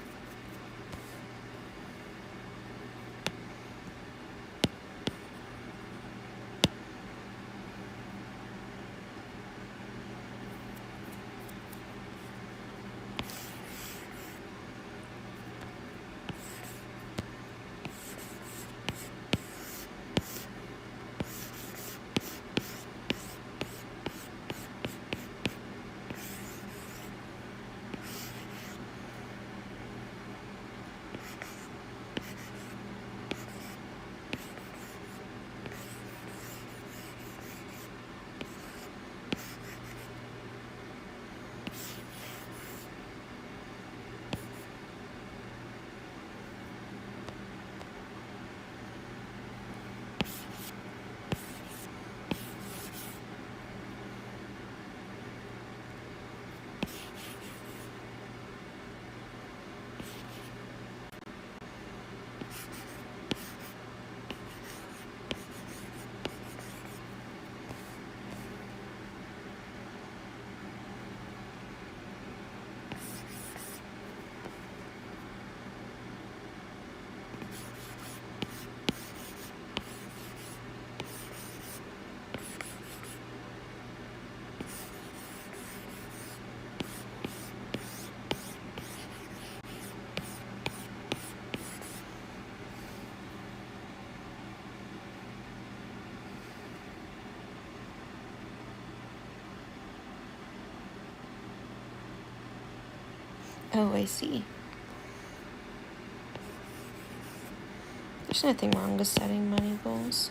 Oh, I see. There's nothing wrong with setting money goals.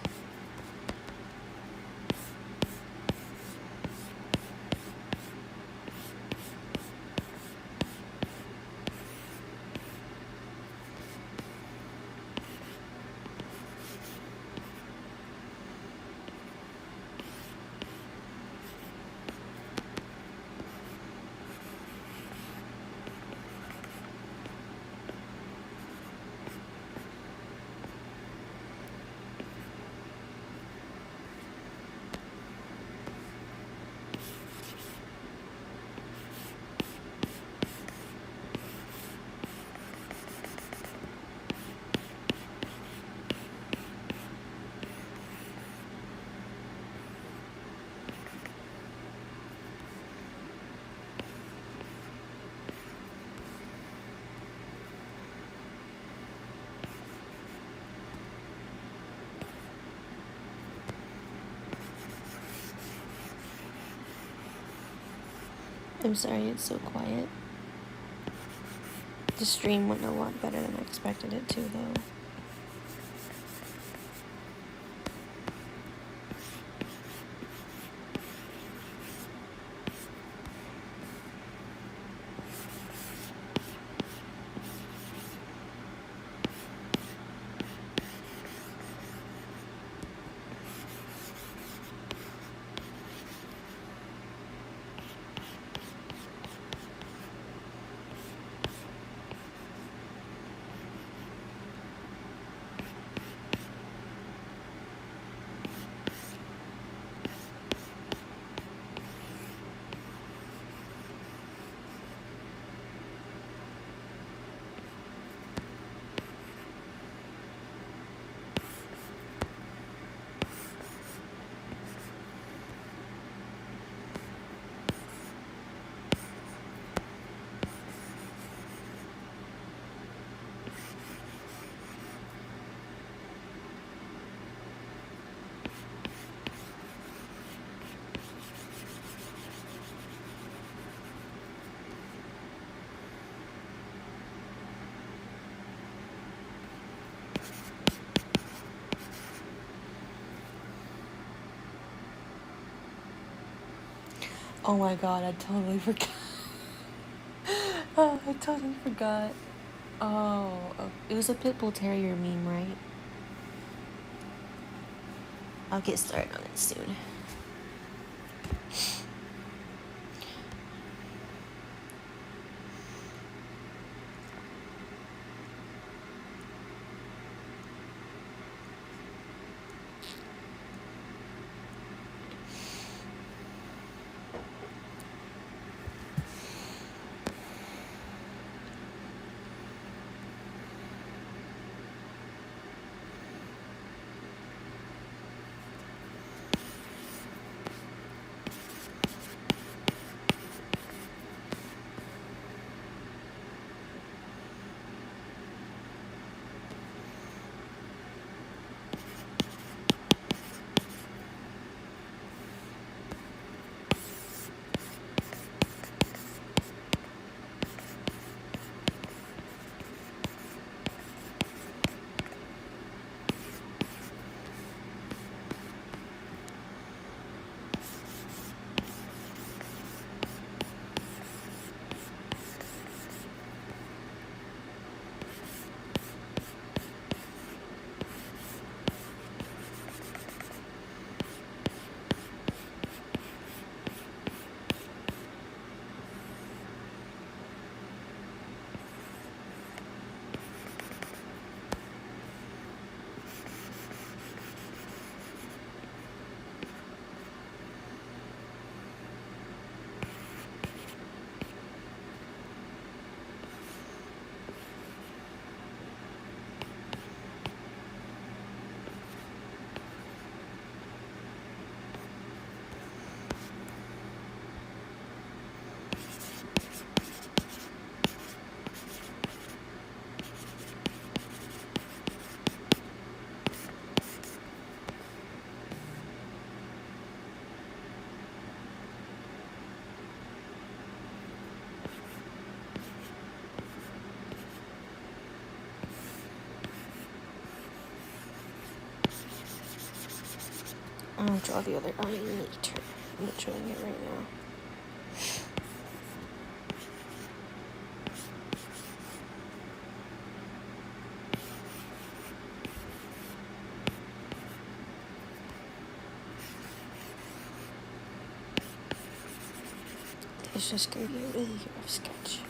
I'm sorry it's so quiet. The stream went a lot better than I expected it to, though. Oh my god, I totally forgot. Oh, I totally forgot. Oh, it was a Pitbull Terrier meme, right? I'll get started on it soon. I'll draw the other eye later. I'm not showing it right now. It's just gonna be a really rough sketch.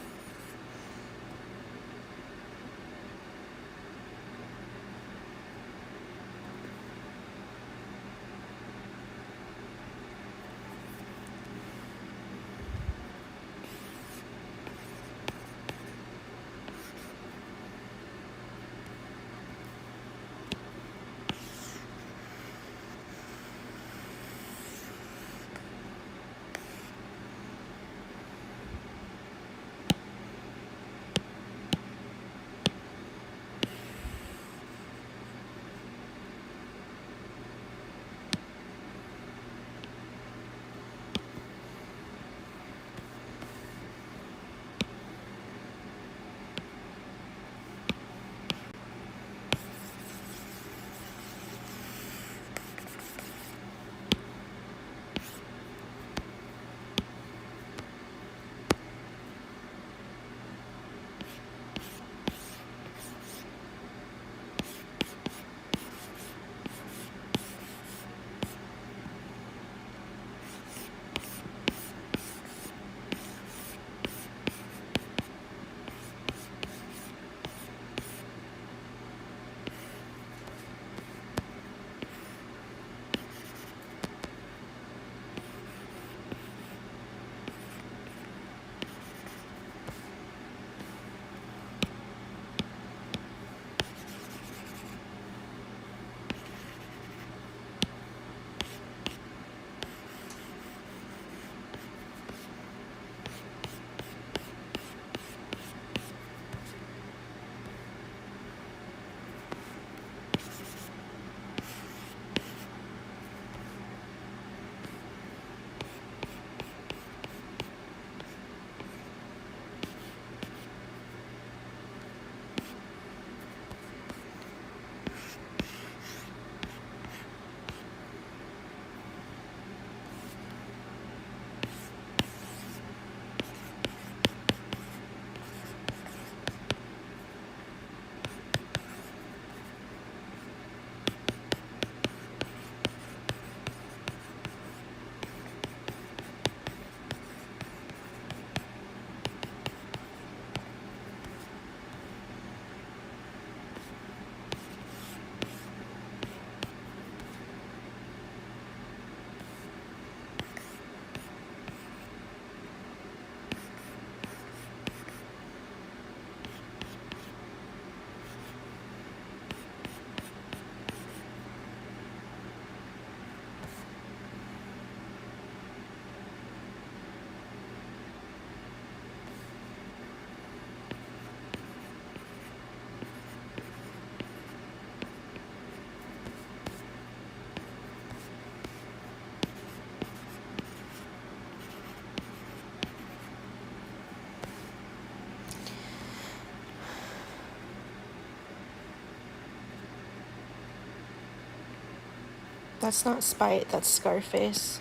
That's not Spite, that's Scarface.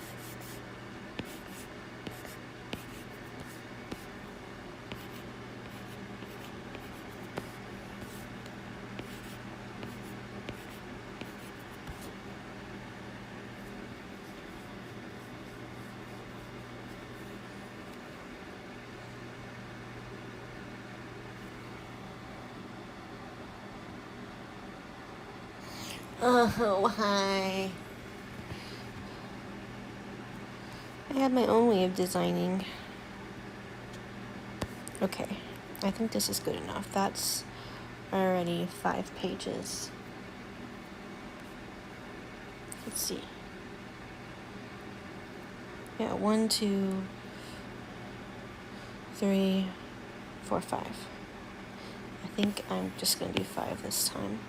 Oh, hi. I have my own way of designing. Okay, I think this is good enough. That's already 5 pages. Let's see. Yeah, 1, 2, 3, 4, 5. I think I'm just gonna do 5 this time.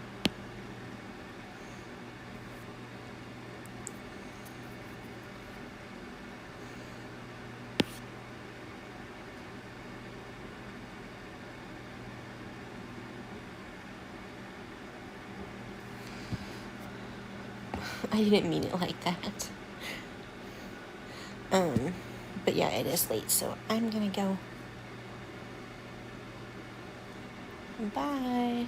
I didn't mean it like that. But yeah, it is late, so I'm gonna go. Bye.